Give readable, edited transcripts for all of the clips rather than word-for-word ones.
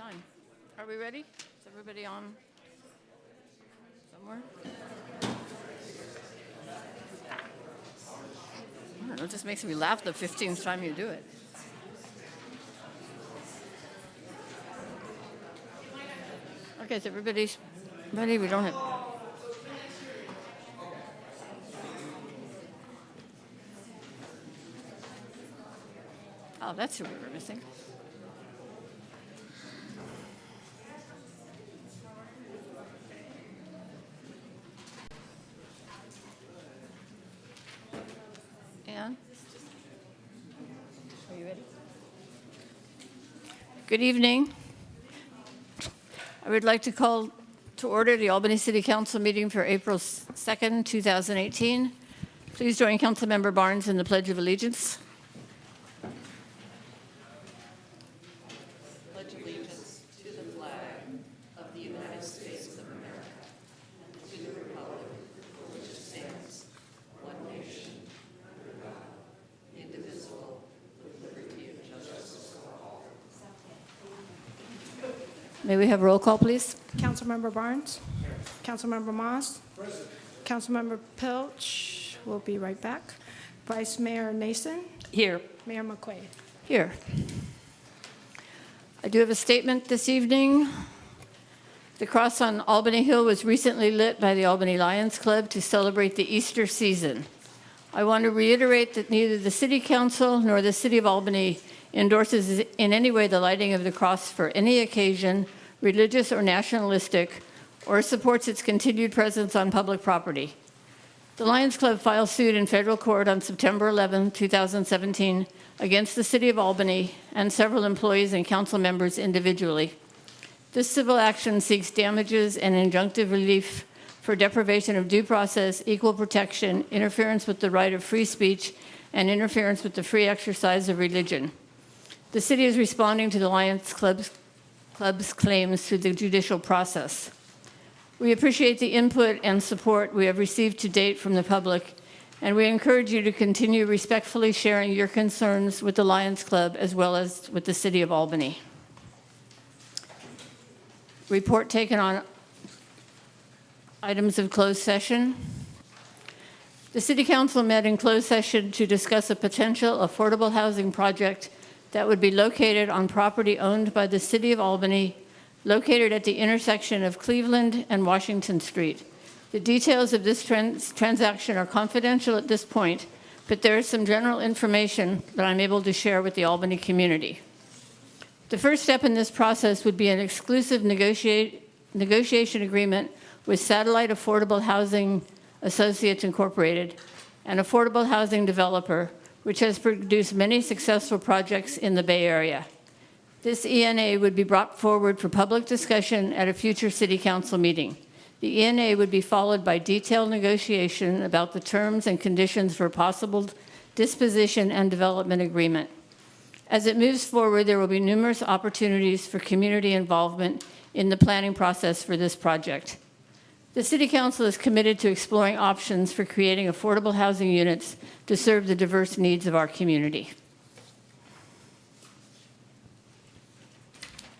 time. Are we ready? Is everybody on somewhere? I don't know, it just makes me laugh the 15th time you do it. Okay, so everybody's ready? We don't have... Oh, that's who we were missing. Ann? Are you ready? Good evening. I would like to call to order the Albany City Council meeting for April 2nd, 2018. Please join Councilmember Barnes in the Pledge of Allegiance. Pledge allegiance to the flag of the United States of America and to the republic for which it stands, one nation, under God, indivisible, with liberty and justice for all. May we have roll call, please? Councilmember Barnes. Councilmember Moss. Present. Councilmember Pilch will be right back. Vice Mayor Nason. Here. Mayor McQuaid. Here. I do have a statement this evening. The cross on Albany Hill was recently lit by the Albany Lions Club to celebrate the Easter season. I want to reiterate that neither the City Council nor the City of Albany endorses in any way the lighting of the cross for any occasion, religious or nationalistic, or supports its continued presence on public property. The Lions Club filed suit in federal court on September 11, 2017, against the City of Albany and several employees and council members individually. This civil action seeks damages and injunctive relief for deprivation of due process, equal protection, interference with the right of free speech, and interference with the free exercise of religion. The city is responding to the Lions Club's claims through the judicial process. We appreciate the input and support we have received to date from the public, and we encourage you to continue respectfully sharing your concerns with the Lions Club as well as with the City of Albany. Report taken on items of closed session. The City Council met in closed session to discuss a potential affordable housing project that would be located on property owned by the City of Albany, located at the intersection of Cleveland and Washington Street. The details of this transaction are confidential at this point, but there is some general information that I'm able to share with the Albany community. The first step in this process would be an exclusive negotiation agreement with Satellite Affordable Housing Associates Incorporated, an affordable housing developer which has produced many successful projects in the Bay Area. This ENA would be brought forward for public discussion at a future City Council meeting. The ENA would be followed by detailed negotiation about the terms and conditions for a possible disposition and development agreement. As it moves forward, there will be numerous opportunities for community involvement in the planning process for this project. The City Council is committed to exploring options for creating affordable housing units to serve the diverse needs of our community.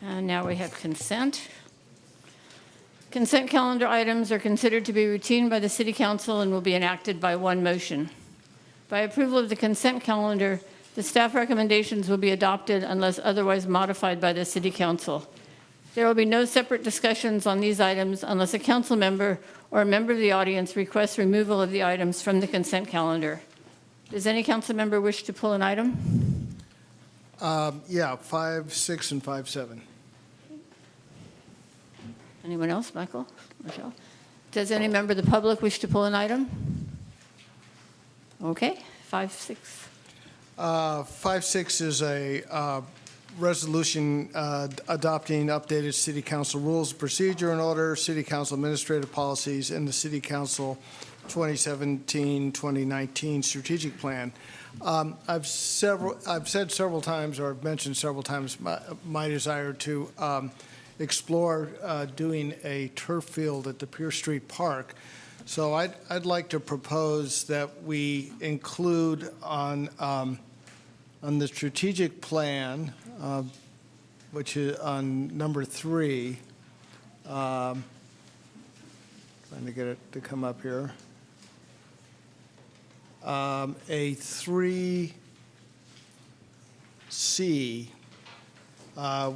And now we have consent. Consent calendar items are considered to be routine by the City Council and will be enacted by one motion. By approval of the consent calendar, the staff recommendations will be adopted unless otherwise modified by the City Council. There will be no separate discussions on these items unless a council member or a member of the audience requests removal of the items from the consent calendar. Does any council member wish to pull an item? Yeah, 5, 6, and 5, 7. Anyone else? Michael? Michelle? Does any member of the public wish to pull an item? Okay, 5, 6. 5, 6 is a resolution adopting updated City Council rules of procedure and order, City Council administrative policies, and the City Council 2017-2019 strategic plan. I've said several times, or I've mentioned several times, my desire to explore doing a turf field at the Pierce Street Park. So I'd like to propose that we include on the strategic plan which is on number 3. Trying to get it to come up here. A 3C,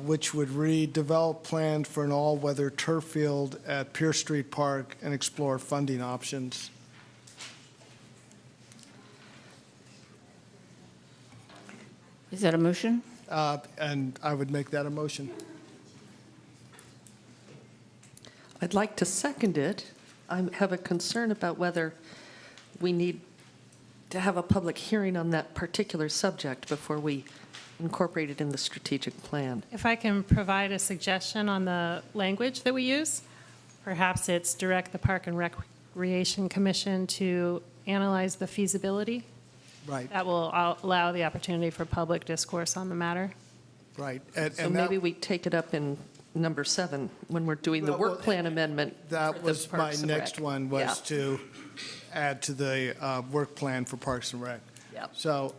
which would read, develop plans for an all-weather turf field at Pierce Street Park and explore funding options. Is that a motion? And I would make that a motion. I'd like to second it. I have a concern about whether we need to have a public hearing on that particular subject before we incorporate it in the strategic plan. If I can provide a suggestion on the language that we use, perhaps it's direct the Park and Recreation Commission to analyze the feasibility. Right, That will allow the opportunity for public discourse on the matter. right. So maybe we take it up in number 7 when we're doing the Well, work plan amendment. That for the was my Parks and next Rec. one, Yeah. was to add to the work plan for Parks and Rec. Yep. So,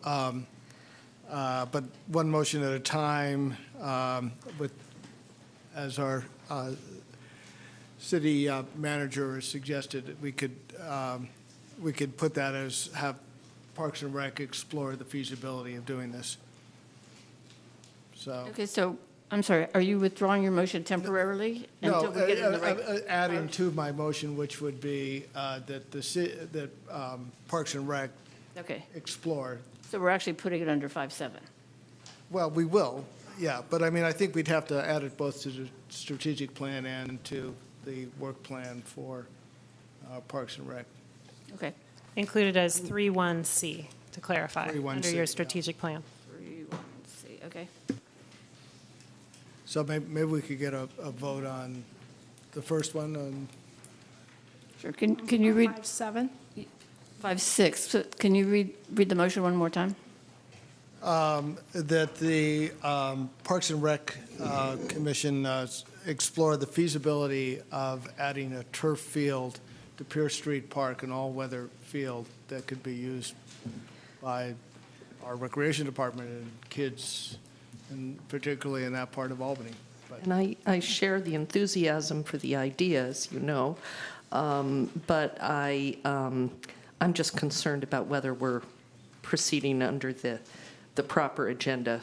but one motion at a time, with, as our city manager has suggested, we could put that as, have Parks and Rec explore the feasibility of doing this. So. Okay, so, I'm sorry, are you withdrawing your motion temporarily No, until we get in the right? adding to my motion, which would be that that Parks and Rec Okay, explore. so we're actually putting it under 5.7. Well, we will, yeah, but I mean, I think we'd have to add it both to the strategic plan and to the work plan for Parks and Rec. Okay, Included as 3.1C, to clarify, 3.1C, under yeah. your strategic plan. 3.1C, okay. So maybe we could get a vote on the first one, on Sure, can you read 5.7. 5.6? So can you read the motion one more time? that the Parks and Rec Commission explore the feasibility of adding a turf field to Pierce Street Park, an all-weather field that could be used by our Recreation Department and kids, and particularly in that part of Albany. But And I share the enthusiasm for the idea, as you know, but I'm just concerned about whether we're proceeding under the proper agenda,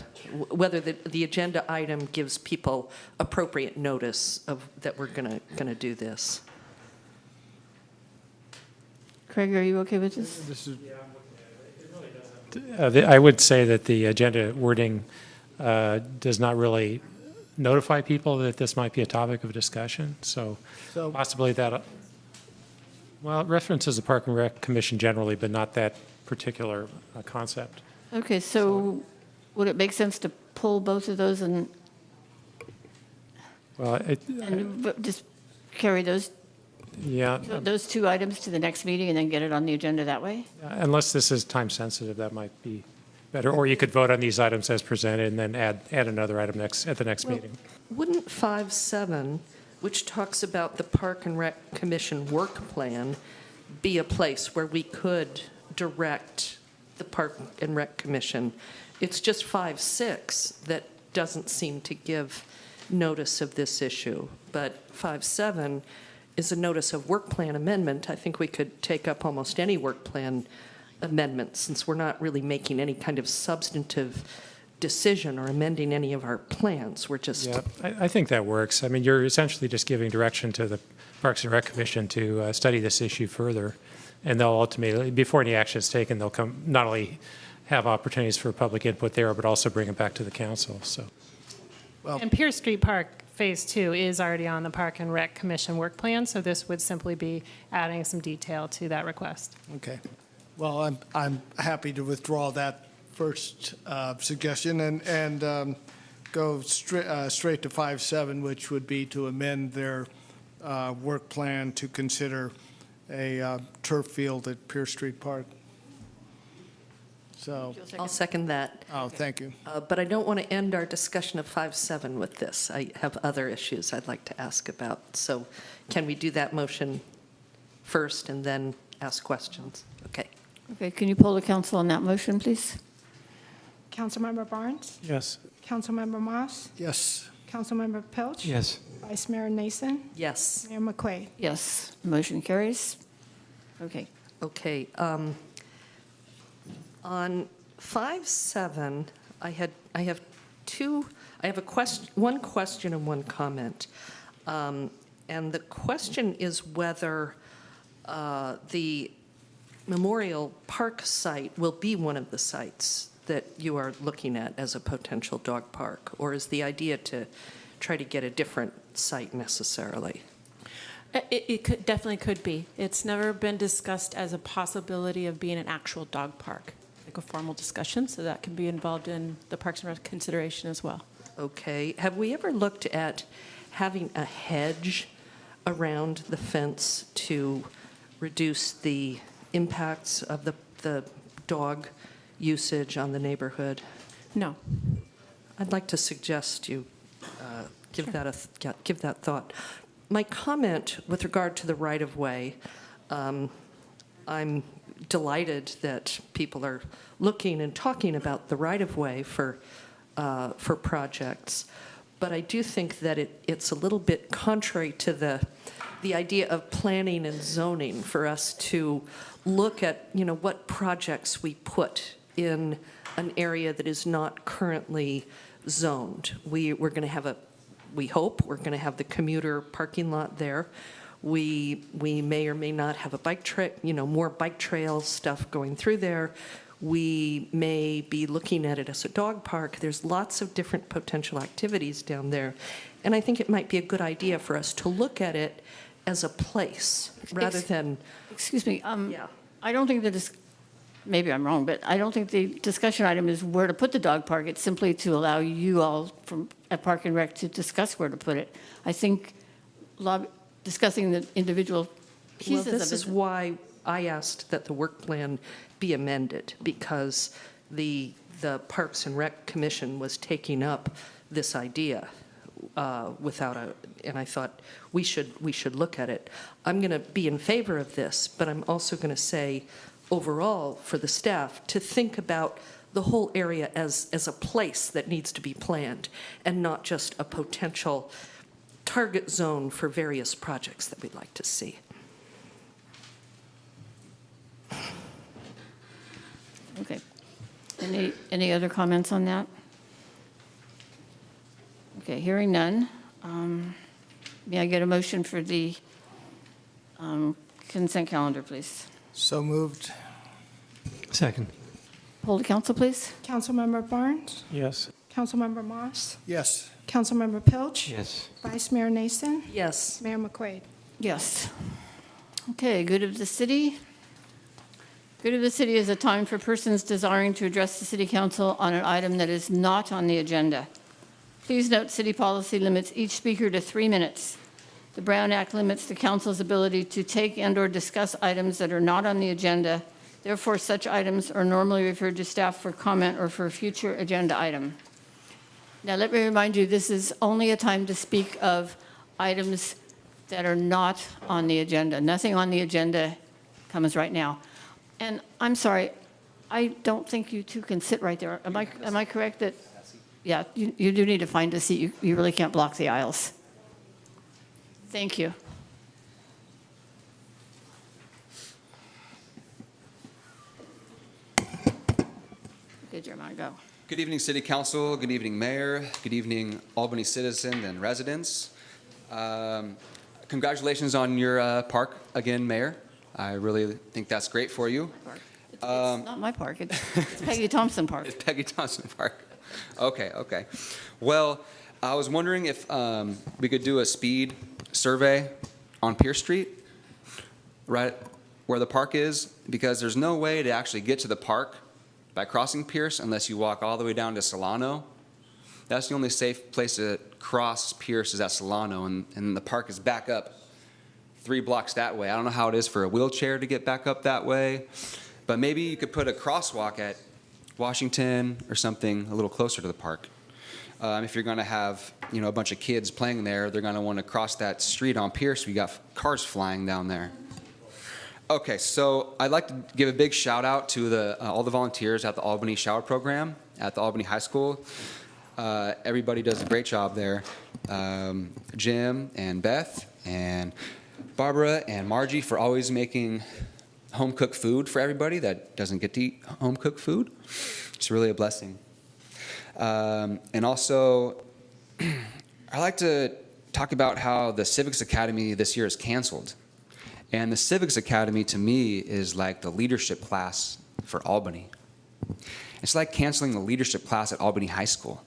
whether the agenda item gives people appropriate notice of that we're going to do this. Craig, are you okay with this? this is, I would say that the agenda wording does not really notify people that this might be a topic of discussion, so so, possibly that, well, it references the Park and Rec Commission generally, but not that particular concept. Okay, so would it make sense to pull both of those and Well, just carry those yeah, two items to the next meeting and then get it on the agenda that way? unless this is time sensitive, that might be better. Or you could vote on these items as presented and then add another item at the next Well, meeting. Wouldn't 5.7, which talks about the Park and Rec Commission work plan, be a place where we could direct the Park and Rec Commission? It's just 5.6 that doesn't seem to give notice of this issue, but 5.7 is a notice of work plan amendment. I think we could take up almost any work plan amendment, since we're not really making any kind of substantive decision or amending any of our plans. We're just, Yeah, I think that works. I mean, you're essentially just giving direction to the Parks and Rec Commission to study this issue further, and they'll ultimately, before any action is taken, they'll come, not only have opportunities for public input there, but also bring it back to the council, so. And Pierce Street Park Phase 2 is already on the Park and Rec Commission work plan, so this would simply be adding some detail to that request. okay. Well, I'm happy to withdraw that first suggestion and go straight to 5.7, which would be to amend their work plan to consider a turf field at Pierce Street Park. So, I'll second that. oh, thank you. But I don't want to end our discussion of 5.7 with this. I have other issues I'd like to ask about. So can we do that motion first and then ask questions? Okay. Okay, can you poll the council on that motion, please? Councilmember Barnes? Yes. Councilmember Moss, Yes. Councilmember Pilch. Yes. Vice Mayor Nason, Yes. Mayor McQuaid. Yes, motion carries. Okay. Okay. On 5-7, I have one question and one comment. And the question is whether the Memorial Park site will be one of the sites that you are looking at as a potential dog park, or is the idea to try to get a different site necessarily? It definitely could be. It's never been discussed as a possibility of being an actual dog park, like a formal discussion, so that can be involved in the Parks and Rec consideration as well. Okay. Have we ever looked at having a hedge around the fence to reduce the impacts of the dog usage on the neighborhood? No. I'd like to suggest you give that thought. My comment with regard to the right-of-way, I'm delighted that people are looking and talking about the right-of-way for projects, but I do think that it's a little bit contrary to the idea of planning and zoning for us to look at, what projects we put in an area that is not currently zoned. We hope we're going to have the commuter parking lot there. We may or may not have a bike trail, more bike trail stuff going through there. We may be looking at it as a dog park. There's lots of different potential activities down there. And I think it might be a good idea for us to look at it as a place rather than... Excuse me, Yeah. I don't think maybe I'm wrong, but I don't think the discussion item is where to put the dog park. It's simply to allow you all at Park and Rec to discuss where to put it. I think discussing the individual pieces of it. Well, this is why I asked that the work plan be amended, because the Parks and Rec Commission was taking up this idea and I thought we should look at it. I'm going to be in favor of this, but I'm also going to say overall for the staff to think about the whole area as a place that needs to be planned and not just a potential target zone for various projects that we'd like to see. Okay. Any other comments on that? Okay, hearing none. May I get a motion for the consent calendar, please? So moved. Second. Hold the council, please. Councilmember Barnes, Yes. Councilmember Moss, Yes. Councilmember Pilch. Yes. Vice Mayor Nason, Yes. Mayor McQuaid. Yes. Okay, good of the city. Good of the city is a time for persons desiring to address the city council on an item that is not on the agenda. Please note, city policy limits each speaker to 3 minutes. The Brown Act limits the council's ability to take and/or discuss items that are not on the agenda. Therefore, such items are normally referred to staff for comment or for a future agenda item. Now, let me remind you, this is only a time to speak of items that are not on the agenda. Nothing on the agenda comes right now. And I'm sorry, I don't think you two can sit right there. Am I correct that, yeah, you do need to find a seat. You really can't block the aisles. Thank you. Okay, Jeremiah, go. Good evening, City Council. Good evening, Mayor. Good evening, Albany citizens and residents. Congratulations on your park again, Mayor. I really think that's great for you. It's not my park. It's Peggy Thompson Park. It's Peggy Thompson Park. Okay. Well, I was wondering if we could do a speed survey on Pierce Street, right where the park is, because there's no way to actually get to the park by crossing Pierce unless you walk all the way down to Solano. That's the only safe place to cross Pierce is at Solano, and the park is back up 3 blocks that way. I don't know how it is for a wheelchair to get back up that way, but maybe you could put a crosswalk at Washington or something a little closer to the park. If you're going to have, a bunch of kids playing there, they're going to want to cross that street on Pierce. We got cars flying down there. Okay, so I'd like to give a big shout out to all the volunteers at the Albany Shower Program at the Albany High School. Everybody does a great job there. Jim and Beth and Barbara and Margie for always making home-cooked food for everybody that doesn't get to eat home-cooked food. It's really a blessing. And also, I like to talk about how the Civics Academy this year is canceled. And the Civics Academy, to me, is like the leadership class for Albany. It's like canceling the leadership class at Albany High School.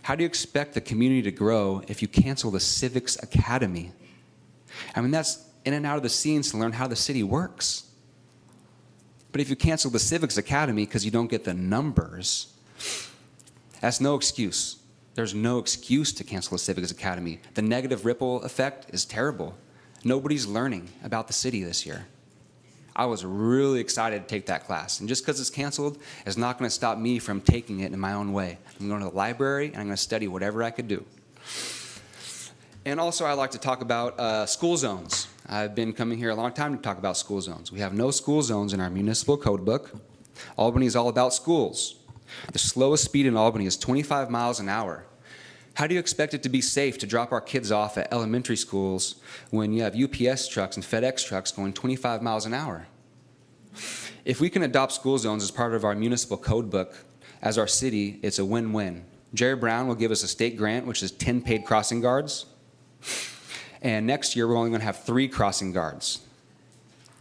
How do you expect the community to grow if you cancel the Civics Academy? I mean, that's in and out of the scenes to learn how the city works. But if you cancel the Civics Academy because you don't get the numbers, that's no excuse. There's no excuse to cancel the Civics Academy. The negative ripple effect is terrible. Nobody's learning about the city this year. I was really excited to take that class. And just because it's canceled is not going to stop me from taking it in my own way. I'm going to the library and I'm going to study whatever I could do. And also I like to talk about school zones. I've been coming here a long time to talk about school zones. We have no school zones in our municipal code book. Albany is all about schools. The slowest speed in Albany is 25 miles an hour. How do you expect it to be safe to drop our kids off at elementary schools when you have UPS trucks and FedEx trucks going 25 miles an hour? If we can adopt school zones as part of our municipal code book as our city, it's a win-win. Jerry Brown will give us a state grant, which is 10 paid crossing guards. And next year, we're only going to have 3 crossing guards.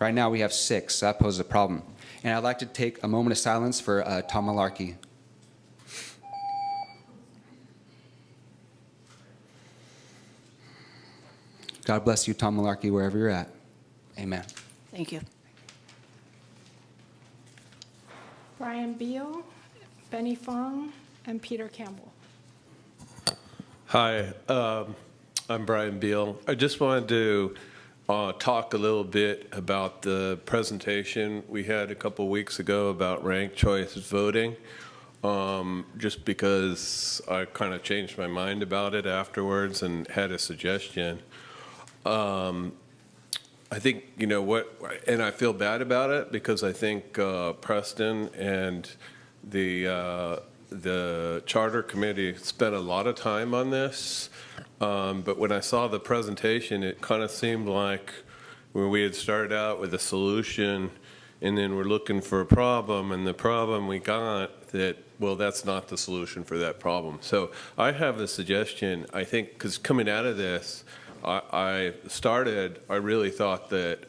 Right now, we have 6, so that poses a problem. And I'd like to take a moment of silence for Tom Malarkey. God bless you, Tom Malarkey, wherever you're at. Amen. Thank you. Brian Beal, Benny Fong, and Peter Campbell. Hi, I'm Brian Beal. I just wanted to talk a little bit about the presentation we had a couple weeks ago about ranked choice voting, just because I kind of changed my mind about it afterwards and had a suggestion. I think, you know what, and I feel bad about it because I think Preston and the charter committee spent a lot of time on this. But when I saw the presentation, it kind of seemed like when we had started out with a solution and then we're looking for a problem, and the problem we got that, well, that's not the solution for that problem. So I have a suggestion, I think, because coming out of this, I really thought that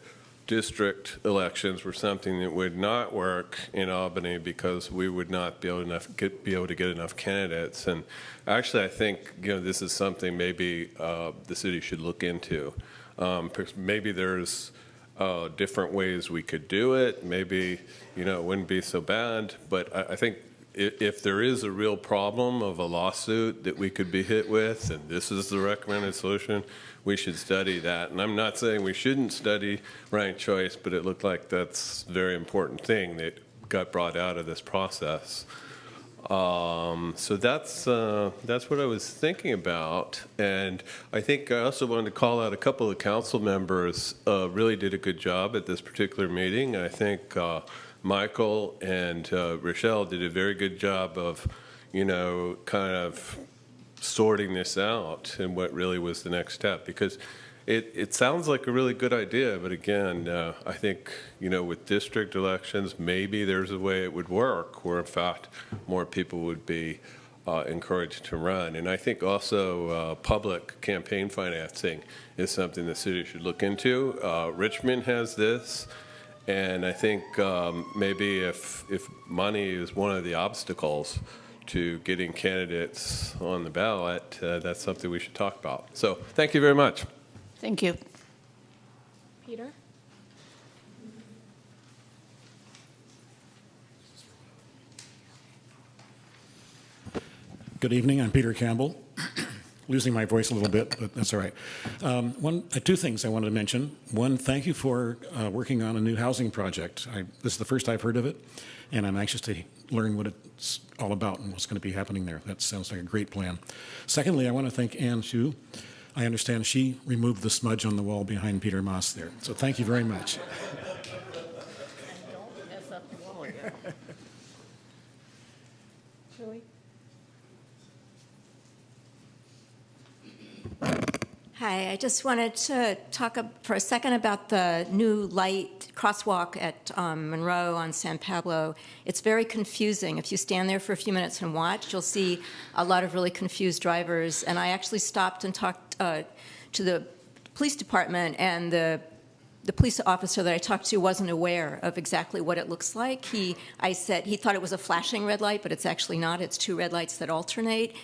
district elections were something that would not work in Albany because we would not be able to get enough candidates. And actually, I think, you know, this is something maybe the city should look into. Maybe there's different ways we could do it. Maybe, you know, it wouldn't be so bad. But I think if there is a real problem of a lawsuit that we could be hit with, and this is the recommended solution, we should study that. And I'm not saying we shouldn't study ranked choice, but it looked like that's a very important thing that got brought out of this process. So that's what I was thinking about. And I think I also wanted to call out a couple of council members really did a good job at this particular meeting. I think Michael and Rochelle did a very good job of, you know, kind of sorting this out and what really was the next step, because it sounds like a really good idea, but again, I think, you know, with district elections, maybe there's a way it would work where in fact more people would be encouraged to run. And I think also public campaign financing is something the city should look into. Richmond has this, and I think maybe if money is one of the obstacles to getting candidates on the ballot, that's something we should talk about. So thank you very much. Thank you. Peter? Good evening. I'm Peter Campbell. Losing my voice a little bit, but that's all right. Two things I wanted to mention. One, thank you for working on a new housing project. This is the first I've heard of it, and I'm anxious to learn what it's all about and what's going to be happening there. That sounds like a great plan. Secondly, I want to thank Ann Hsu. I understand she removed the smudge on the wall behind Peter Moss there. So thank you very much. Don't mess up the wall again. Julie? Hi, I just wanted to talk for a second about the new light crosswalk at Monroe on San Pablo. It's very confusing. If you stand there for a few minutes and watch, you'll see a lot of really confused drivers. And I actually stopped and talked to the police department, and the police officer that I talked to wasn't aware of exactly what it looks like. I said he thought it was a flashing red light, but it's actually not. It's two red lights that alternate.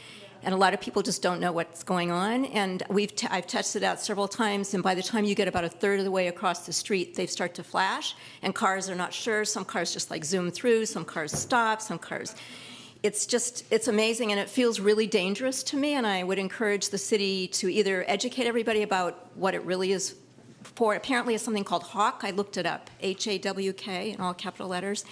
And a lot of people just don't know what's going on. And I've tested it out several times, and by the time you get about a third of the way across the street, they start to flash, and cars are not sure. Some cars just like zoom through, some cars stop, some cars... It's amazing, and it feels really dangerous to me, and I would encourage the city to either educate everybody about what it really is for. Apparently it's something called HAWK. I looked it up, H-A-W-K in all capital letters,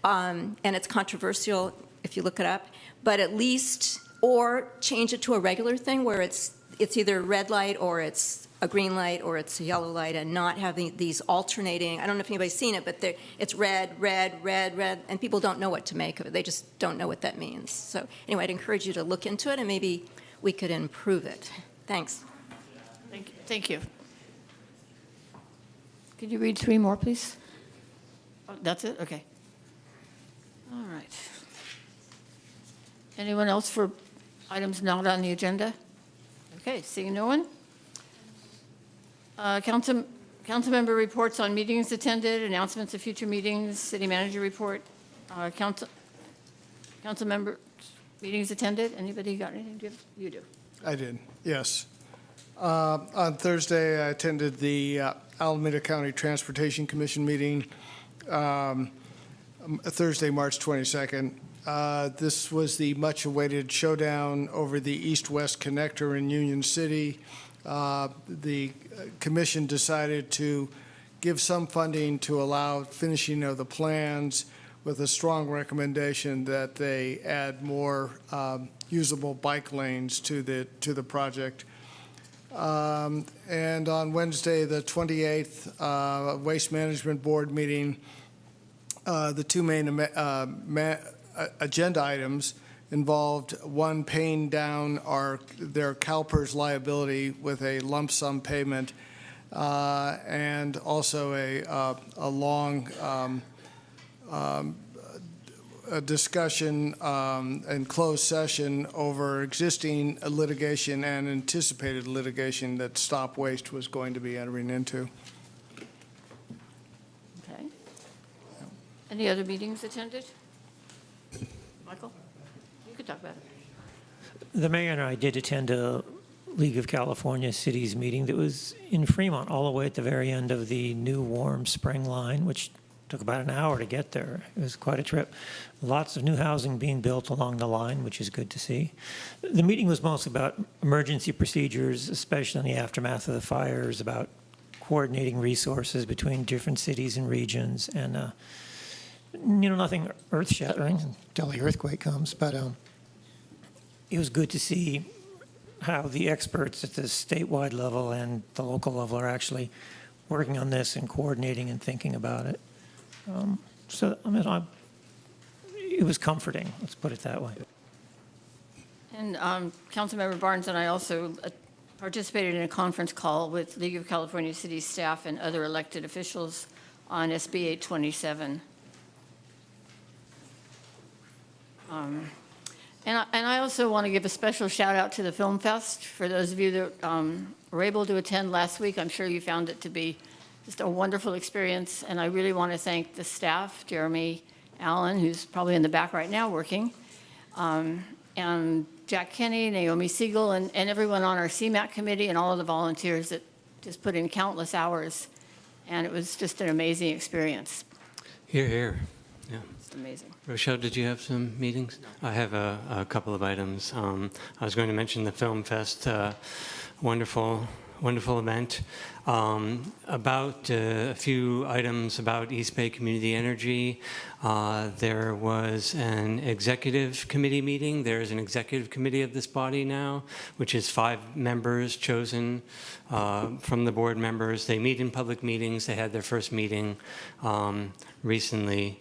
and it's controversial if you look it up, but at least... or change it to a regular thing where it's either red light or it's a green light or it's a yellow light, and not having these alternating. I don't know if anybody's seen it, but it's red, red, red, red, and people don't know what to make of it. They just don't know what that means. So anyway, I'd encourage you to look into it, and maybe we could improve it. Thanks. Thank you. Could you read 3 more, please? Oh, that's it? Okay. All right. Anyone else for items not on the agenda? Okay, seeing no one. Council member reports on meetings attended, announcements of future meetings, city manager report. Council member meetings attended. Anybody got anything? You do. I did, yes. On Thursday, I attended the Alameda County Transportation Commission meeting, Thursday, March 22nd. This was the much-awaited showdown over the east-west connector in Union City. The commission decided to give some funding to allow finishing of the plans, with a strong recommendation that they add more usable bike lanes to the project. And on Wednesday, the 28th, Waste Management Board meeting, the two main agenda items involved, one, paying down their CalPERS liability with a lump sum payment, and also a long a discussion in closed session over existing litigation and anticipated litigation that Stop Waste was going to be entering into. Okay. Any other meetings attended? Michael, you could talk about it. The mayor and I did attend a League of California Cities meeting that was in Fremont, all the way at the very end of the new warm spring line, which took about an hour to get there. It was quite a trip. Lots of new housing being built along the line, which is good to see. The meeting was mostly about emergency procedures, especially in the aftermath of the fires, about coordinating resources between different cities and regions, and nothing earth-shattering until the earthquake comes, but it was good to see how the experts at the statewide level and the local level are actually working on this and coordinating and thinking about it. It was comforting, let's put it that way. And Councilmember Barnes and I also participated in a conference call with League of California Cities staff and other elected officials on SB 827. And I also want to give a special shout out to the Film Fest. For those of you that were able to attend last week, I'm sure you found it to be just a wonderful experience. And I really want to thank the staff, Jeremy Allen, who's probably in the back right now working, and Jack Kenny, Naomi Siegel, and everyone on our CMAC committee, and all of the volunteers that just put in countless hours. And it was just an amazing experience. Hear, hear. Yeah. It's amazing. Rochelle, did you have some meetings? I have a couple of items. I was going to mention the Film Fest, wonderful event. About a few items about East Bay Community Energy. There was an executive committee meeting. There's an executive committee of this body now, which is 5 members chosen from the board members. They meet in public meetings. They had their first meeting recently.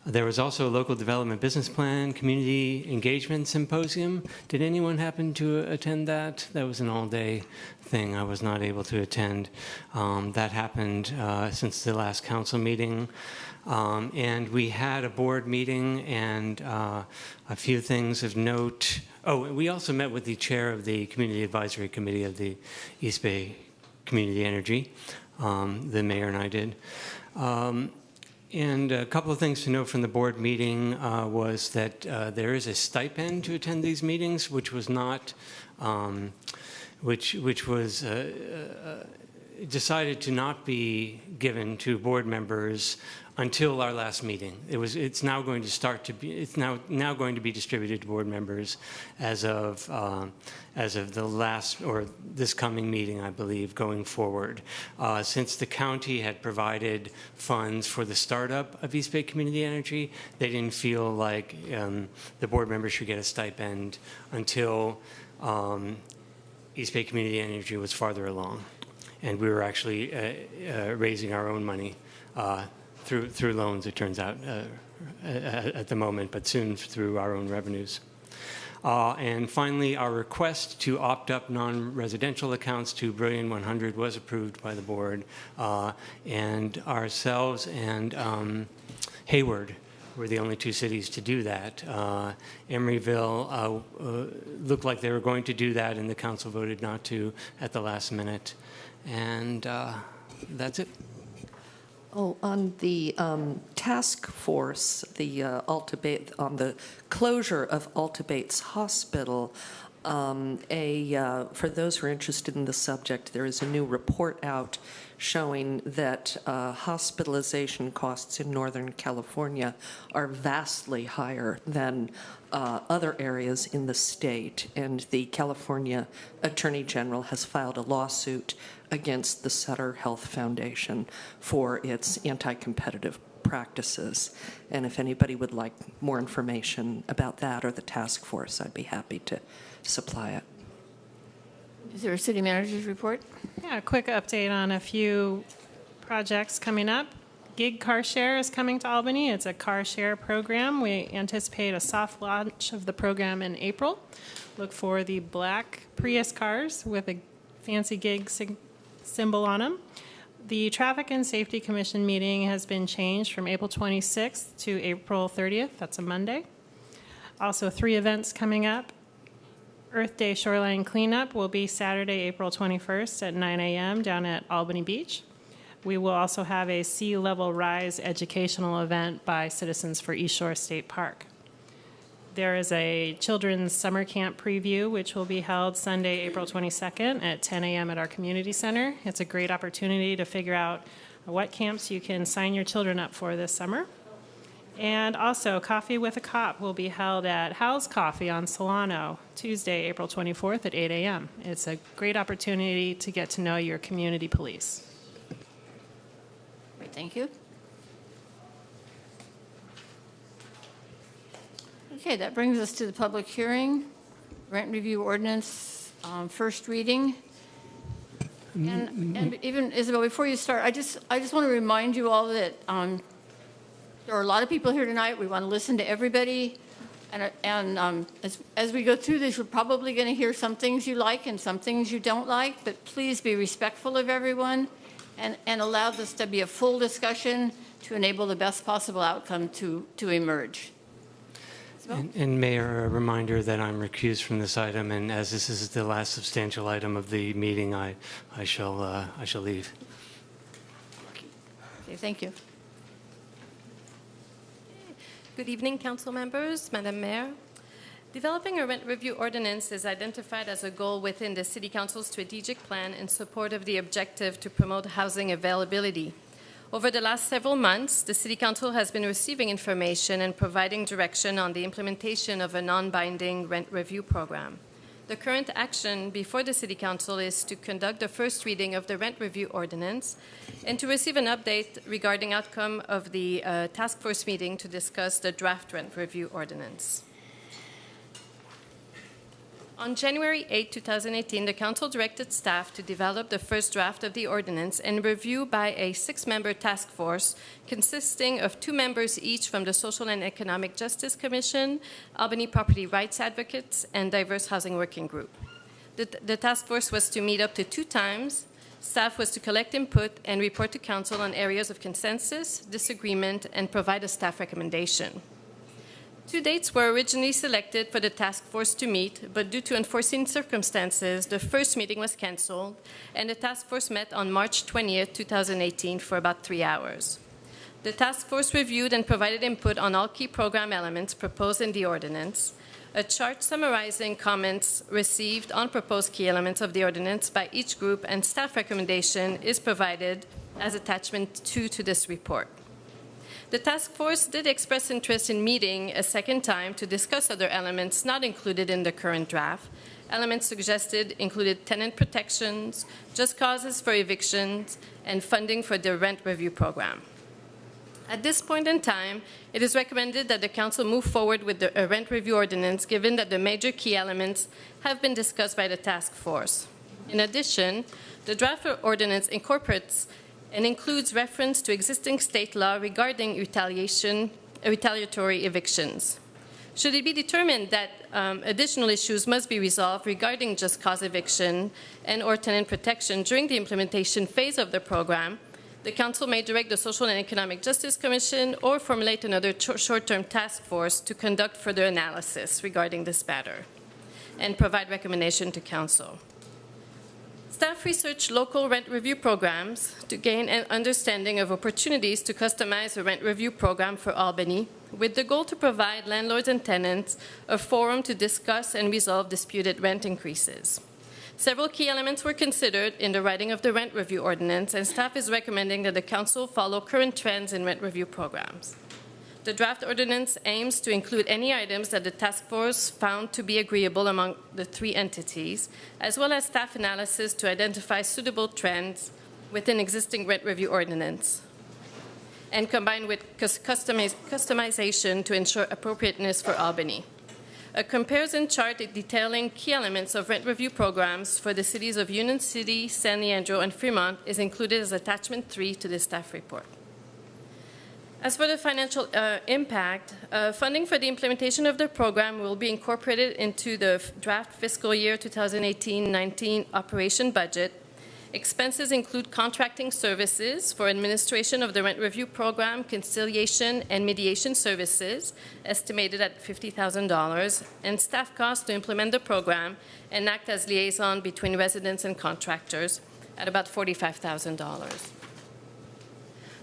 There was also a local development business plan, community engagement symposium. Did anyone happen to attend that? That was an all-day thing. I was not able to attend. That happened since the last council meeting. And we had a board meeting and a few things of note. Oh, we also met with the chair of the Community Advisory Committee of the East Bay Community Energy. The mayor and I did. And a couple of things to note from the board meeting was that there is a stipend to attend these meetings, which was not, which was decided to not be given to board members until our last meeting. It's now going to start to be. It's now going to be distributed to board members as of the last or this coming meeting, I believe, going forward. Since the county had provided funds for the startup of East Bay Community Energy, they didn't feel like the board members should get a stipend until East Bay Community Energy was farther along, and we were actually raising our own money. Through loans, it turns out, at the moment, but soon through our own revenues. And finally, our request to opt up non-residential accounts to Brilliant 100 was approved by the board, and ourselves and Hayward were the only two cities to do that. Emeryville looked like they were going to do that, and the council voted not to at the last minute. And that's it. Oh, on the task force, on the closure of Alta Bates Hospital, for those who are interested in the subject, there is a new report out showing that hospitalization costs in Northern California are vastly higher than other areas in the state, and the California Attorney General has filed a lawsuit against the Sutter Health Foundation for its anti-competitive practices. And if anybody would like more information about that or the task force, I'd be happy to supply it. Is there a city manager's report? Yeah, a quick update on a few projects coming up. Gig Car Share is coming to Albany. It's a car share program. We anticipate a soft launch of the program in April. Look for the black Prius cars with a fancy gig symbol on them. The Traffic and Safety Commission meeting has been changed from April 26th to April 30th. That's a Monday. Also, 3 events coming up. Earth Day Shoreline Cleanup will be Saturday, April 21st at 9 a.m. down at Albany Beach. We will also have a sea level rise educational event by Citizens for East Shore State Park. There is a children's summer camp preview, which will be held Sunday, April 22nd at 10 a.m. at our community center. It's a great opportunity to figure out what camps you can sign your children up for this summer. And also, Coffee with a Cop will be held at Hal's Coffee on Solano, Tuesday, April 24th at 8 a.m. It's a great opportunity to get to know your community police. Great, thank you. Okay, that brings us to the public hearing. Rent review ordinance, first reading. And even, Isabel, before you start, I just want to remind you all that there are a lot of people here tonight. We want to listen to everybody. And as we go through this, you're probably going to hear some things you like and some things you don't like, but please be respectful of everyone and allow this to be a full discussion to enable the best possible outcome to emerge. And Mayor, a reminder that I'm recused from this item, and as this is the last substantial item of the meeting, I shall leave. Okay, thank you. Good evening, council members, Madam Mayor. Developing a rent review ordinance is identified as a goal within the City Council's strategic plan in support of the objective to promote housing availability. Over the last several months, the City Council has been receiving information and providing direction on the implementation of a non-binding rent review program. The current action before the City Council is to conduct the first reading of the rent review ordinance and to receive an update regarding outcome of the task force meeting to discuss the draft rent review ordinance. On January 8, 2018, the Council directed staff to develop the first draft of the ordinance and review by a 6-member task force consisting of 2 members each from the Social and Economic Justice Commission, Albany Property Rights Advocates, and Diverse Housing Working Group. The task force was to meet up to 2 times. Staff was to collect input and report to Council on areas of consensus, disagreement, and provide a staff recommendation. 2 dates were originally selected for the task force to meet, but due to unforeseen circumstances, the first meeting was canceled, and the task force met on March 20th, 2018 for about 3 hours. The task force reviewed and provided input on all key program elements proposed in the ordinance. A chart summarizing comments received on proposed key elements of the ordinance by each group and staff recommendation is provided as attachment 2 to this report. The task force did express interest in meeting a second time to discuss other elements not included in the current draft. Elements suggested included tenant protections, just causes for evictions, and funding for the rent review program. At this point in time, it is recommended that the Council move forward with the rent review ordinance, given that the major key elements have been discussed by the task force. In addition, the draft ordinance incorporates and includes reference to existing state law regarding retaliatory evictions. Should it be determined that additional issues must be resolved regarding just cause eviction and/or tenant protection during the implementation phase of the program, the Council may direct the Social and Economic Justice Commission or formulate another short-term task force to conduct further analysis regarding this matter and provide recommendation to Council. Staff researched local rent review programs to gain an understanding of opportunities to customize a rent review program for Albany, with the goal to provide landlords and tenants a forum to discuss and resolve disputed rent increases. Several key elements were considered in the writing of the rent review ordinance, and staff is recommending that the Council follow current trends in rent review programs. The draft ordinance aims to include any items that the task force found to be agreeable among the 3 entities, as well as staff analysis to identify suitable trends within existing rent review ordinance, and combined with customization to ensure appropriateness for Albany. A comparison chart detailing key elements of rent review programs for the cities of Union City, San Leandro, and Fremont is included as attachment 3 to the staff report. As for the financial impact, funding for the implementation of the program will be incorporated into the draft fiscal year 2018-19 operation budget. Expenses include contracting services for administration of the rent review program, conciliation and mediation services, estimated at $50,000, and staff costs to implement the program and act as liaison between residents and contractors at about $45,000.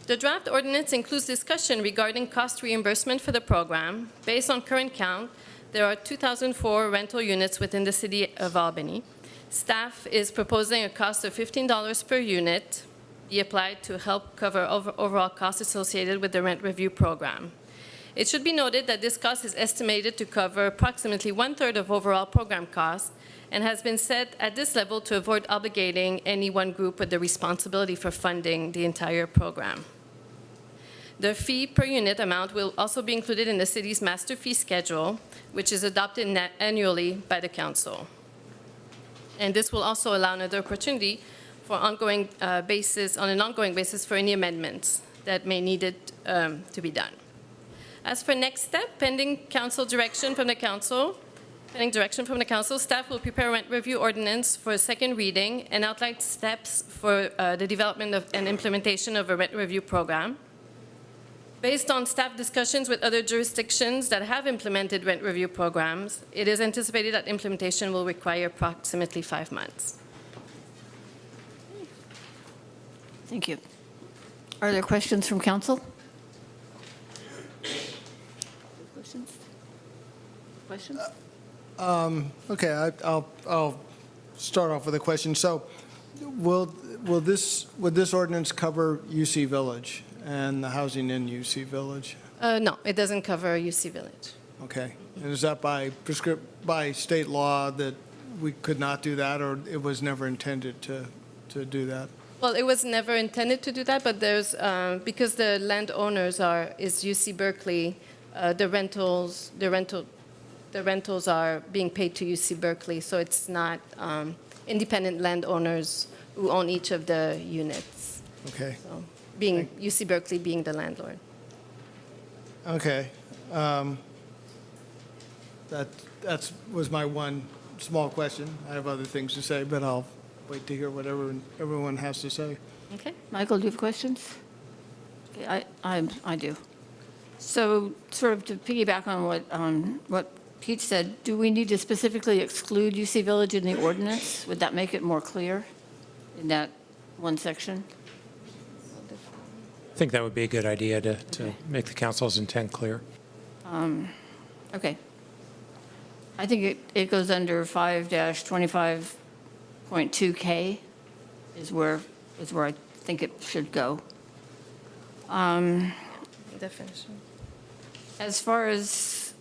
The draft ordinance includes discussion regarding cost reimbursement for the program. Based on current count, there are 2,004 rental units within the city of Albany. Staff is proposing a cost of $15 per unit be applied to help cover overall costs associated with the rent review program. It should be noted that this cost is estimated to cover approximately 1/3 of overall program costs and has been set at this level to avoid obligating any one group with the responsibility for funding the entire program. The fee per unit amount will also be included in the city's master fee schedule, which is adopted annually by the Council. And this will also allow another opportunity for on an ongoing basis for any amendments that may need it to be done. As for next step, pending direction from the Council, staff will prepare a rent review ordinance for a second reading and outline steps for the development and implementation of a rent review program. Based on staff discussions with other jurisdictions that have implemented rent review programs, it is anticipated that implementation will require approximately 5 months. Thank you. Are there questions from Council? Questions? Okay, I'll start off with a question. So, would this ordinance cover UC Village and the housing in UC Village? No, it doesn't cover UC Village. Okay, and is that by state law that we could not do that, or it was never intended to do that? Well, it was never intended to do that, but there's because the landowners is UC Berkeley, the rental the rentals are being paid to UC Berkeley, so it's not independent landowners who own each of the units. Okay. So being UC Berkeley being the landlord. Okay. That was my one small question. I have other things to say, but I'll wait to hear what everyone has to say. Okay. Michael, do you have questions? Okay, I do. So sort of to piggyback on what Pete said, do we need to specifically exclude UC Village in the ordinance? Would that make it more clear in that one section? I think that would be a good idea to make the council's intent clear. Okay. I think it goes under 5-25.2K is where I think it should go. Definition. As far as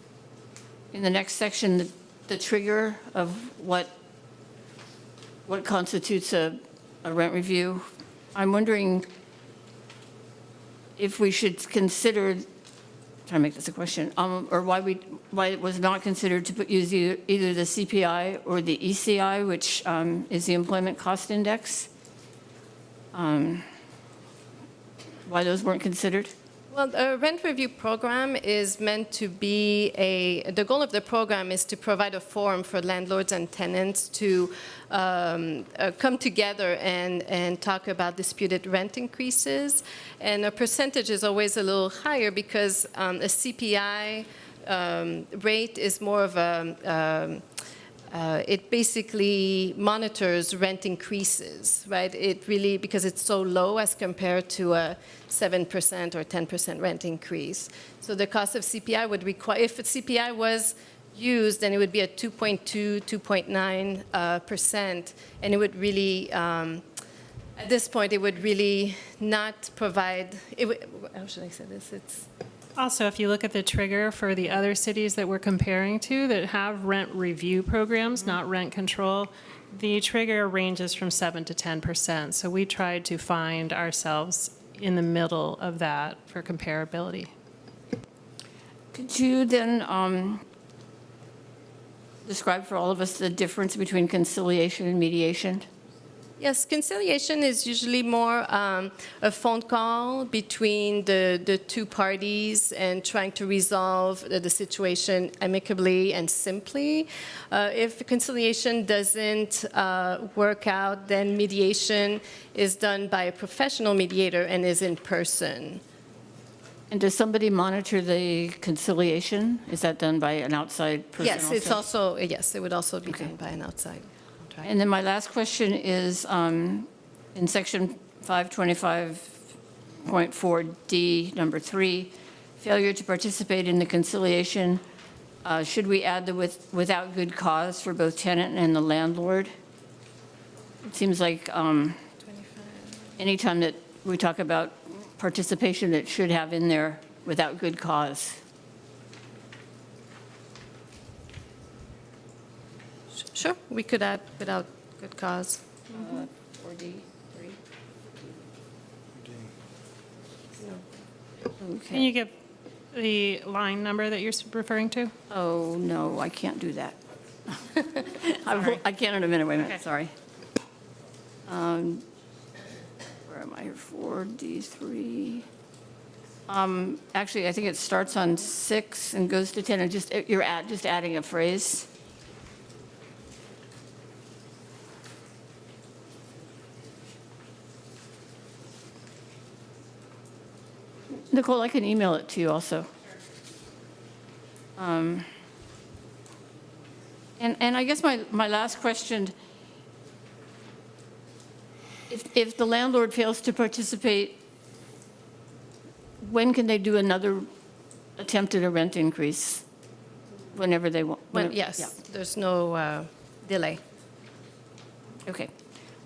in the next section, the trigger of what constitutes a rent review, I'm wondering if we should consider, trying to make this a question, or why it was not considered to use either the CPI or the ECI, which is the Employment Cost Index. Why those weren't considered? Well, a rent review program is meant to be the goal of the program is to provide a forum for landlords and tenants to come together and talk about disputed rent increases. And a percentage is always a little higher because a CPI rate is more of it basically monitors rent increases, right? It really, because it's so low as compared to a 7% or 10% rent increase. So the cost of CPI would require, if CPI was used, then it would be at 2.2, 2.9%, and it would really, at this point, it would really not provide, how should I say this? Also, if you look at the trigger for the other cities that we're comparing to that have rent review programs, not rent control, the trigger ranges from 7 to 10%. So we tried to find ourselves in the middle of that for comparability. Could you then describe for all of us the difference between conciliation and mediation? Yes, conciliation is usually more a phone call between the two parties and trying to resolve the situation amicably and simply. If conciliation doesn't work out, then mediation is done by a professional mediator and is in person. And does somebody monitor the conciliation? Is that done by an outside person? Yes, it's also, yes, it would also be done by an outside. And then my last question is, in section 525.4D, number 3, failure to participate in the conciliation, should we add the without good cause for both tenant and the landlord? It seems like anytime that we talk about participation, it should have in there without good cause. Sure, we could add without good cause. 4D, 3. Can you give the line number that you're referring to? Oh, no, I can't do that. I can in a minute, wait a minute, Okay. sorry. Where am I here, 4D3? Actually, I think it starts on 6 and goes to 10, and you're just adding a phrase. Nicole, I can email it to you also. And I guess my last question, if the landlord fails to participate, when can they do another attempt at a rent increase? Whenever they want? Yes, Yeah. there's no delay. Okay.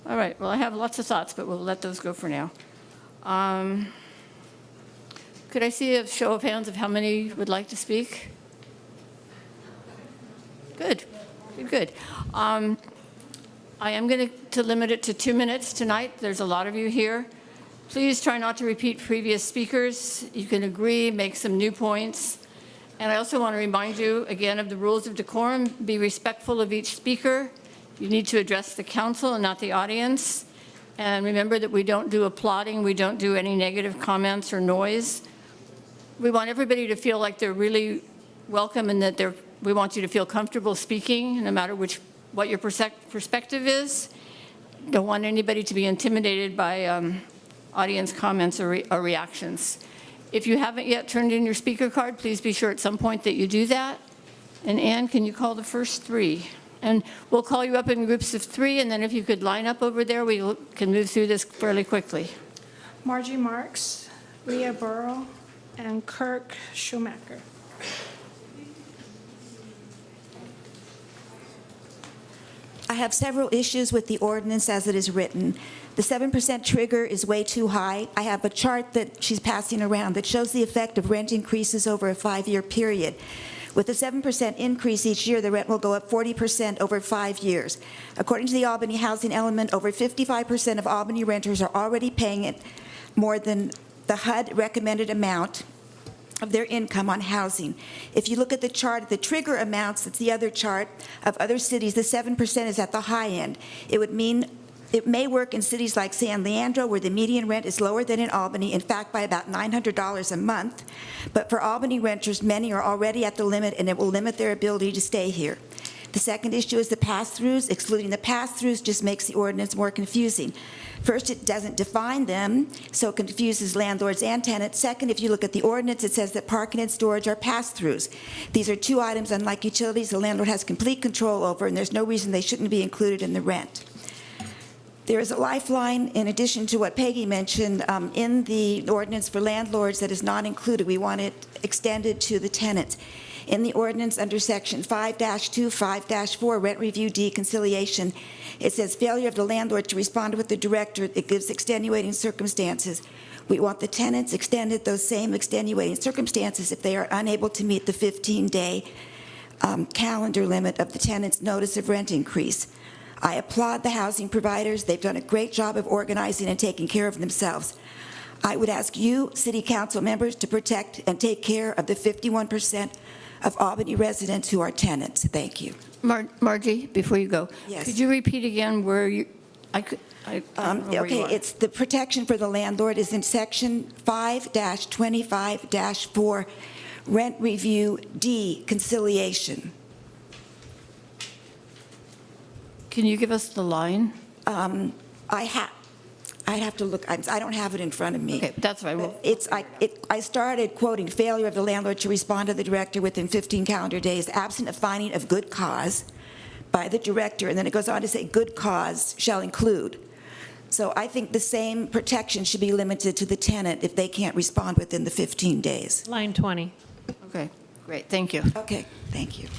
All right. Well, I have lots of thoughts, but we'll let those go for now. Could I see a show of hands of how many would like to speak? Good. Good. I am going to limit it to 2 minutes tonight. There's a lot of you here. Please try not to repeat previous speakers. You can agree, make some new points, And I also want to remind you, again, of the rules of decorum. Be respectful of each speaker. You need to address the council and not the audience. And remember that we don't do applauding. We don't do any negative comments or noise. We want everybody to feel like they're really welcome and that we want you to feel comfortable speaking, no matter what your perspective is. Don't want anybody to be intimidated by audience comments or reactions. If you haven't yet turned in your speaker card, please be sure at some point that you do that. And Ann, can you call the first three? And we'll call you up in groups of 3, and then if you could line up over there, we can move through this fairly quickly. Margie Marks, Leah Burrow, and Kirk Schumacher. I have several issues with the ordinance as it is written. The 7% trigger is way too high. I have a chart that she's passing around that shows the effect of rent increases over a 5-year period. With a 7% increase each year, the rent will go up 40% over 5 years. According to the Albany Housing Element, over 55% of Albany renters are already paying it more than the HUD recommended amount of their income on housing. If you look at the chart, the trigger amounts, that's the other chart, of other cities, the 7% is at the high end. It may work in cities like San Leandro, where the median rent is lower than in Albany, in fact, by about $900 a month. But for Albany renters, many are already at the limit, and it will limit their ability to stay here. The second issue is the pass-throughs. Excluding the pass-throughs just makes the ordinance more confusing. First, it doesn't define them, so it confuses landlords and tenants. Second, if you look at the ordinance, it says that parking and storage are pass-throughs. These are 2 items, unlike utilities, the landlord has complete control over, and there's no reason they shouldn't be included in the rent. There is a lifeline, in addition to what Peggy mentioned, in the ordinance for landlords that is not included. We want it extended to the tenants. In the ordinance under section 5-2, 5-4, rent review deconciliation, it says failure of the landlord to respond with the director, it gives extenuating circumstances. We want the tenants extended those same extenuating circumstances if they are unable to meet the 15-day calendar limit of the tenant's notice of rent increase. I applaud the housing providers. They've done a great job of organizing and taking care of themselves. I would ask you, City Council members, to protect and take care of the 51% of Albany residents who are tenants. Thank you. Margie, before you go, Yes. could you repeat again where you, I don't know where you are. It's the protection for the landlord is in section 5-25-4, rent review deconciliation. Can you give us the line? I'd have to look. I don't have it in front of me. Okay, that's right. Well, I started quoting failure of the landlord to respond to the director within 15 calendar days, absent a finding of good cause by the director, and then it goes on to say good cause shall include. So I think the same protection should be limited to the tenant if they can't respond within the 15 days. Line 20. okay, great, thank you. Okay, thank you.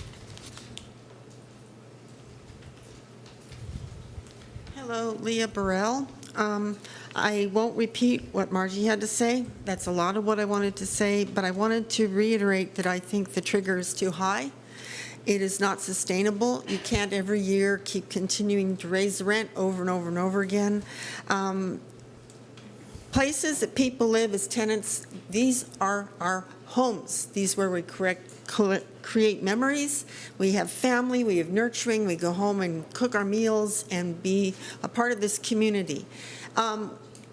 Hello, Leah Burrell. I won't repeat what Margie had to say. That's a lot of what I wanted to say, but I wanted to reiterate that I think the trigger is too high. It is not sustainable. You can't every year keep continuing to raise the rent over and over and over again. Places that people live as tenants, these are our homes. These are where we create memories. We have family, we have nurturing, we go home and cook our meals and be a part of this community.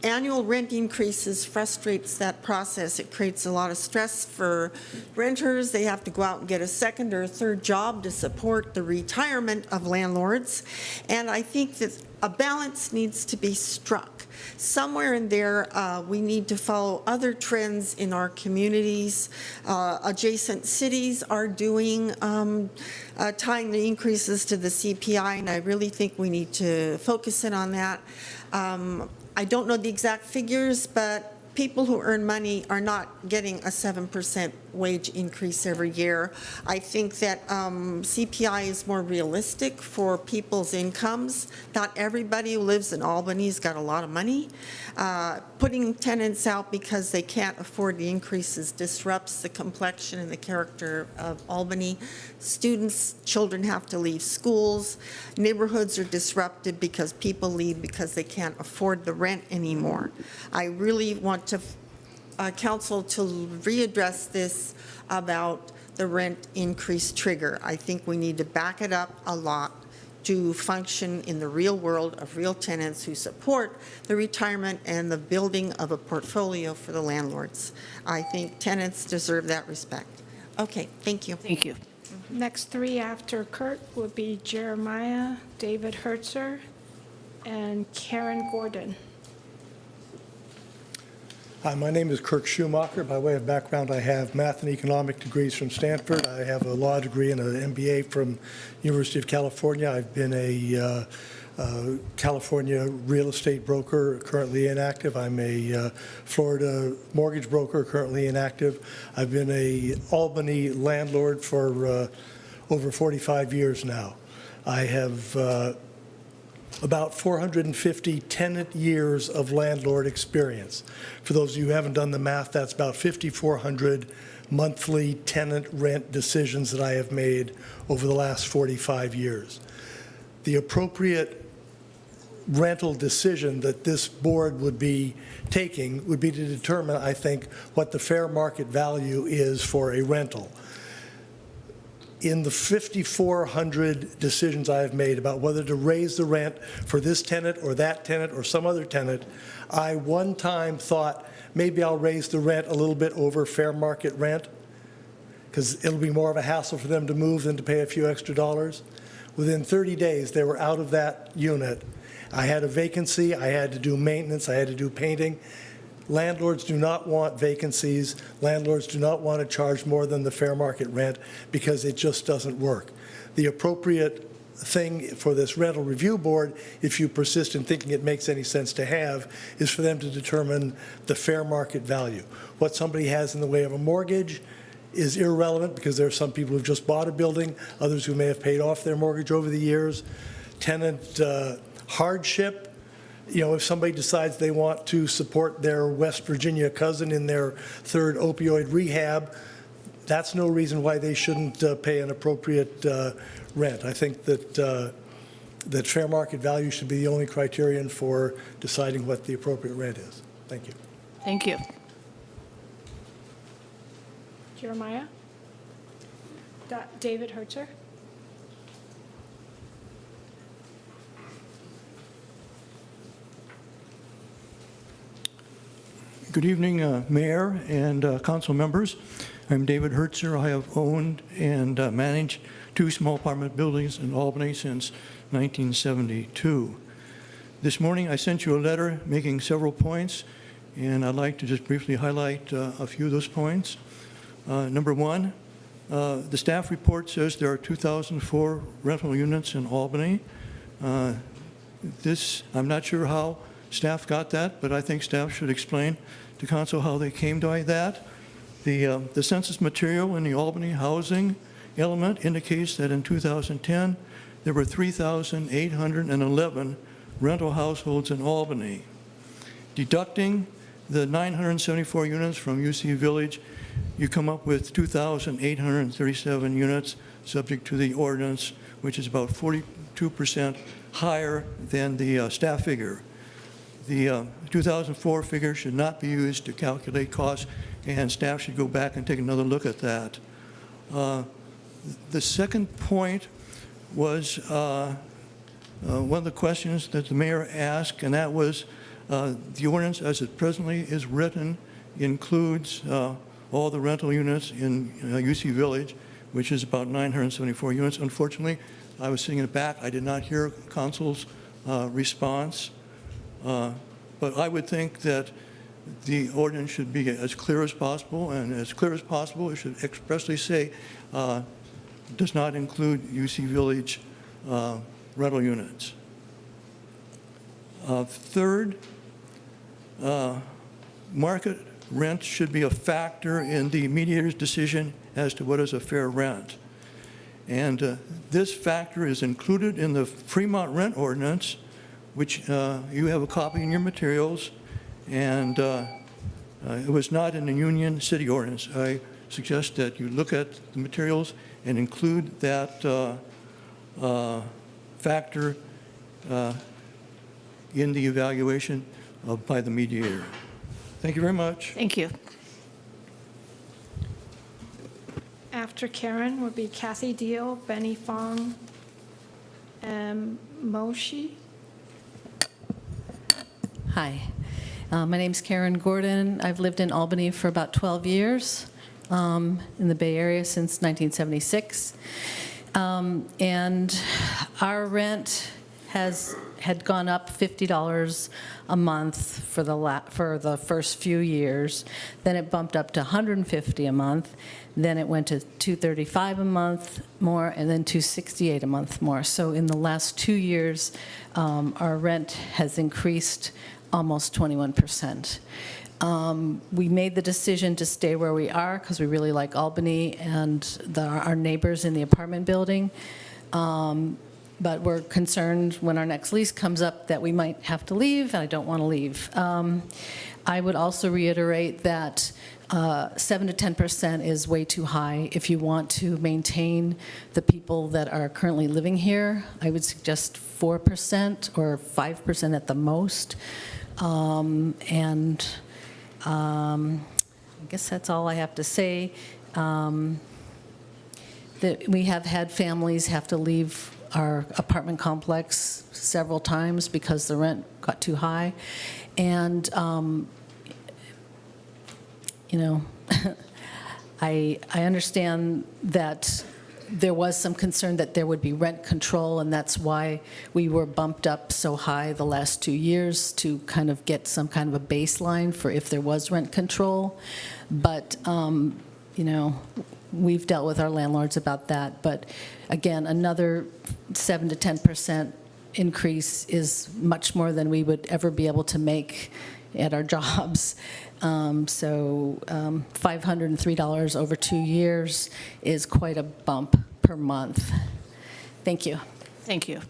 Annual rent increases frustrates that process. It creates a lot of stress for renters. They have to go out and get a second or a third job to support the retirement of landlords. And I think that a balance needs to be struck. Somewhere in there, we need to follow other trends in our communities. Adjacent cities are doing, tying the increases to the CPI, and I really think we need to focus in on that. I don't know the exact figures, but people who earn money are not getting a 7% wage increase every year. I think that CPI is more realistic for people's incomes. Not everybody who lives in Albany has got a lot of money. Putting tenants out because they can't afford the increases disrupts the complexion and the character of Albany. Students, children have to leave schools. Neighborhoods are disrupted because people leave because they can't afford the rent anymore. I really want to council to readdress this about the rent increase trigger. I think we need to back it up a lot to function in the real world of real tenants who support the retirement and the building of a portfolio for the landlords. I think tenants deserve that respect. Okay, thank you. Thank you. Next three after Kurt would be Jeremiah, David Hertzer, and Karen Gordon. Hi, my name is Kirk Schumacher. By way of background, I have math and economic degrees from Stanford. I have a law degree and an MBA from University of California. I've been a California real estate broker, currently inactive. I'm a Florida mortgage broker, currently inactive. I've been a Albany landlord for over 45 years now. I have about 450 tenant years of landlord experience. For those of you who haven't done the math, that's about 5,400 monthly tenant rent decisions that I have made over the last 45 years. The appropriate rental decision that this board would be taking would be to determine, I think, what the fair market value is for a rental. In the 5,400 decisions I have made about whether to raise the rent for this tenant or that tenant or some other tenant, I one time thought maybe I'll raise the rent a little bit over fair market rent because it'll be more of a hassle for them to move than to pay a few extra dollars. Within 30 days, they were out of that unit. I had a vacancy. I had to do maintenance. I had to do painting. Landlords do not want vacancies. Landlords do not want to charge more than the fair market rent because it just doesn't work. The appropriate thing for this rental review board, if you persist in thinking it makes any sense to have, is for them to determine the fair market value. What somebody has in the way of a mortgage is irrelevant because there are some people who've just bought a building, others who may have paid off their mortgage over the years. Tenant hardship, you know, if somebody decides they want to support their West Virginia cousin in their third opioid rehab, that's no reason why they shouldn't pay an appropriate rent. I think that that fair market value should be the only criterion for deciding what the appropriate rent is. Thank you. Thank you. Jeremiah? David Hertzer? Good evening, Mayor and council members. I'm David Hertzer. I have owned and managed 2 small apartment buildings in Albany since 1972. This morning I sent you a letter making several points, and I'd like to just briefly highlight a few of those points. Number 1, the staff report says there are 2,004 rental units in Albany. I'm not sure how staff got that, but I think staff should explain to council how they came to that. The census material in the Albany housing element indicates that in 2010, there were 3,811 rental households in Albany. Deducting the 974 units from UC Village, you come up with 2,837 units subject to the ordinance, which is about 42% higher than the staff figure. The 2004 figure should not be used to calculate costs, and staff should go back and take another look at that. The second point was one of the questions that the mayor asked, and that was the ordinance as it presently is written includes all the rental units in UC Village, which is about 974 units. Unfortunately, I was sitting in the back. I did not hear council's response. But I would think that the ordinance should be as clear as possible, and as clear as possible, it should expressly say does not include UC Village rental units. Third, market rent should be a factor in the mediator's decision as to what is a fair rent. And this factor is included in the Fremont rent ordinance, which you have a copy in your materials, and it was not in the Union City ordinance. I suggest that you look at the materials and include that factor in the evaluation by the mediator. Thank you very much. Thank you. After Karen would be Kathy Deal, Benny Fong, and Moshi. Hi, my name's Karen Gordon. I've lived in Albany for about 12 years, in the Bay Area since 1976. And our rent had gone up $50 a month for the first few years. Then it bumped up to $150 a month. Then it went to $235 a month more, and then $268 a month more. So in the last 2 years, our rent has increased almost 21%. We made the decision to stay where we are because we really like Albany and our neighbors in the apartment building. But we're concerned when our next lease comes up that we might have to leave, and I don't want to leave. I would also reiterate that 7 to 10% is way too high. If you want to maintain the people that are currently living here, I would suggest 4% or 5% at the most. I guess that's all I have to say. That we have had families have to leave our apartment complex several times because the rent got too high. And, you know, I understand that there was some concern that there would be rent control, and that's why we were bumped up so high the last 2 years to kind of get some kind of a baseline for if there was rent control. But, you know, we've dealt with our landlords about that. But again, another 7 to 10% increase is much more than we would ever be able to make at our jobs. So $503 over 2 years is quite a bump per month. Thank you. Thank you.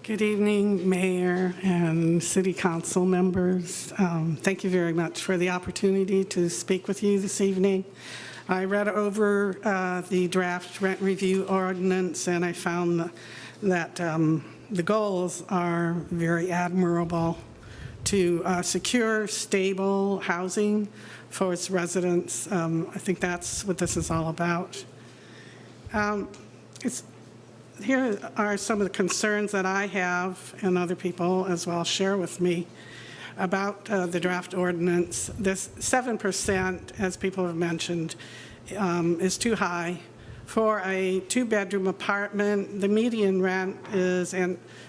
Good evening, Mayor and City Council members. Thank you very much for the opportunity to speak with you this evening. I read over the draft rent review ordinance, and I found that the goals are very admirable to secure stable housing for its residents. I think that's what this is all about. Here are some of the concerns that I have and other people as well share with me about the draft ordinance. This 7%, as people have mentioned, is too high. For a two-bedroom apartment, the median rent is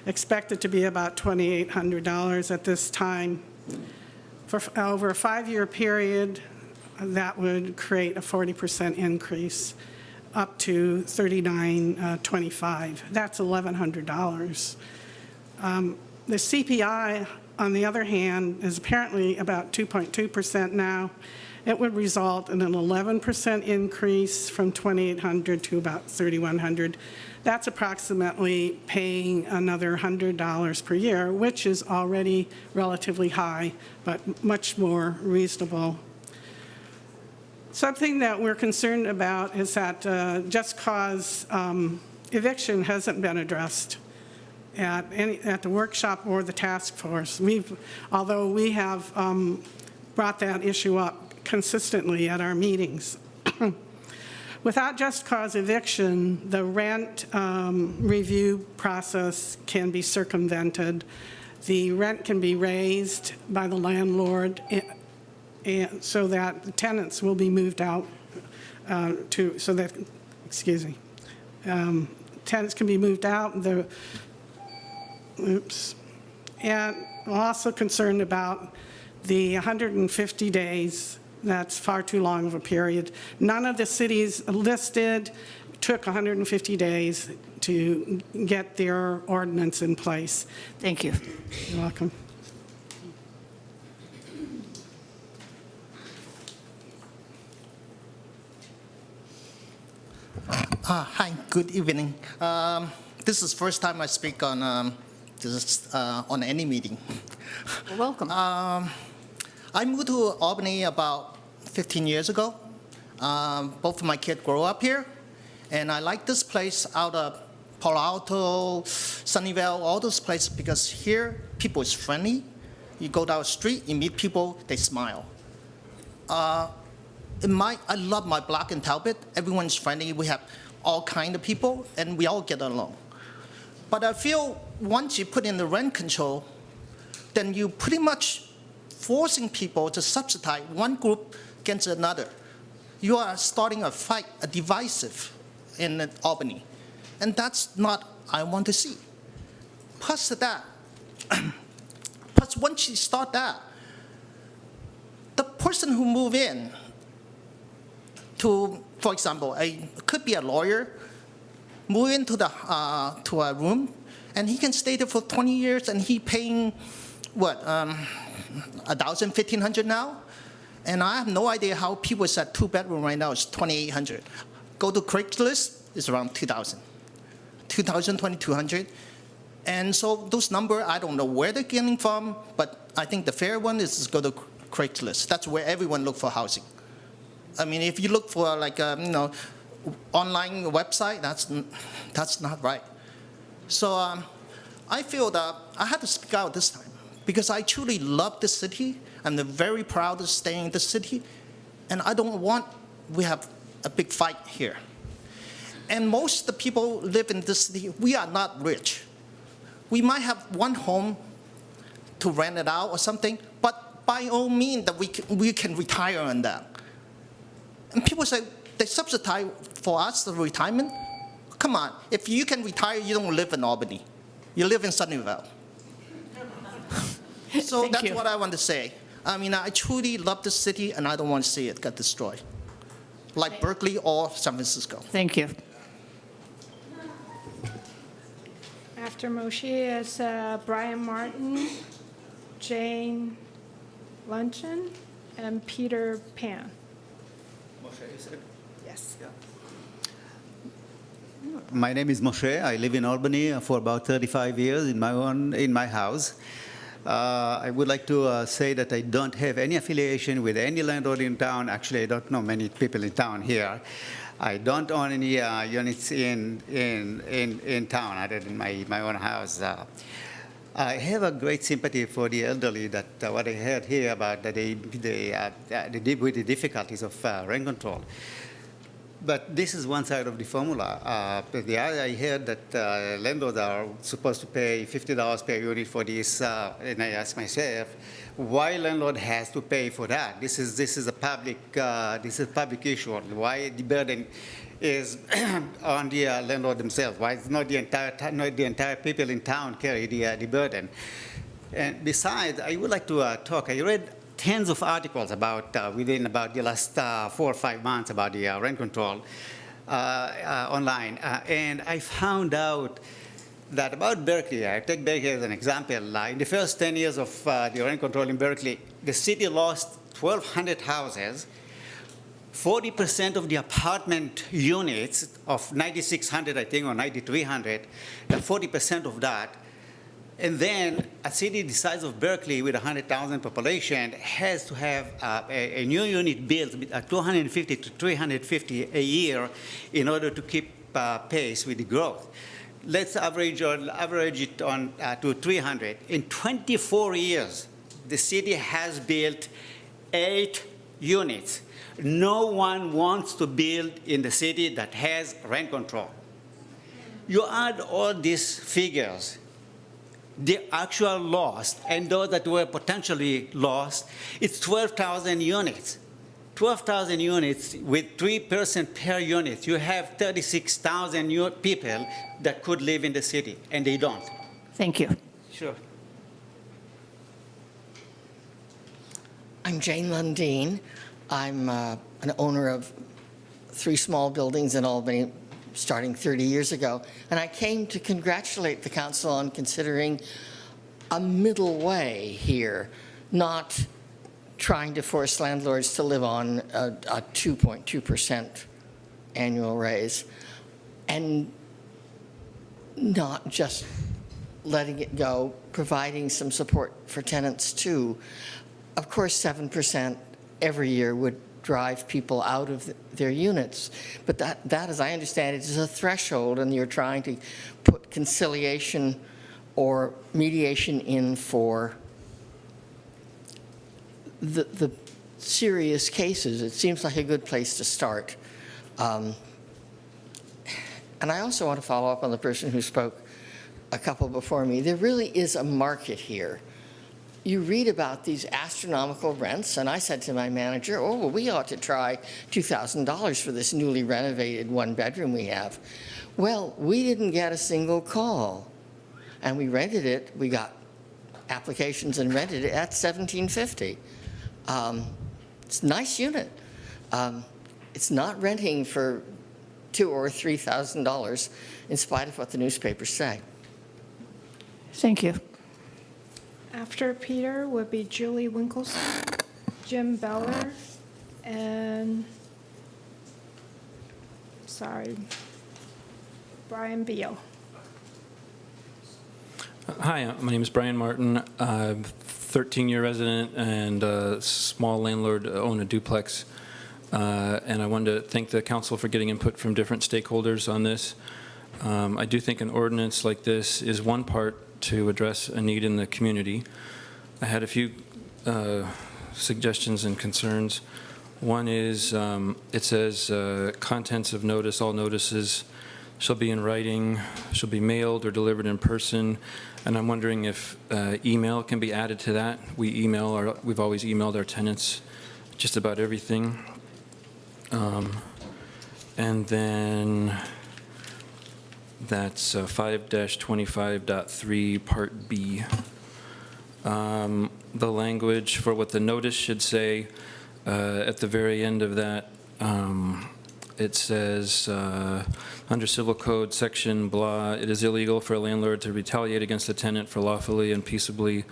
expected to be about $2,800 at this time. For over a 5-year period, that would create a 40% increase, up to $3,925. That's $1,100. The CPI, on the other hand, is apparently about 2.2% now. It would result in an 11% increase from $2,800 to about $3,100. That's approximately paying another $100 per year, which is already relatively high, but much more reasonable. Something that we're concerned about is that just cause eviction hasn't been addressed at the workshop or the task force. Although we have brought that issue up consistently at our meetings. Without just cause eviction, the rent review process can be circumvented. The rent can be raised by the landlord and so that the tenants will be moved out tenants can be moved out. And we're also concerned about the 150 days. That's far too long of a period. None of the cities listed took 150 days to get their ordinance in place. Thank you. You're welcome. Hi, good evening. This is first time I speak on on any meeting. Well, welcome. I moved to Albany about 15 years ago. Both of my kids grow up here, and I like this place out of Palo Alto, Sunnyvale, all those places, because here people is friendly. You go down the street, you meet people, they smile. I love my block in Talbot. Everyone's friendly. We have all kind of people, and we all get along. But I feel once you put in the rent control, then you pretty much forcing people to subsidize one group against another. You are starting a fight, a divisive in Albany. And that's not I want to see. Plus that, plus once you start that, the person who move in to, for example, could be a lawyer, move into to a room, and he can stay there for 20 years, and he paying, what, $1,000, $1,500 now? And I have no idea how people said 2-bedroom right now is $2,800. Go to Craigslist, it's around $2,000. $2,000, $2,200. And so those numbers, I don't know where they're getting from, but I think the fair one is to go to Craigslist. That's where everyone look for housing. I mean, if you look for like a, online website, that's not right. So I feel that I had to speak out this time because I truly love this city. I'm very proud of staying in this city, and I don't want we have a big fight here. And most of the people live in this city, we are not rich. We might have one home to rent it out or something, but by all means that we can retire on that. And people say they subsidize for us the retirement. Come on, if you can retire, you don't live in Albany. You live in Sunnyvale. So that's what I want to say. I mean, I truly love this city, and I don't want to see it get destroyed, like Berkeley or San Francisco. Thank you. After Moshe is Brian Martin, Jane Luncheon, and Peter Pan. Yes. My name is Moshe. I live in Albany for about 35 years in my house. I would like to say that I don't have any affiliation with any landlord in town. Actually, I don't know many people in town here. I don't own any units in town other than my own house. I have a great sympathy for the elderly. That what I heard here about that they deal with the difficulties of rent control. But this is one side of the formula. The other, I heard that landlords are supposed to pay $50 per unit for this, and I asked myself, why landlord has to pay for that? This is a public issue. Why the burden is on the landlord themselves? Why it's not the entire people in town carry the burden? And besides, I would like to talk. I read tens of articles within about the last 4 or 5 months about the rent control online, and I found out that about Berkeley. I take Berkeley as an example. In the first 10 years of the rent control in Berkeley, the city lost 1,200 houses. 40% of the apartment units of 9,600, I think, or 9,300, 40% of that. And then a city the size of Berkeley with 100,000 population has to have a new unit built at 250 to 350 a year in order to keep pace with the growth. Let's average it on to 300. In 24 years, the city has built 8 units. No one wants to build in the city that has rent control. You add all these figures, the actual loss and those that were potentially lost, it's 12,000 units. 12,000 units with 3% per unit. You have 36,000 people that could live in the city, and they don't. Thank you. Sure. I'm Jane Lundeen. I'm an owner of 3 small buildings in Albany starting 30 years ago. And I came to congratulate the council on considering a middle way here, not trying to force landlords to live on a 2.2% annual raise, and not just letting it go, providing some support for tenants too. Of course, 7% every year would drive people out of their units, but that, as I understand it, is a threshold, and you're trying to put conciliation or mediation in for the serious cases, it seems like a good place to start. And I also want to follow up on the person who spoke a couple before me. There really is a market here. You read about these astronomical rents, and I said to my manager, oh, well, we ought to try $2,000 for this newly renovated one-bedroom we have. Well, we didn't get a single call, and we rented it. We got applications and rented it at $1,750. It's a nice unit. It's not renting for $2,000 or $3,000, in spite of what the newspapers say. Thank you. After Peter would be Julie Winkleson, Jim Beller, and, Brian Beal. Hi, my name is Brian Martin. I'm a 13-year resident and a small landlord, own a duplex. And I wanted to thank the council for getting input from different stakeholders on this. I do think an ordinance like this is one part to address a need in the community. I had a few suggestions and concerns. One is it says contents of notice, all notices shall be in writing, shall be mailed or delivered in person. And I'm wondering if email can be added to that. We've always emailed our tenants just about everything. And then that's 5-25.3 Part B. The language for what the notice should say at the very end of that, it says under Civil Code section blah, it is illegal for a landlord to retaliate against a tenant for lawfully and peaceably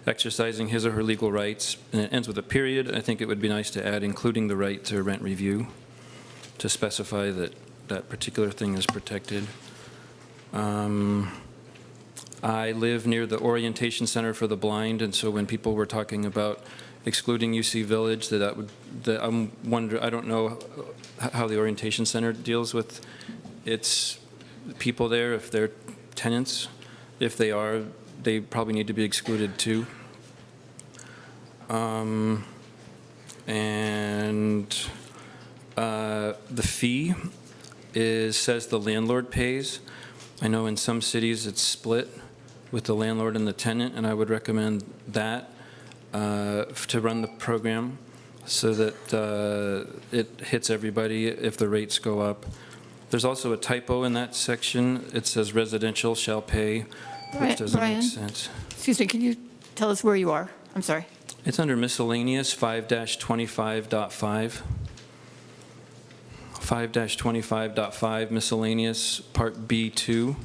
exercising his or her legal rights. And it ends with a period. I think it would be nice to add including the right to rent review to specify that that particular thing is protected. I live near the Orientation Center for the Blind, and so when people were talking about excluding UC Village, I don't know how the Orientation Center deals with its people there, if they're tenants. If they are, they probably need to be excluded too. The fee says the landlord pays. I know in some cities it's split with the landlord and the tenant, and I would recommend that to run the program so that it hits everybody if the rates go up. There's also a typo in that section. It says residential shall pay, which doesn't Brian, make sense. excuse me, can you tell us where you are? I'm sorry. It's under miscellaneous 5-25.5. 5-25.5 miscellaneous part B2.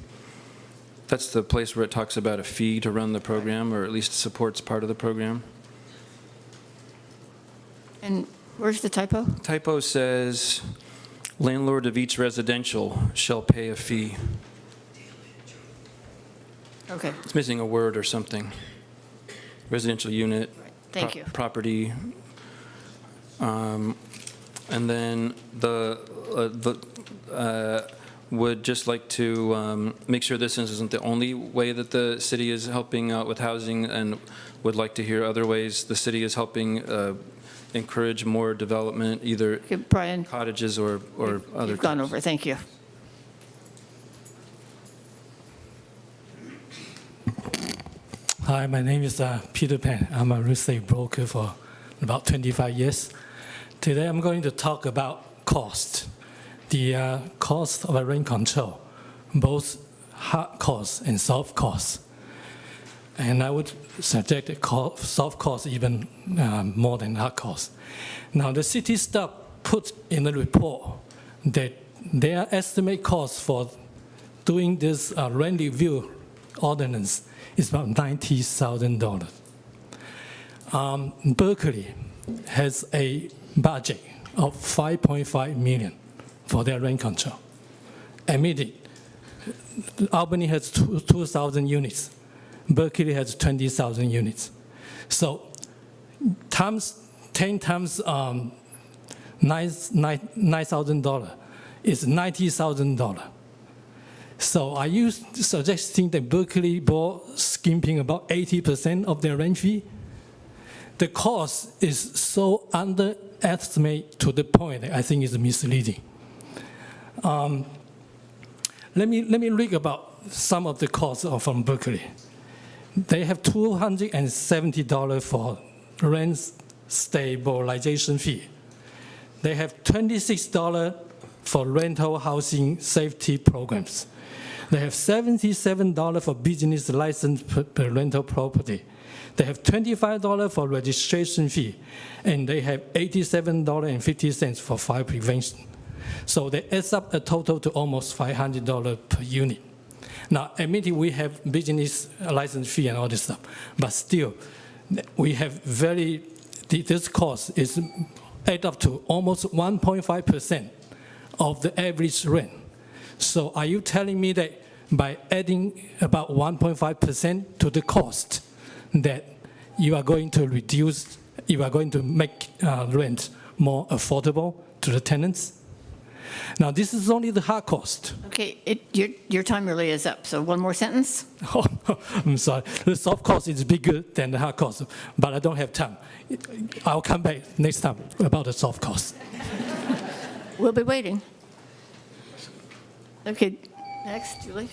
That's the place where it talks about a fee to run the program, or at least supports part of the program. And where's the typo? Typo says landlord of each residential shall pay a fee. Okay. It's missing a word or something. Residential unit. Thank you. Property. And then would just like to make sure this isn't the only way that the city is helping out with housing, and would like to hear other ways the city is helping encourage more development, either Brian, cottages or other. You've gone over. Thank you. Hi, my name is Peter Pan. I'm a real estate broker for about 25 years. Today I'm going to talk about cost, the cost of a rent control, both hard costs and soft costs. And I would suggest soft costs even more than hard costs. Now, the city staff put in the report that their estimate cost for doing this rent review ordinance is about $90,000. Berkeley has a budget of $5.5 million for their rent control. Admitted, Albany has 2,000 units. Berkeley has 20,000 units. So 10 times $9,000 is $90,000. So are you suggesting that Berkeley board skimping about 80% of their rent fee? the cost is so underestimated to the point that I think is misleading. Let me read about some of the costs from Berkeley. They have $270 for rent stabilization fee. They have $26 for rental housing safety programs. They have $77 for business license per rental property. They have $25 for registration fee, and they have $87.50 for fire prevention. So they add up a total to almost $500 per unit. Now, admittedly, we have business license fee and all this stuff, but still, we have this cost is add up to almost 1.5% of the average rent. So are you telling me that by adding about 1.5% to the cost, that you are going to reduce, you are going to make rent more affordable to the tenants? Now, this is only the hard cost. Okay, your time really is up, so one more sentence. Oh, I'm sorry. The soft cost is bigger than the hard cost, but I don't have time. I'll come back next time about the soft cost. We'll be waiting. Okay, next, Julie.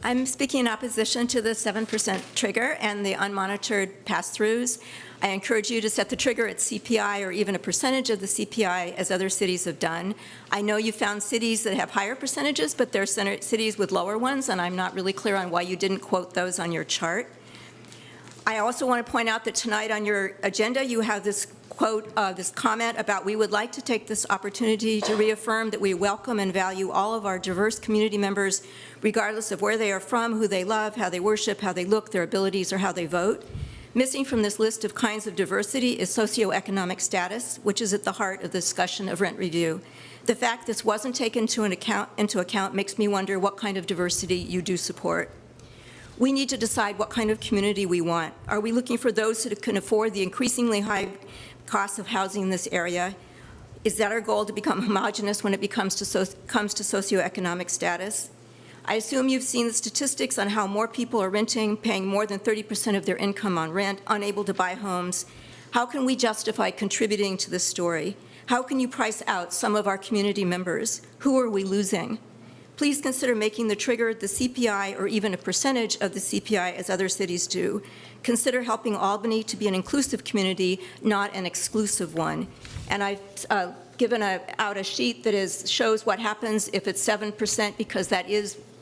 I'm speaking in opposition to the 7% trigger and the unmonitored pass-throughs. I encourage you to set the trigger at CPI or even a percentage of the CPI, as other cities have done. I know you found cities that have higher percentages, but there are cities with lower ones, and I'm not really clear on why you didn't quote those on your chart. I also want to point out that tonight on your agenda, you have this quote, this comment about, we would like to take this opportunity to reaffirm that we welcome and value all of our diverse community members, regardless of where they are from, who they love, how they worship, how they look, their abilities, or how they vote. Missing from this list of kinds of diversity is socioeconomic status, which is at the heart of the discussion of rent review. The fact this wasn't taken into account makes me wonder what kind of diversity you do support. We need to decide what kind of community we want. Are we looking for those who can afford the increasingly high costs of housing in this area? Is that our goal, to become homogenous when it comes to socioeconomic status? I assume you've seen the statistics on how more people are renting, paying more than 30% of their income on rent, unable to buy homes. How can we justify contributing to this story? How can you price out some of our community members? Who are we losing? Please consider making the trigger the CPI or even a percentage of the CPI, as other cities do. Consider helping Albany to be an inclusive community, not an exclusive one. And I've given out a sheet that shows what happens if it's 7%, because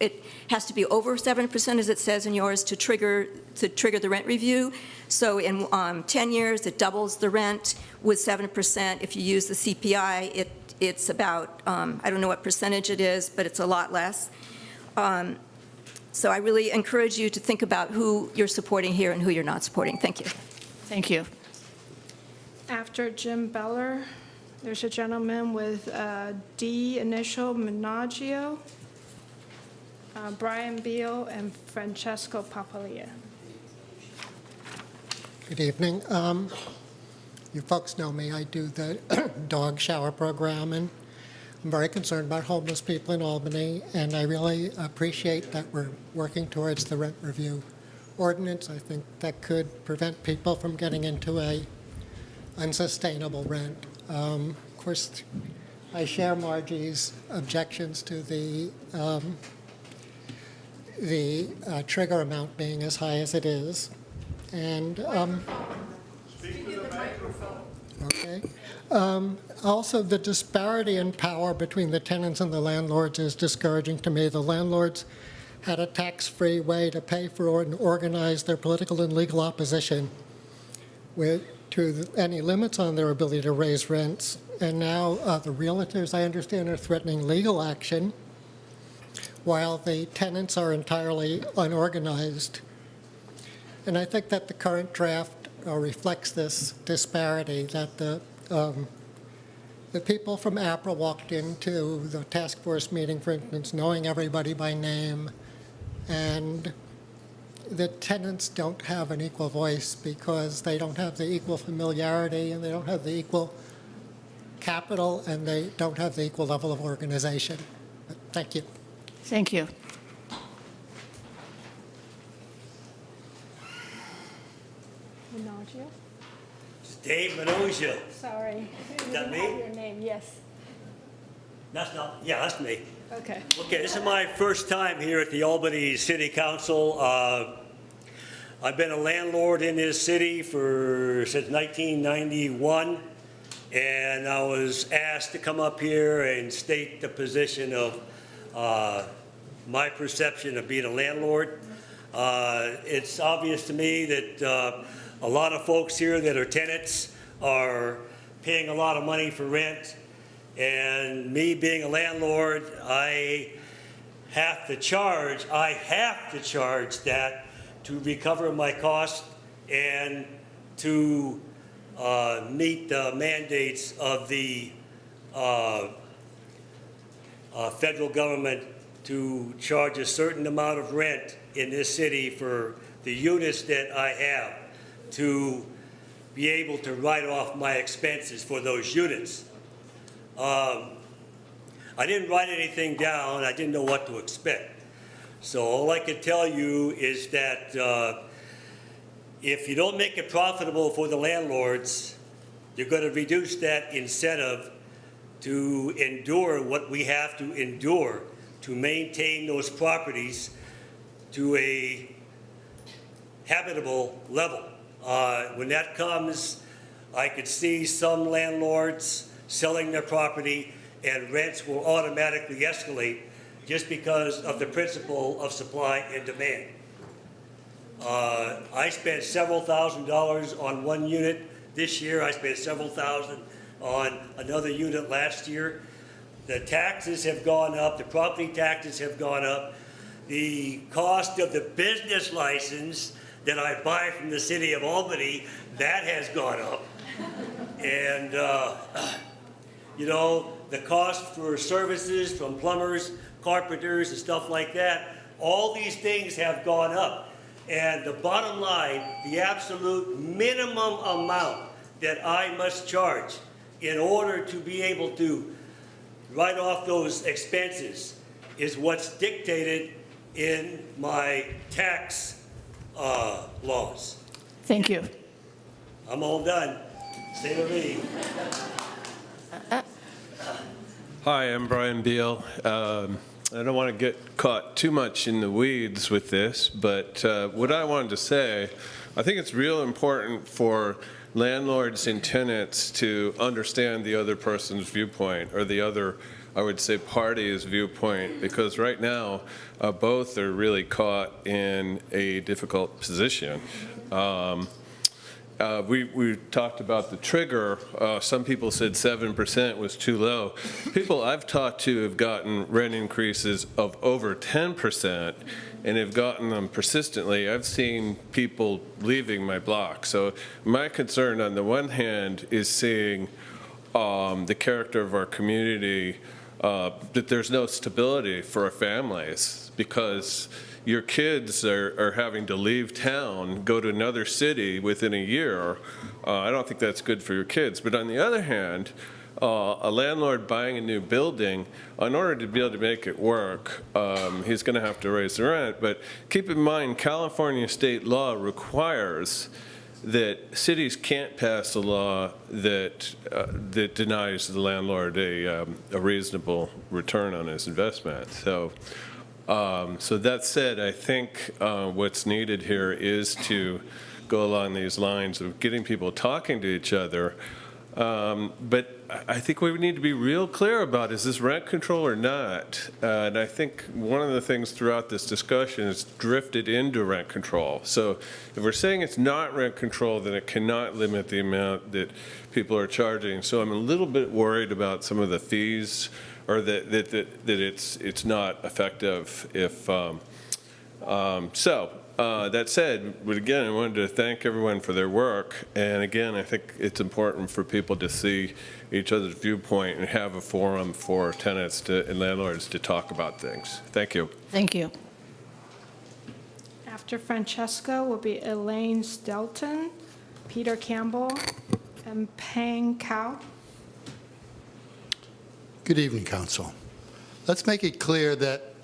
it has to be over 7%, as it says in yours, to trigger the rent review. So in 10 years, it doubles the rent. With 7%, if you use the CPI, it's about, I don't know what percentage it is, but it's a lot less. So I really encourage you to think about who you're supporting here and who you're not supporting. Thank you. Thank you. After Jim Beller, there's a gentleman with D initial, Menaggio, Brian Beal, and Francesco Papalia. Good evening. You folks know me. I do the dog shower program, and I'm very concerned about homeless people in Albany, and I really appreciate that we're working towards the rent review ordinance. I think that could prevent people from getting into a unsustainable rent. Of course, I share Margie's objections to the trigger amount being as high as it is. And okay. Also, the disparity in power between the tenants and the landlords is discouraging to me. The landlords had a tax-free way to pay for and organize their political and legal opposition to any limits on their ability to raise rents. And now the realtors, I understand, are threatening legal action, while the tenants are entirely unorganized. And I think that the current draft reflects this disparity, that the people from APRA walked into the task force meeting, for instance, knowing everybody by name, and the tenants don't have an equal voice because they don't have the equal familiarity, and they don't have the equal capital, and they don't have the equal level of organization. But thank you. Thank you. Minoggio? Dave Minoggio. Sorry. Is that me? Your name, yes. That's me. Okay. Okay, this is my first time here at the Albany City Council. I've been a landlord in this city since 1991, and I was asked to come up here and state the position of my perception of being a landlord. It's obvious to me that a lot of folks here that are tenants are paying a lot of money for rent. And me being a landlord, I have to charge that to recover my cost and to meet the mandates of the federal government to charge a certain amount of rent in this city for the units that I have to be able to write off my expenses for those units. I didn't write anything down. I didn't know what to expect. So all I can tell you is that if you don't make it profitable for the landlords, you're going to reduce that incentive to endure what we have to endure to maintain those properties to a habitable level. When that comes, I could see some landlords selling their property and rents will automatically escalate just because of the principle of supply and demand. I spent several $1,000s on one unit this year. I spent several thousand on another unit last year. The taxes have gone up, the property taxes have gone up. The cost of the business license that I buy from the city of Albany, that has gone up. And you know, the cost for services from plumbers, carpenters, and stuff like that, all these things have gone up. And the bottom line, the absolute minimum amount that I must charge in order to be able to write off those expenses is what's dictated in my tax laws. Thank you. I'm all done. Say to me. Hi, I'm Brian Beal. I don't want to get caught too much in the weeds with this, but what I wanted to say, I think it's real important for landlords and tenants to understand the other person's viewpoint or the other, I would say, party's viewpoint, because right now both are really caught in a difficult position. We talked about the trigger. Some people said 7% was too low. People I've talked to have gotten rent increases of over 10% and have gotten them persistently. I've seen people leaving my block. So my concern on the one hand is seeing the character of our community, that there's no stability for our families because your kids are having to leave town, go to another city within a year. I don't think that's good for your kids. But on the other hand, a landlord buying a new building, in order to be able to make it work, he's going to have to raise the rent. But keep in mind, California state law requires that cities can't pass a law that denies the landlord a reasonable return on his investment. So that said, I think what's needed here is to go along these lines of getting people talking to each other. But I think what we need to be real clear about is this rent control or not? And I think one of the things throughout this discussion is drifted into rent control. So if we're saying it's not rent control, then it cannot limit the amount that people are charging. So I'm a little bit worried about some of the fees, or that it's not effective if, that said, but again, I wanted to thank everyone for their work. And again, I think it's important for people to see each other's viewpoint and have a forum for tenants and landlords to talk about things. Thank you. Thank you. After Francesco will be Elaine Stelton, Peter Campbell, and Pang Cao. Good evening, Council. Let's make it clear that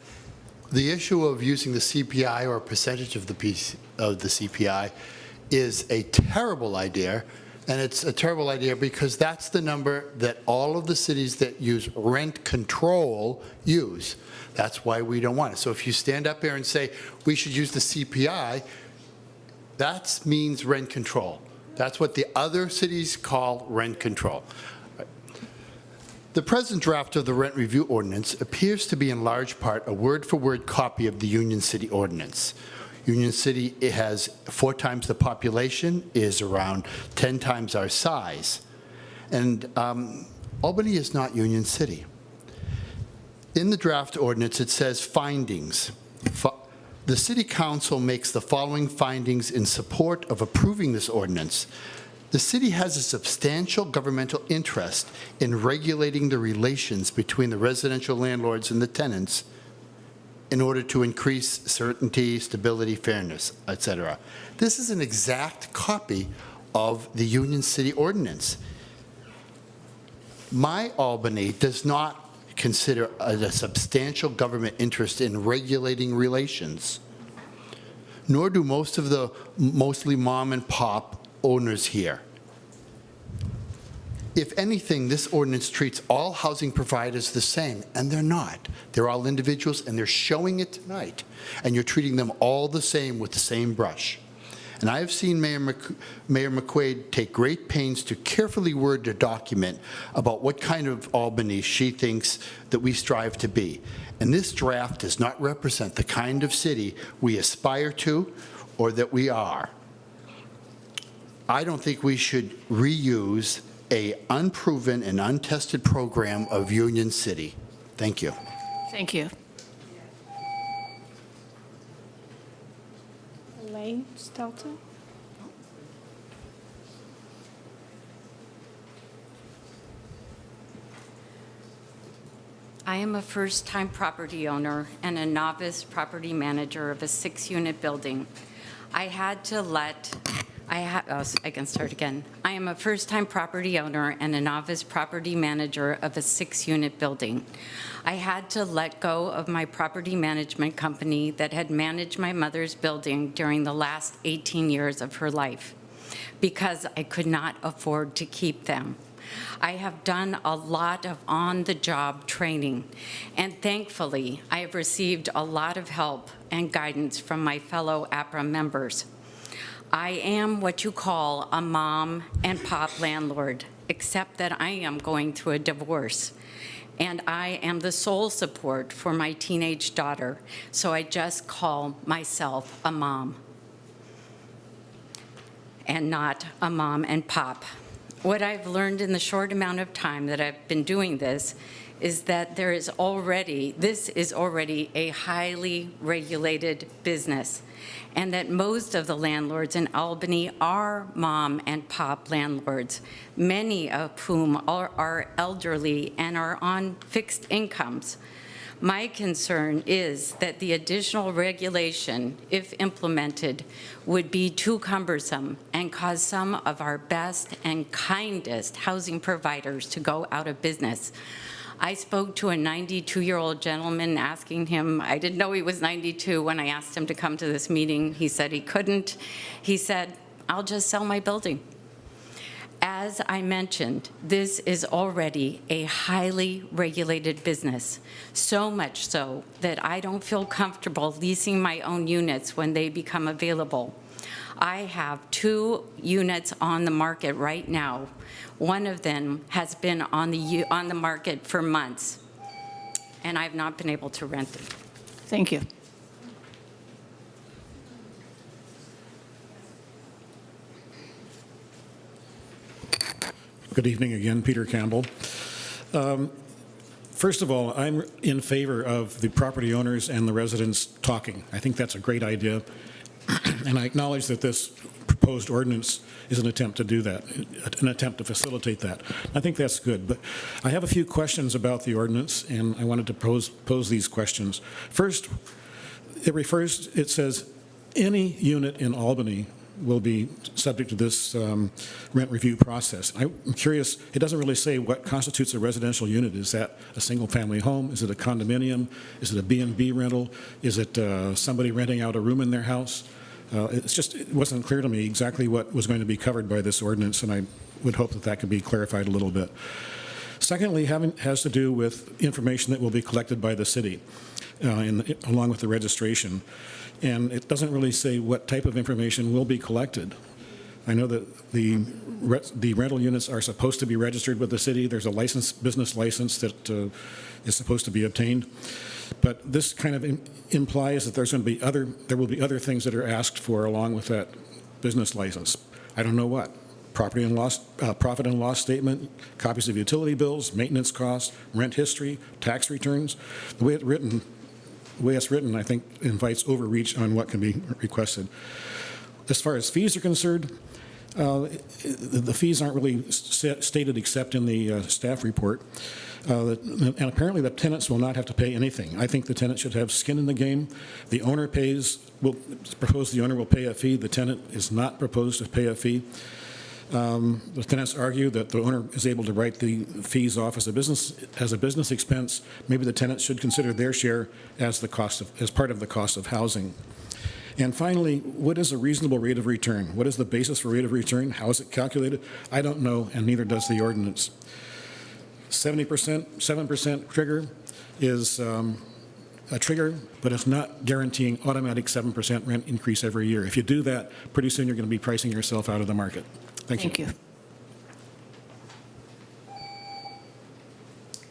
the issue of using the CPI or a percentage of the CPI is a terrible idea, and it's a terrible idea because that's the number that all of the cities that use rent control use. That's why we don't want it. So if you stand up here and say we should use the CPI, that means rent control. That's what the other cities call rent control. The present draft of the rent review ordinance appears to be in large part a word-for-word copy of the Union City ordinance. Union City, it has 4 times the population, is around 10 times our size. And Albany is not Union City. In the draft ordinance, it says findings. The City Council makes the following findings in support of approving this ordinance. The city has a substantial governmental interest in regulating the relations between the residential landlords and the tenants in order to increase certainty, stability, fairness, etc. This is an exact copy of the Union City ordinance. My Albany does not consider a substantial government interest in regulating relations, nor do most of the mostly mom and pop owners here. If anything, this ordinance treats all housing providers the same, and they're not. They're all individuals, and they're showing it tonight, and you're treating them all the same with the same brush. And I have seen Mayor McQuaid take great pains to carefully word the document about what kind of Albany she thinks that we strive to be. And this draft does not represent the kind of city we aspire to or that we are. I don't think we should reuse a unproven and untested program of Union City. Thank you. Thank you. Elaine Stelton? I am a first-time property owner and a novice property manager of a 6-unit building. I can start again. I am a first-time property owner and a novice property manager of a 6-unit building. I had to let go of my property management company that had managed my mother's building during the last 18 years of her life because I could not afford to keep them. I have done a lot of on-the-job training, and thankfully, I have received a lot of help and guidance from my fellow APRA members. I am what you call a mom and pop landlord, except that I am going through a divorce. And I am the sole support for my teenage daughter, so I just call myself a mom and not a mom and pop. What I've learned in the short amount of time that I've been doing this is that this is already a highly regulated business, and that most of the landlords in Albany are mom and pop landlords, many of whom are elderly and are on fixed incomes. My concern is that the additional regulation, if implemented, would be too cumbersome and cause some of our best and kindest housing providers to go out of business. I spoke to a 92-year-old gentleman asking him, I didn't know he was 92 when I asked him to come to this meeting. He said he couldn't. He said, I'll just sell my building. As I mentioned, this is already a highly regulated business, so much so that I don't feel comfortable leasing my own units when they become available. I have 2 units on the market right now. One of them has been on the market for months, and I've not been able to rent it. Thank you. Good evening again, Peter Campbell. First of all, I'm in favor of the property owners and the residents talking. I think that's a great idea, and I acknowledge that this proposed ordinance is an attempt to do that, an attempt to facilitate that. I think that's good, but I have a few questions about the ordinance, and I wanted to pose these questions. First, it says any unit in Albany will be subject to this rent review process. I'm curious, it doesn't really say what constitutes a residential unit. Is that a single-family home? Is it a condominium? Is it a B&B rental? Is it somebody renting out a room in their house? It wasn't clear to me exactly what was going to be covered by this ordinance, and I would hope that that could be clarified a little bit. Secondly, has to do with information that will be collected by the city along with the registration. And it doesn't really say what type of information will be collected. I know that the rental units are supposed to be registered with the city. There's a business license that is supposed to be obtained. But this kind of implies that there will be other things that are asked for along with that business license. I don't know what. Profit and loss statement, copies of utility bills, maintenance costs, rent history, tax returns. The way it's written, I think, invites overreach on what can be requested. As far as fees are concerned, the fees aren't really stated except in the staff report. And apparently the tenants will not have to pay anything. I think the tenant should have skin in the game. The owner the owner will pay a fee. The tenant is not proposed to pay a fee. The tenants argue that the owner is able to write the fees off as a business expense. Maybe the tenants should consider their share as part of the cost of housing. And finally, what is a reasonable rate of return? What is the basis for rate of return? How is it calculated? I don't know, and neither does the ordinance. 7% trigger is a trigger, but it's not guaranteeing automatic 7% rent increase every year. If you do that, pretty soon you're going to be pricing yourself out of the market. Thank you.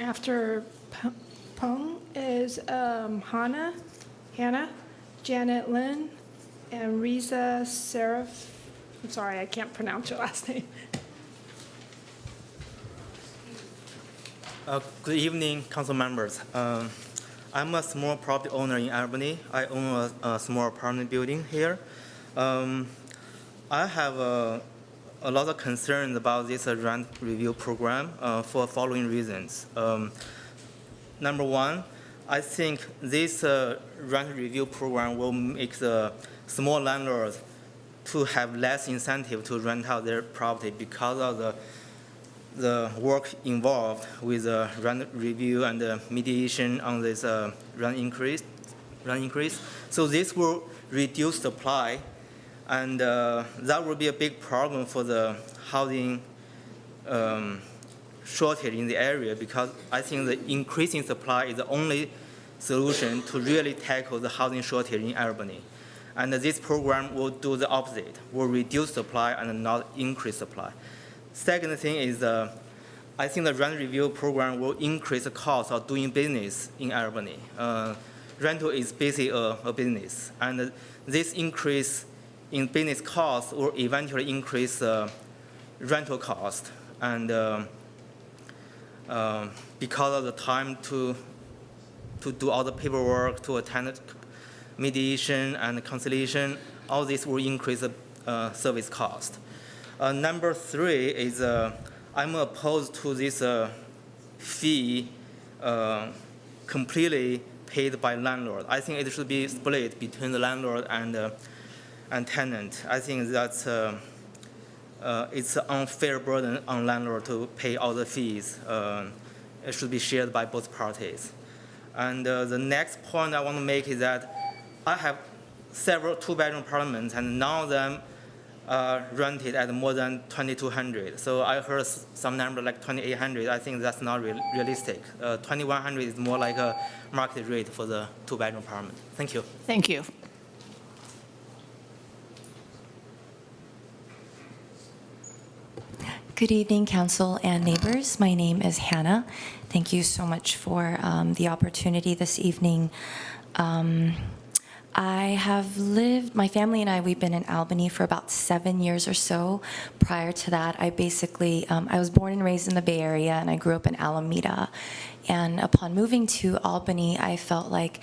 After Peng is Hannah, Janet Lynn, and Riza Seraph. I'm sorry, I can't pronounce your last name. Good evening, council members. I'm a small property owner in Albany. I own a small apartment building here. I have a lot of concerns about this rent review program for following reasons. Number one, I think this rent review program will make the small landlords to have less incentive to rent out their property because of the work involved with the rent review and the mediation on this rent increase. So this will reduce supply, and that will be a big problem for the housing shortage in the area, because I think the increasing supply is the only solution to really tackle the housing shortage in Albany. And this program will do the opposite, will reduce supply and not increase supply. Second thing is, I think the rent review program will increase the cost of doing business in Albany. Rental is basically a business, and this increase in business costs will eventually increase rental cost. And because of the time to do all the paperwork, to attend mediation and conciliation, all this will increase the service cost. Number three is I'm opposed to this fee completely paid by landlord. I think it should be split between the landlord and tenant. I think that's it's an unfair burden on landlord to pay all the fees. It should be shared by both parties. And the next point I want to make is that I have several two-bedroom apartments, and none of them rented at more than $2,200. So I heard some number like $2,800. I think that's not realistic. $2,100 is more like a market rate for the two-bedroom apartment. Thank you. Thank you. Good evening, council and neighbors. My name is Hannah. Thank you so much for the opportunity this evening. My family and we've been in Albany for about 7 years or so. Prior to that, I was born and raised in the Bay Area, and I grew up in Alameda. And upon moving to Albany, I felt like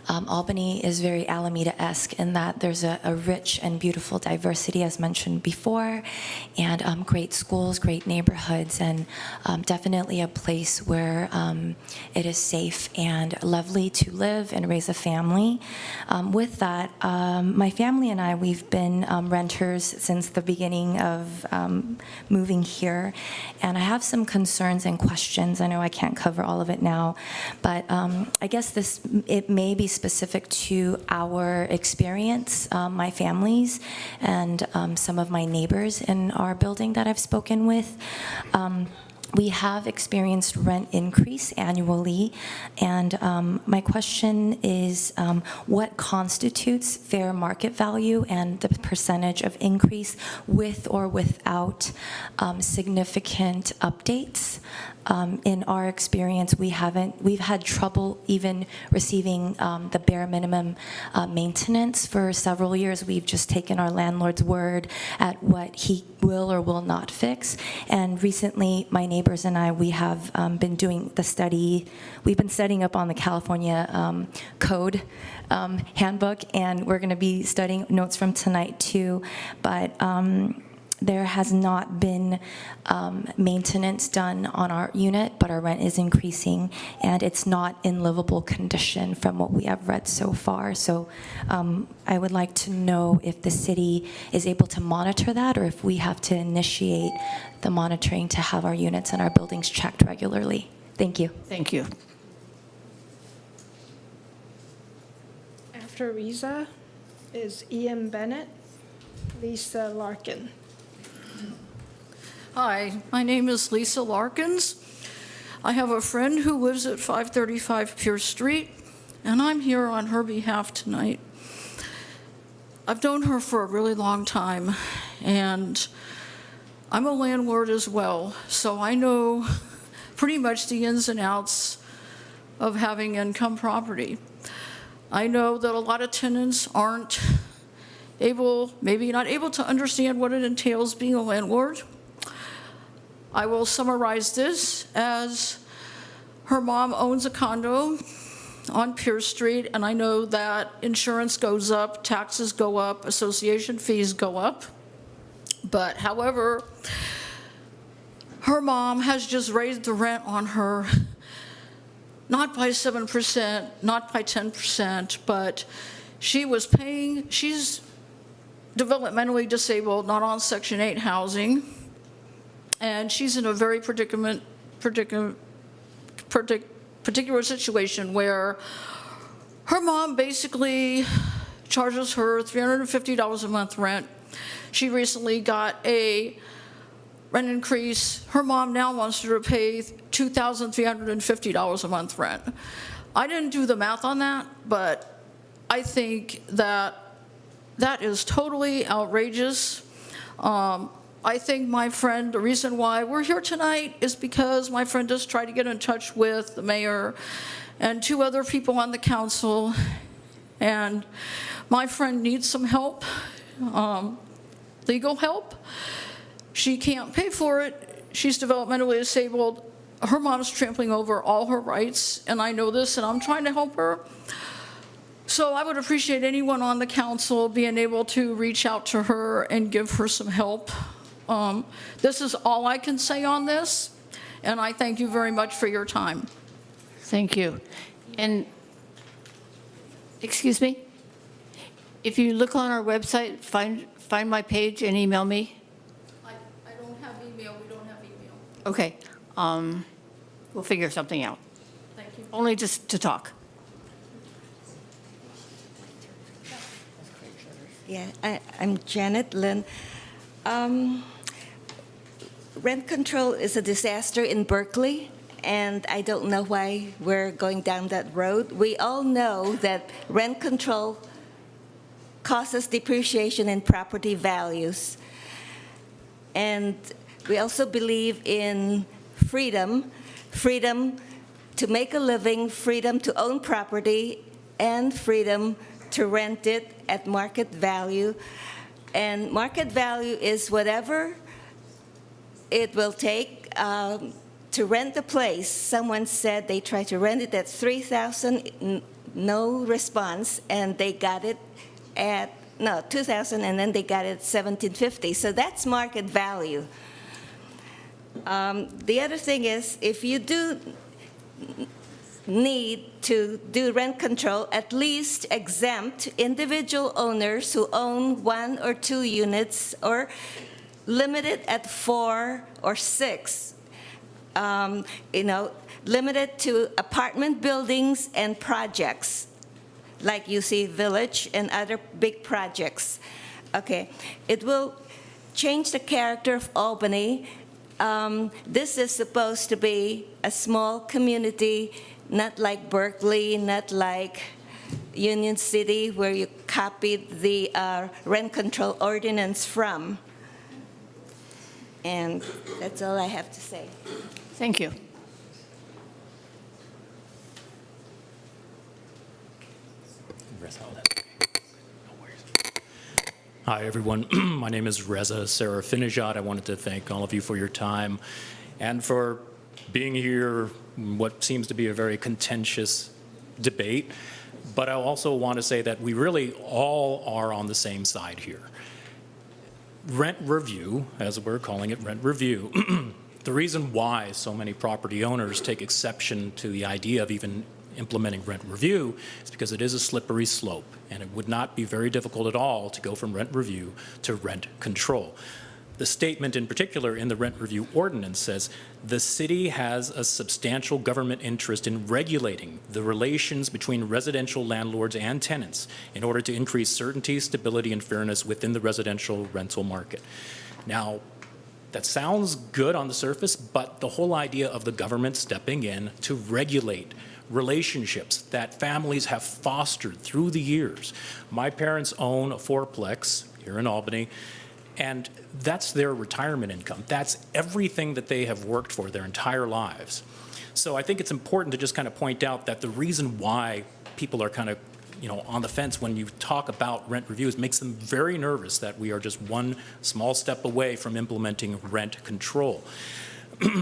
Albany is very Alameda-esque in that there's a rich and beautiful diversity, as mentioned before, and great schools, great neighborhoods, and definitely a place where it is safe and lovely to live and raise a family. With that, my family and we've been renters since the beginning of moving here, and I have some concerns and questions. I know I can't cover all of it it now. But I guess it may be specific to our experience, my family's, and some of my neighbors in our building that I've spoken with. We have experienced rent increase annually, and my question is, what constitutes fair market value and the percentage of increase with or without significant updates? In our experience, we've had trouble even receiving the bare minimum maintenance for several years. We've just taken our landlord's word at what he will or will not fix. And recently, my neighbors and I, we have been doing the study. We've been studying up on the California code handbook, and we're going to be studying notes from tonight too. But there has not been maintenance done on our unit, but our rent is increasing, and it's not in livable condition from what we have read so far. So I would like to know if the city is able to monitor that, or if we have to initiate the monitoring to have our units and our buildings checked regularly. Thank you. Thank you. After Riza is Ian Bennett, Lisa Larkin. Hi, my name is Lisa Larkins. I have a friend who lives at 535 Pierce Street, and I'm here on her behalf tonight. I've known her for a really long time, and I'm a landlord as well, so I know pretty much the ins and outs of having income property. I know that a lot of tenants aren't able, maybe not able to understand what it entails being a landlord. I will summarize this as her mom owns a condo on Pierce Street, and I know that insurance goes up, taxes go up, association fees go up. But however, her mom has just raised the rent on her, not by 7%, not by 10%, but she's developmentally disabled, not on Section 8 housing. And she's in a very particular situation where her mom basically charges her $350 a month rent. She recently got a rent increase. Her mom now wants her to pay $2,350 a month rent. I didn't do the math on that, but I think that is totally outrageous. I think my friend, the reason why we're here tonight is because my friend just tried to get in touch with the mayor and 2 other people on the council, and my friend needs some help, legal help. She can't pay for it. She's developmentally disabled. Her mom's trampling over all her rights, and I know this, and I'm trying to help her. So I would appreciate anyone on the council being able to reach out to her and give her some help. This is all I can say on this, and I thank you very much for your time. Thank you. And, excuse me? If you look on our website, find my page and email me. I don't have email. We don't have email. Okay. We'll figure something out. Thank you. Only just to talk. Yeah, I'm Janet Lynn. Rent control is a disaster in Berkeley, and I don't know why we're going down that road. We all know that rent control causes depreciation in property values. And we also believe in freedom to make a living, freedom to own property, and freedom to rent it at market value. And market value is whatever it will take to rent the place. Someone said they tried to rent it at $3,000, no response, and they got it at $2,000, and then they got it at $1,750. So that's market value. The other thing is, if you do need to do rent control, at least exempt individual owners who own 1 or 2 units, or limit it at 4 or 6. limited to apartment buildings and projects, like you see Village and other big projects. Okay, it will change the character of Albany. This is supposed to be a small community, not like Berkeley, not like Union City, where you copied the rent control ordinance from. And that's all I have to say. Thank you. Hi, everyone. My name is Reza Sarafinejad. I wanted to thank all of you for your time and for being here in what seems to be a very contentious debate. But I also want to say that we really all are on the same side here. Rent review, as we're calling it, rent review, the reason why so many property owners take exception to the idea of even implementing rent review is because it is a slippery slope, and it would not be very difficult at all to go from rent review to rent control. The statement in particular in the rent review ordinance says the city has a substantial government interest in regulating the relations between residential landlords and tenants in order to increase certainty, stability, and fairness within the residential rental market. Now, that sounds good on the surface, but the whole idea of the government stepping in to regulate relationships that families have fostered through the years. My parents own a fourplex here in Albany, and that's their retirement income. That's everything that they have worked for their entire lives. So I think it's important to just kind of point out that the reason why people are kind of, on the fence when you talk about rent reviews makes them very nervous that we are just one small step away from implementing rent control.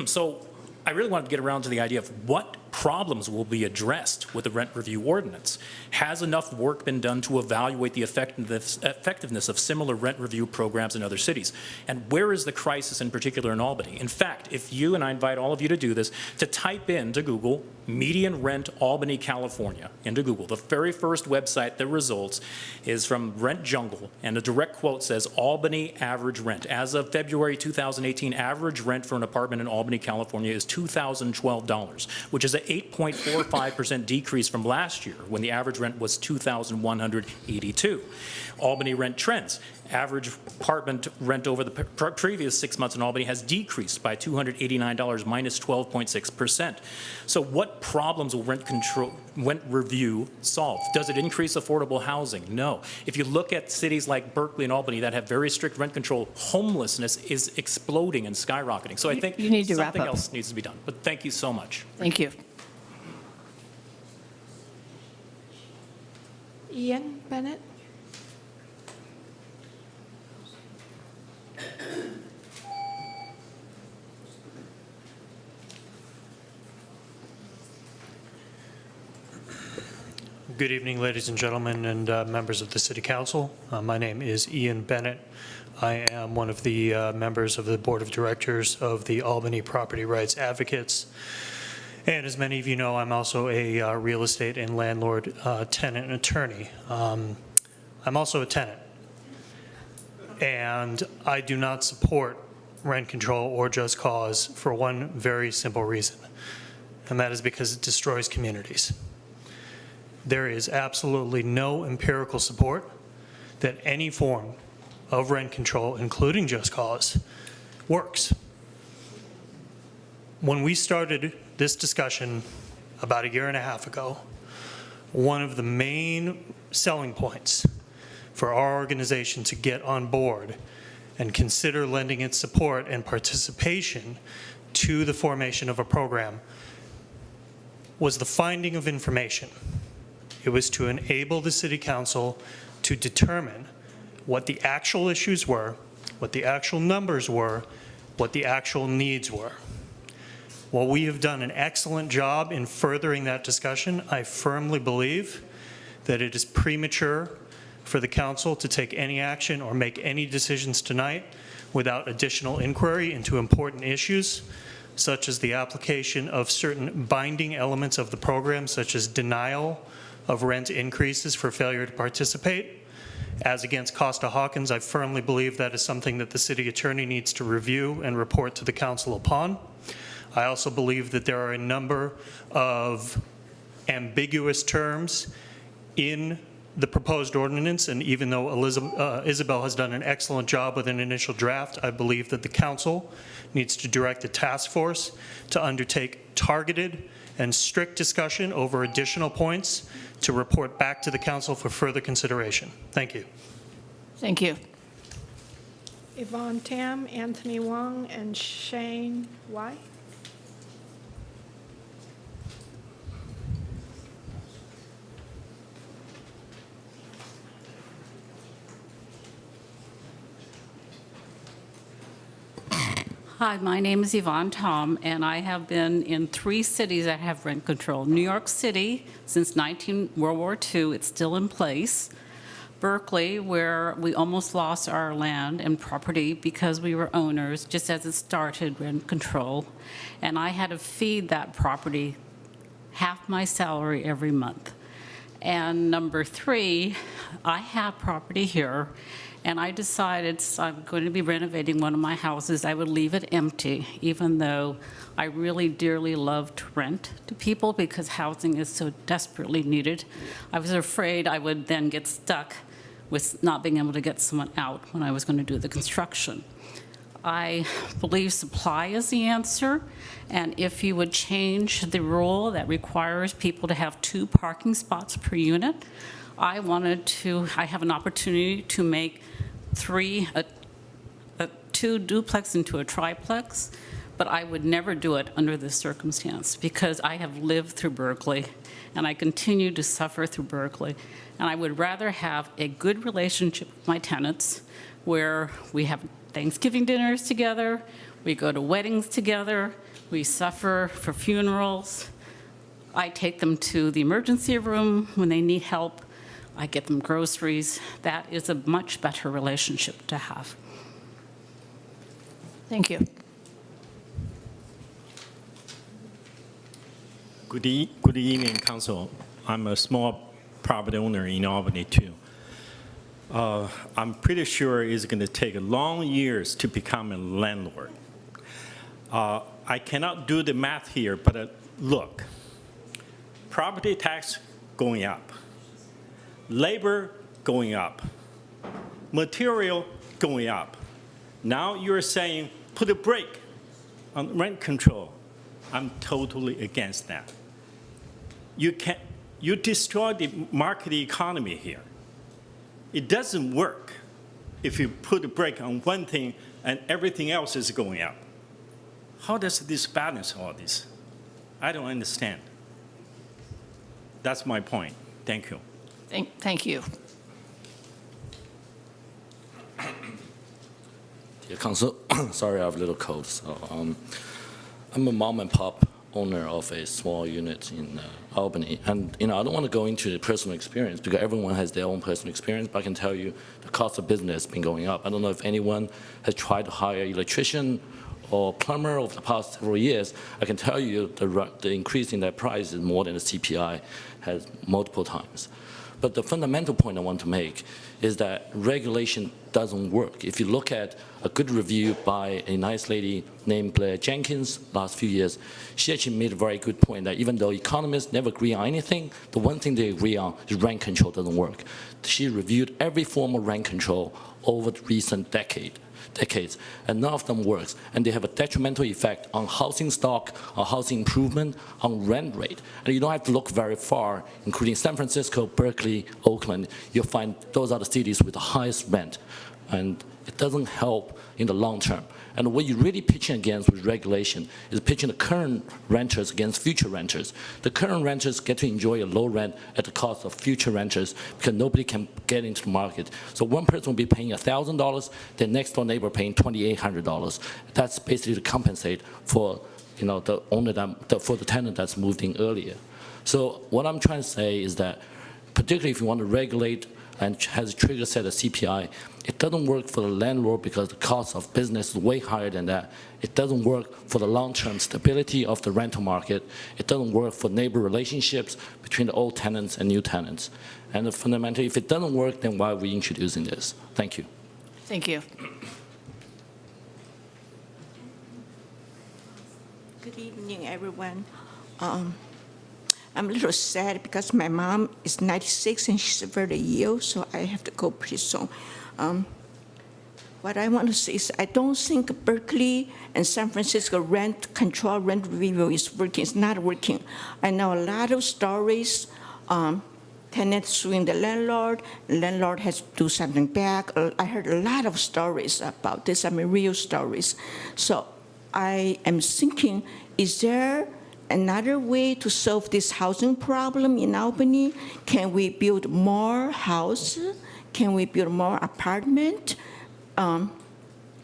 So I really wanted to get around to the idea of what problems will be addressed with the rent review ordinance. Has enough work been done to evaluate the effectiveness of similar rent review programs in other cities? And where is the crisis in particular in Albany? In fact, if you, and I invite all of you to do this, to type into Google, median rent Albany, California, into Google. The very first website that results is from Rent Jungle, and a direct quote says, Albany average rent. As of February 2018, average rent for an apartment in Albany, California is $2,012, which is an 8.45% decrease from last year when the average rent was $2,182. Albany rent trends. Average apartment rent over the previous 6 months in Albany has decreased by $289, minus 12.6%. So what problems will rent review solve? Does it increase affordable housing? No. If you look at cities like Berkeley and Albany that have very strict rent control, homelessness is exploding and skyrocketing. So I think you need to wrap something up. else needs to be done. But thank you so much. Thank you. Ian Bennett? Good evening, ladies and gentlemen, and members of the City Council. My name is Ian Bennett. I am one of the members of the Board of Directors of the Albany Property Rights Advocates. And as many of you know, I'm also a real estate and landlord tenant attorney. I'm also a tenant. And I do not support rent control or just cause for one very simple reason, and that is because it destroys communities. There is absolutely no empirical support that any form of rent control, including just cause, works. When we started this discussion about a year and a half ago, one of the main selling points for our organization to get on board and consider lending its support and participation to the formation of a program was the finding of information. It was to enable the City Council to determine what the actual issues were, what the actual numbers were, what the actual needs were. While we have done an excellent job in furthering that discussion, I firmly believe that it is premature for the Council to take any action or make any decisions tonight without additional inquiry into important issues, such as the application of certain binding elements of the program, such as denial of rent increases for failure to participate. As against Costa-Hawkins, I firmly believe that is something that the City Attorney needs to review and report to the Council upon. I also believe that there are a number of ambiguous terms in the proposed ordinance, and even though Isabel has done an excellent job with an initial draft, I believe that the council needs to direct a task force to undertake targeted and strict discussion over additional points to report back to the council for further consideration. Thank you. Thank you. Yvonne Tam, Anthony Wong, and Shane Wai. Hi, my name is Yvonne Tom, and I have been in 3 cities that have rent control. New York City, since World War II, it's still in place. Berkeley, where we almost lost our land and property because we were owners, just as it started, rent control. And I had to feed that property half my salary every month. And number 3, I have property here, and I decided I'm going to be renovating one of my houses. I would leave it empty, even though I really dearly love to rent to people because housing is so desperately needed. I was afraid I would then get stuck with not being able to get someone out when I was going to do the construction. I believe supply is the answer, and if you would change the rule that requires people to have 2 parking spots per unit, I have an opportunity to make 2 duplex into a triplex, but I would never do it under this circumstance because I have lived through Berkeley and I continue to suffer through Berkeley. And I would rather have a good relationship with my tenants where we have Thanksgiving dinners together, we go to weddings together, we suffer for funerals. I take them to the emergency room when they need help. I get them groceries. That is a much better relationship to have. Thank you. Good evening, Council. I'm a small property owner in Albany, too. I'm pretty sure it's going to take long years to become a landlord. I cannot do the math here, but look, property tax going up, labor going up, material going up. Now you're saying put a brake on rent control. I'm totally against that. You destroy the market economy here. It doesn't work if you put a brake on one thing and everything else is going up. How does this balance all this? I don't understand. That's my point. Thank you. Thank you. Dear Council, sorry, I have a little cold. So, I'm a mom and pop owner of a small unit in Albany, and I don't want to go into the personal experience because everyone has their own personal experience. But I can tell you, the cost of business has been going up. I don't know if anyone has tried to hire an electrician or plumber over the past several years. I can tell you the increase in that price is more than the CPI has multiple times. But the fundamental point I want to make is that regulation doesn't work. If you look at a good review by a nice lady named Blair Jenkins last few years, she actually made a very good point that even though economists never agree on anything, the one thing they agree on is rent control doesn't work. She reviewed every form of rent control over the recent decades, and none of them works. And they have a detrimental effect on housing stock, on housing improvement, on rent rate. And you don't have to look very far, including San Francisco, Berkeley, Oakland. You'll find those are the cities with the highest rent. And it doesn't help in the long term. And what you're really pitching against with regulation is pitching the current renters against future renters. The current renters get to enjoy a low rent at the cost of future renters because nobody can get into the market. So one person will be paying $1,000, their next door neighbor paying $2,800. That's basically to compensate for the owner for the tenant that's moved in earlier. So what I'm trying to say is that, particularly if you want to regulate and has a trigger set of CPI, it doesn't work for the landlord because the cost of business is way higher than that. It doesn't work for the long-term stability of the rental market. It doesn't work for neighbor relationships between the old tenants and new tenants. And fundamentally, if it doesn't work, then why are we introducing this? Thank you. Thank you. Good evening, everyone. I'm a little sad because my mom is 96 and she's very ill, so I have to go pretty soon. What I want to say is I don't think Berkeley and San Francisco rent control, rent review is working. It's not working. I know a lot of stories, tenants suing the landlord has to do something back. I heard a lot of stories about this, real stories. So I am thinking, is there another way to solve this housing problem in Albany? Can we build more houses? Can we build more apartments?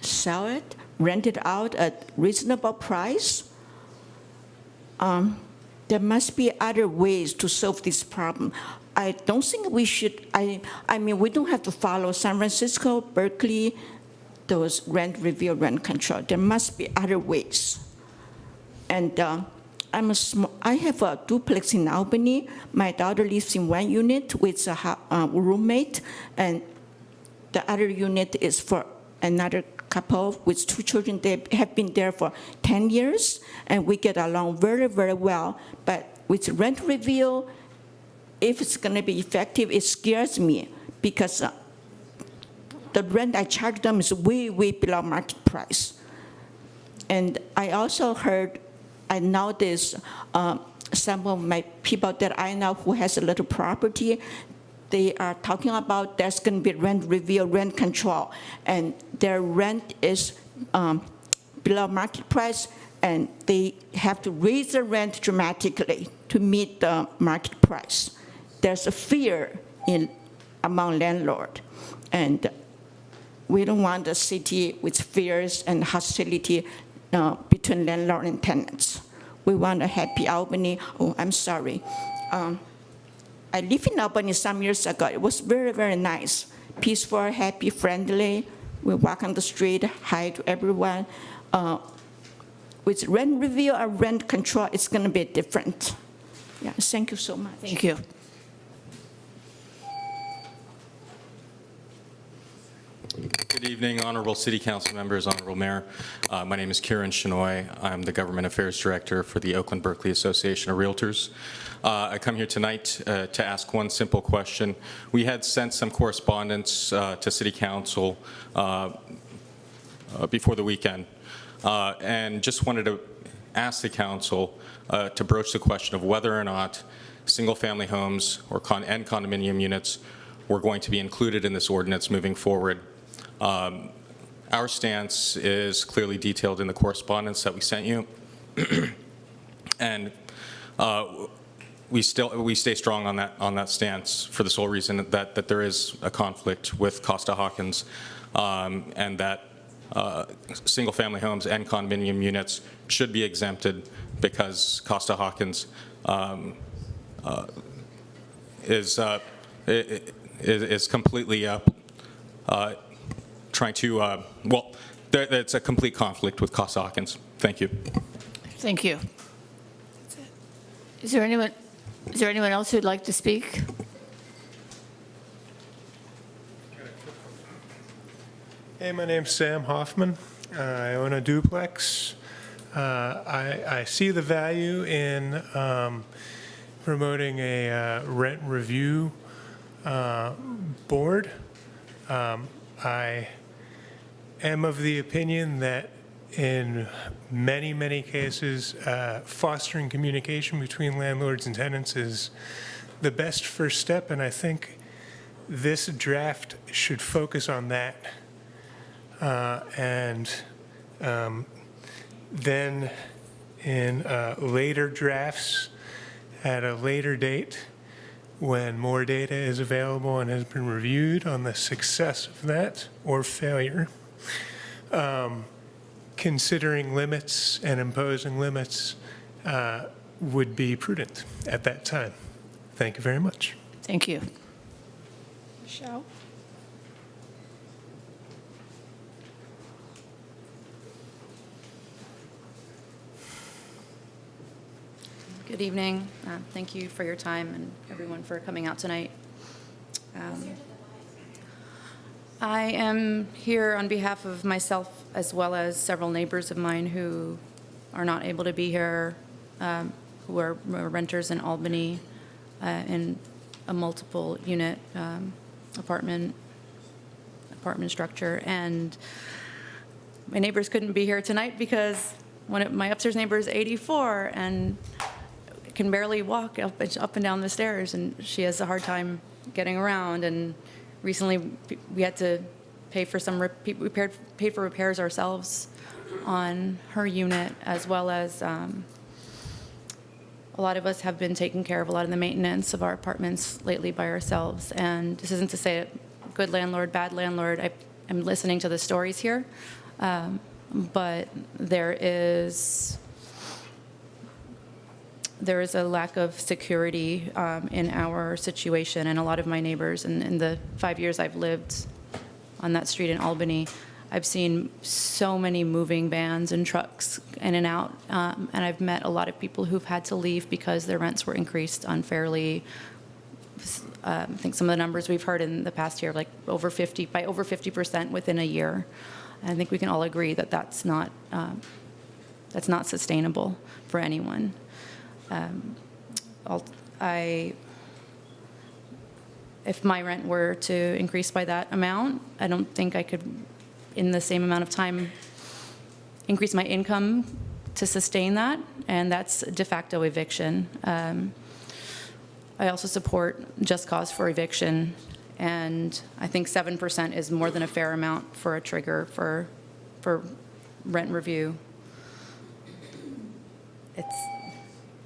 Sell it, rent it out at reasonable price? There must be other ways to solve this problem. I don't think we should, I mean, we don't have to follow San Francisco, Berkeley, those rent review, rent control. There must be other ways. And I have a duplex in Albany. My daughter lives in one unit with a roommate, and the other unit is for another couple with 2 children. They have been there for 10 years, and we get along very, very well. But with rent review, if it's going to be effective, it scares me because the rent I charge them is way, way below market price. And I also heard, I noticed some of my people that I know who has a little property, they are talking about there's going to be rent review, rent control, and their rent is below market price, and they have to raise the rent dramatically to meet the market price. There's a fear among landlords, and we don't want a city with fears and hostility between landlord and tenants. We want a happy Albany. Oh, I'm sorry. I lived in Albany some years ago. It was very, very nice. Peaceful, happy, friendly. We walk on the street, hi to everyone. With rent review or rent control, it's going to be different. Yeah, thank you so much. Thank you. Good evening, Honorable City Council members, Honorable Mayor. My name is Kieran Shinoy. I'm the Government Affairs Director for the Oakland-Berkeley Association of Realtors. I come here tonight to ask one simple question. We had sent some correspondence to City Council before the weekend, and just wanted to ask the Council to broach the question of whether or not single-family homes and condominium units were going to be included in this ordinance moving forward. Our stance is clearly detailed in the correspondence that we sent you, and we stay strong on that stance for the sole reason that there is a conflict with Costa-Hawkins, and that single-family homes and condominium units should be exempted because Costa-Hawkins is completely trying to, well, it's a complete conflict with Costa-Hawkins. Thank you. Thank you. Is there anyone else who'd like to speak? Hey, my name's Sam Hoffman. I own a duplex. I see the value in promoting a rent review board. I am of the opinion that in many, many cases, fostering communication between landlords and tenants is the best first step, and I think this draft should focus on that. Then in later drafts, at a later date, when more data is available and has been reviewed on the success of that or failure, considering limits and imposing limits would be prudent at that time. Thank you very much. Thank you. Michelle? Good evening. Thank you for your time and everyone for coming out tonight. I am here on behalf of myself as well as several neighbors of mine who are not able to be here, who are renters in Albany, in a multiple unit apartment structure. And my neighbors couldn't be here tonight because one of my upstairs neighbor is 84 and can barely walk up and down the stairs, and she has a hard time getting around. And recently we had to pay for repairs ourselves on her unit, as well as a lot of us have been taking care of a lot of the maintenance of our apartments lately by ourselves. And this isn't to say good landlord, bad landlord. I'm listening to the stories here, but there is a lack of security in our situation. And a lot of my neighbors, in the 5 years I've lived on that street in Albany, I've seen so many moving vans and trucks in and out, and I've met a lot of people who've had to leave because their rents were increased unfairly. I think some of the numbers we've heard in the past year, like by over 50% within a year. And I think we can all agree that that's not sustainable for anyone. If my rent were to increase by that amount, I don't think I could, in the same amount of time, increase my income to sustain that, and that's de facto eviction. I also support just cause for eviction, and I think 7% is more than a fair amount for a trigger for rent review.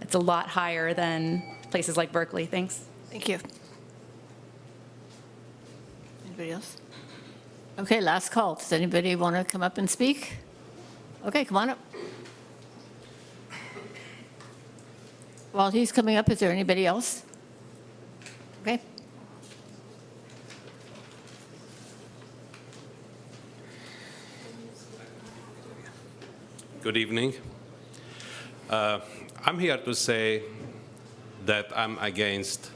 It's a lot higher than places like Berkeley. Thanks. Thank you. Anybody else? Okay, last call. Does anybody want to come up and speak? Okay, come on up. While he's coming up, is there anybody else? Okay. Good evening. I'm here to say that I'm against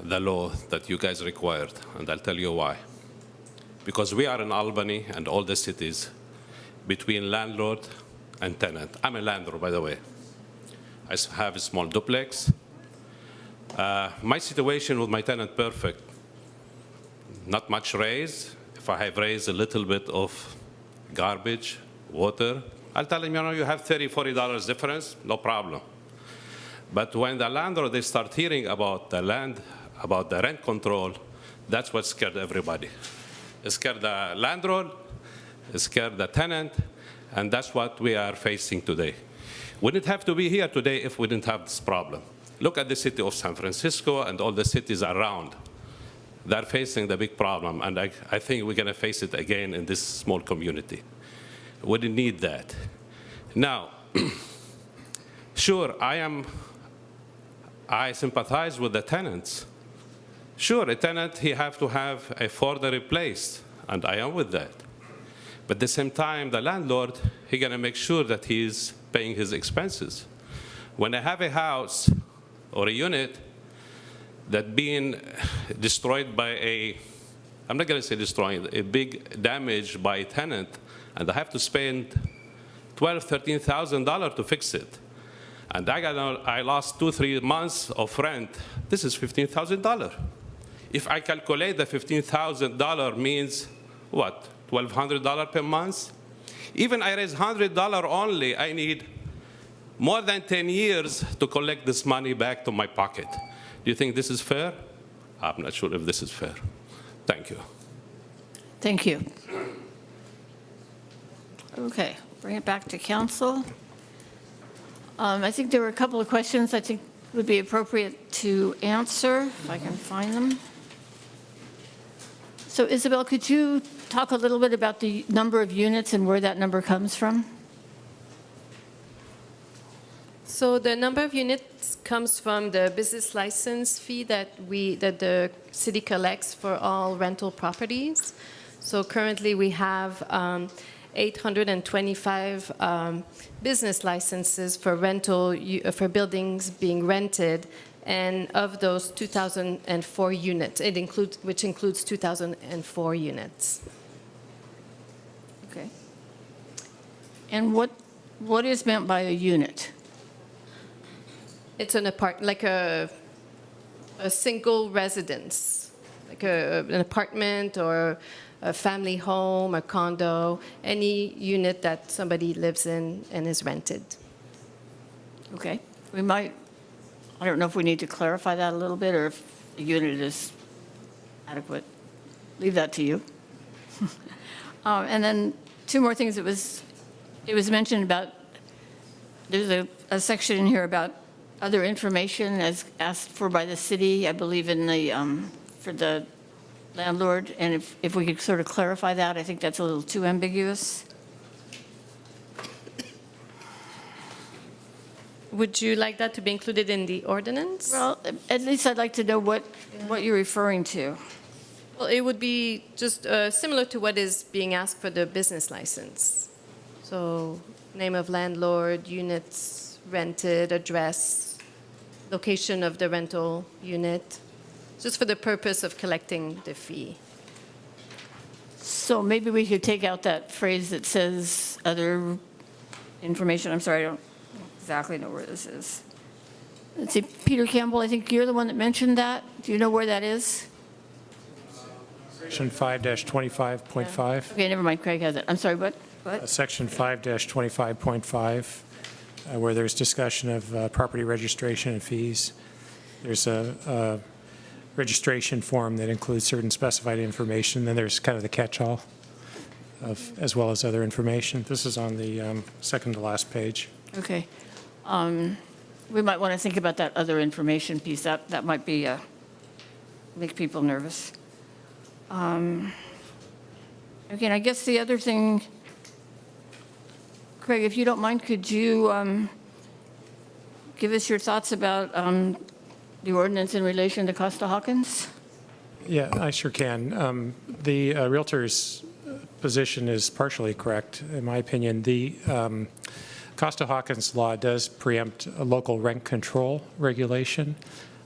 the law that you guys required, and I'll tell you why. Because we are in Albany and all the cities between landlord and tenant. I'm a landlord, by the way. I have a small duplex. My situation with my tenant, perfect. Not much raise. If I have raised a little bit of garbage, water, I'll tell him, you have $30, $40 difference, no problem. But when the landlord, they start hearing about the rent control, that's what scared everybody. It scared the landlord, it scared the tenant, and that's what we are facing today. We didn't have to be here today if we didn't have this problem. Look at the city of San Francisco and all the cities around. They're facing the big problem, and I think we're going to face it again in this small community. We didn't need that. Now, sure, I sympathize with the tenants. Sure, a tenant, he have to have a further replaced, and I am with that. But at the same time, the landlord, he gonna make sure that he's paying his expenses. When I have a house or a unit that being destroyed by I'm not gonna say destroyed, a big damage by a tenant, and I have to spend $12,000, $13,000 to fix it. And I lost 2-3 months of rent. This is $15,000. If I calculate the $15,000 means what? $1,200 per month? Even I raise $100 only, I need more than 10 years to collect this money back to my pocket. Do you think this is fair? I'm not sure if this is fair. Thank you. Thank you. Okay, bring it back to council. I think there were a couple of questions I think would be appropriate to answer, if I can find them. So Isabel, could you talk a little bit about the number of units and where that number comes from? So the number of units comes from the business license fee that the city collects for all rental properties. So currently we have 825 business licenses for rental, for buildings being rented, and of those 2,004 units, which includes 2,004 units. Okay. And what what is meant by a unit? It's an like a single residence, like an apartment or a family home, a condo, any unit that somebody lives in and is rented. Okay. We might, I don't know if we need to clarify that a little bit or if a unit is adequate. Leave that to you. And then two more things. It was mentioned about, there's a section in here about other information as asked for by the city, I believe in the, for the landlord. And if we could sort of clarify that, I think that's a little too ambiguous. Would you like that to be included in the ordinance? Well, at least I'd like to know what you're referring to. Well, it would be just similar to what is being asked for the business license. So name of landlord, units rented, address, location of the rental unit, just for the purpose of collecting the fee. So maybe we could take out that phrase that says other information. I'm sorry, I don't exactly know where this is. Let's see, Peter Campbell, I think you're the one that mentioned that. Do you know where that is? Section 5-25.5. Okay, never mind, Craig has it. I'm sorry, what? Section 5-25.5, where there's discussion of property registration and fees. There's a registration form that includes certain specified information. Then there's kind of the catch-all of, as well as other information. This is on the second to last page. Okay. We might want to think about that other information piece. That might be, make people nervous. Again, I guess the other thing, Craig, if you don't mind, could you give us your thoughts about the ordinance in relation to Costa-Hawkins? Yeah, I sure can. The Realtor's position is partially correct, in my opinion. The Costa-Hawkins law does preempt a local rent control regulation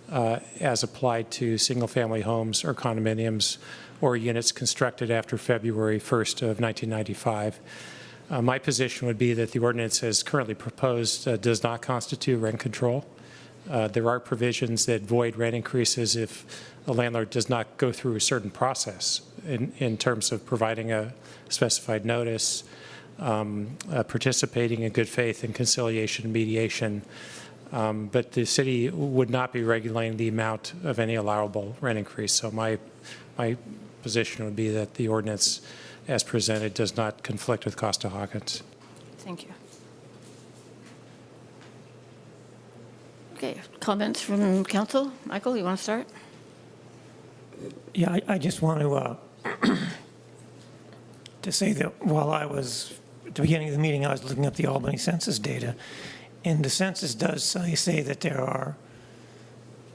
as applied to single-family homes or condominiums or units constructed after February 1st of 1995. My position would be that the ordinance as currently proposed does not constitute rent control. There are provisions that void rent increases if a landlord does not go through a certain process in terms of providing a specified notice, participating in good faith in conciliation and mediation. But the city would not be regulating the amount of any allowable rent increase. So my position would be that the ordinance as presented does not conflict with Costa-Hawkins. Thank you. Okay, comments from council? Michael, you want to start? Yeah, I just want to say that while I was, at the beginning of the meeting, I was looking up the Albany census data, and the census does say that there are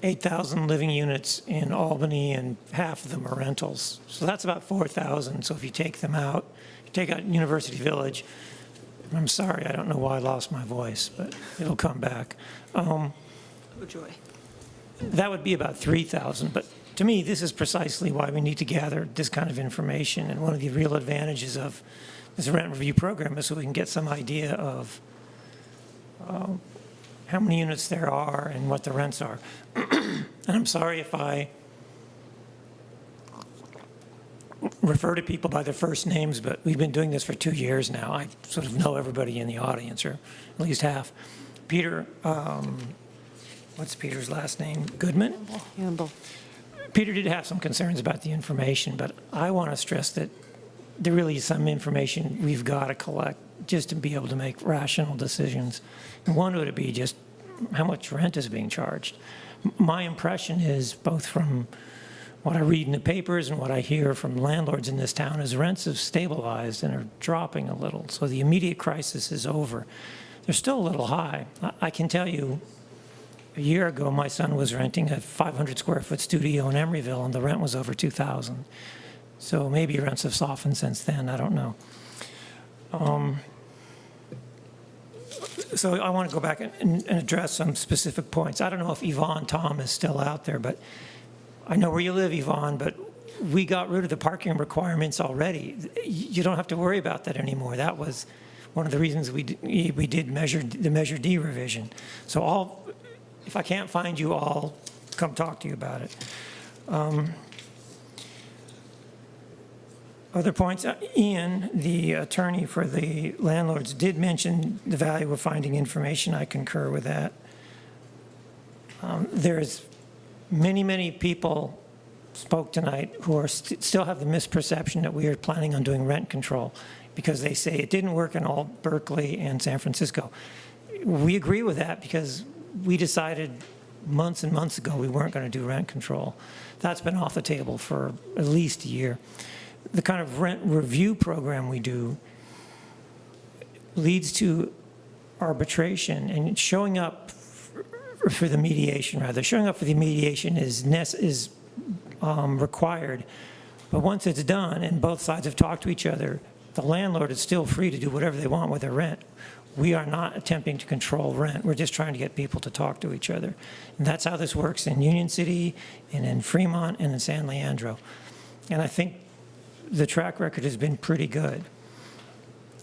8,000 living units in Albany, and half of them are rentals. So that's about 4,000. So if you take them out, you take out University Village, I'm sorry, I don't know why I lost my voice, but it'll come back. Oh, joy. That would be about 3,000. But to me, this is precisely why we need to gather this kind of information. And one of the real advantages of this rent review program is so we can get some idea of how many units there are and what the rents are. And I'm sorry if I refer to people by their first names, but we've been doing this for 2 years now. I sort of know everybody in the audience, or at least half. Peter, what's Peter's last name? Goodman? Campbell. Peter did have some concerns about the information, but I want to stress that there really is some information we've got to collect just to be able to make rational decisions. And one would be just how much rent is being charged. My impression is, both from what I read in the papers and what I hear from landlords in this town, is rents have stabilized and are dropping a little. So the immediate crisis is over. They're still a little high. I can tell you, a year ago, my son was renting a 500 square foot studio in Emeryville, and the rent was over $2,000. So maybe rents have softened since then, I don't know. So I want to go back and address some specific points. I don't know if Yvonne Tom is still out there, but I know where you live, Yvonne, but we got rid of the parking requirements already. You don't have to worry about that anymore. That was one of the reasons we did the Measure D revision. So if I can't find you, I'll come talk to you about it. Other points, Ian, the attorney for the landlords, did mention the value of finding information. I concur with that. There's many people spoke tonight who are still have the misperception that we are planning on doing rent control because they say it didn't work in all Berkeley and San Francisco. We agree with that because we decided months and months ago we weren't going to do rent control. That's been off the table for at least a year. The kind of rent review program we do leads to arbitration, and showing up for the mediation, rather. Showing up for the mediation is required, but once it's done and both sides have talked to each other, the landlord is still free to do whatever they want with their rent. We are not attempting to control rent. We're just trying to get people to talk to each other. And that's how this works in Union City and in Fremont and in San Leandro. And I think the track record has been pretty good.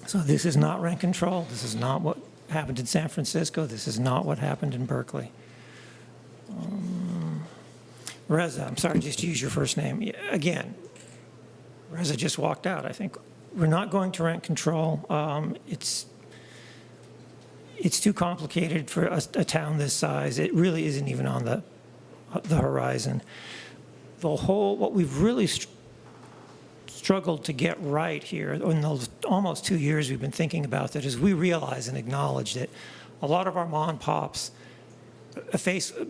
So this is not rent control. This is not what happened in San Francisco. This is not what happened in Berkeley. Reza, I'm sorry, just use your first name. Again, Reza just walked out, I think. We're not going to rent control. It's too complicated for a town this size. It really isn't even on the horizon. What we've really struggled to get right here in those almost 2 years we've been thinking about that is we realize and acknowledge that a lot of our mom and pops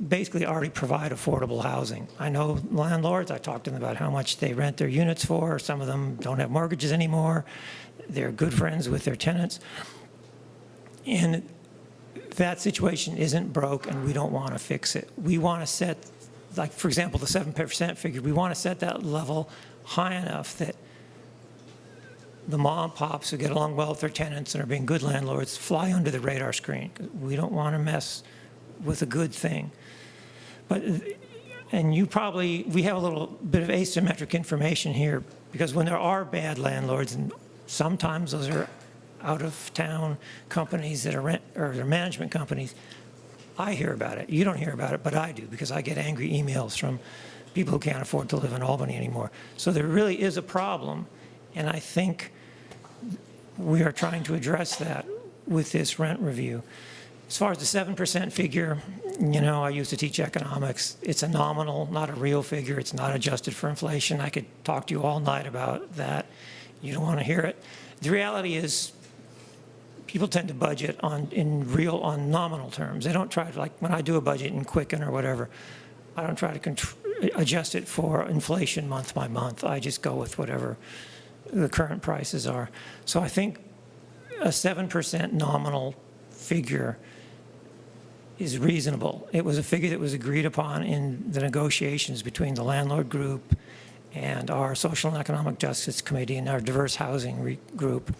basically already provide affordable housing. I know landlords, I talked to them about how much they rent their units for. Some of them don't have mortgages anymore. They're good friends with their tenants. And that situation isn't broke, and we don't want to fix it. We want to set, like, for example, the 7% figure, we want to set that level high enough that the mom and pops who get along well with their tenants and are being good landlords fly under the radar screen. We don't want to mess with a good thing. And we have a little bit of asymmetric information here because when there are bad landlords, and sometimes those are out-of-town companies that are they're management companies, I hear about it. You don't hear about it, but I do because I get angry emails from people who can't afford to live in Albany anymore. So there really is a problem, and I think we are trying to address that with this rent review. As far as the 7% figure, I used to teach economics. It's a nominal, not a real figure. It's not adjusted for inflation. I could talk to you all night about that. You don't want to hear it. The reality is people tend to budget on nominal terms. They don't try to, like when I do a budget in Quicken or whatever, I don't try to adjust it for inflation month by month. I just go with whatever the current prices are. So I think a 7% nominal figure is reasonable. It was a figure that was agreed upon in the negotiations between the landlord group and our Social and Economic Justice Committee and our diverse housing group.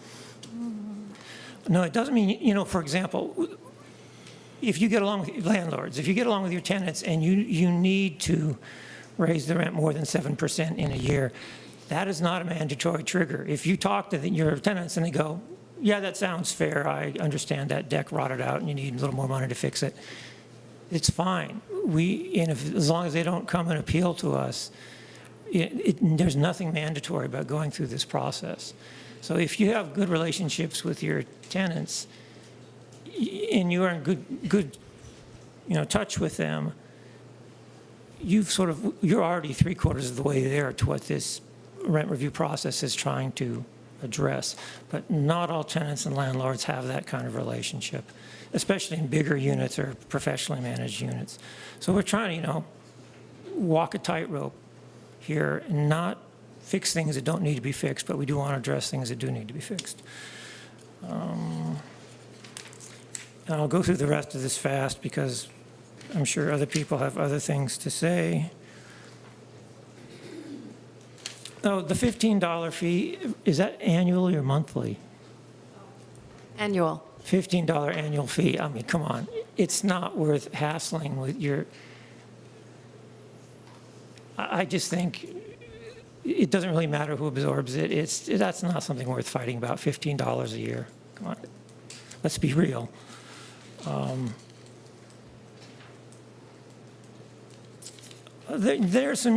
No, it doesn't mean, for example, if you get along with landlords, if you get along with your tenants and you need to raise the rent more than 7% in a year, that is not a mandatory trigger. If you talk to your tenants and they go, yeah, that sounds fair, I understand that deck rotted out and you need a little more money to fix it, it's fine. As long as they don't come and appeal to us, there's nothing mandatory about going through this process. So if you have good relationships with your tenants and you are in good touch with them, you're already 3/4 of the way there to what this rent review process is trying to address. But not all tenants and landlords have that kind of relationship, especially in bigger units or professionally managed units. So we're trying to, walk a tightrope here and not fix things that don't need to be fixed, but we do want to address things that do need to be fixed. And I'll go through the rest of this fast because I'm sure other people have other things to say. Oh, the $15 fee, is that annually or monthly? Annual. $15 annual fee. I mean, come on. It's not worth hassling with I just think it doesn't really matter who absorbs it. That's not something worth fighting about, $15 a year. Come on. Let's be real. There's some,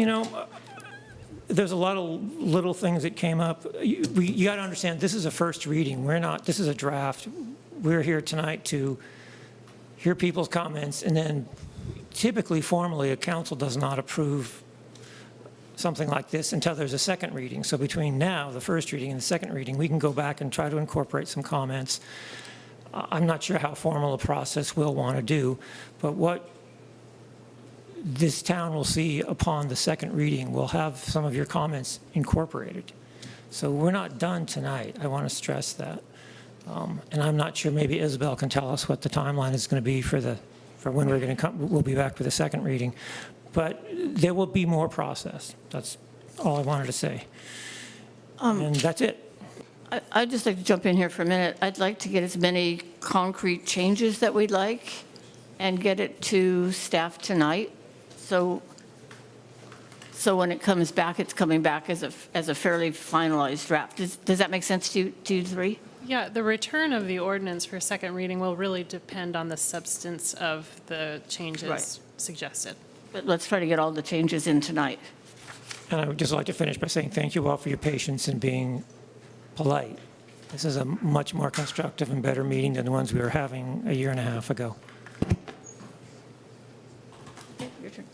there's a lot of little things that came up. You got to understand, this is a first reading. This is a draft. We're here tonight to hear people's comments, and then typically, formally, a council does not approve something like this until there's a second reading. So between now, the first reading, and the second reading, we can go back and try to incorporate some comments. I'm not sure how formal a process we'll want to do, but what this town will see upon the second reading will have some of your comments incorporated. So we're not done tonight. I want to stress that. And I'm not sure, maybe Isabel can tell us what the timeline is going to be for when we're going to come. We'll be back for the second reading. But there will be more process. That's all I wanted to say. And that's it. I'd just like to jump in here for a minute. I'd like to get as many concrete changes that we'd like and get it to staff tonight. So when it comes back, it's coming back as a fairly finalized draft. Does that make sense to you three? Yeah, the return of the ordinance for second reading will really depend on the substance of the changes suggested. But let's try to get all the changes in tonight. And I would just like to finish by saying thank you all for your patience and being polite. This is a much more constructive and better meeting than the ones we were having a year and a half ago. Your turn.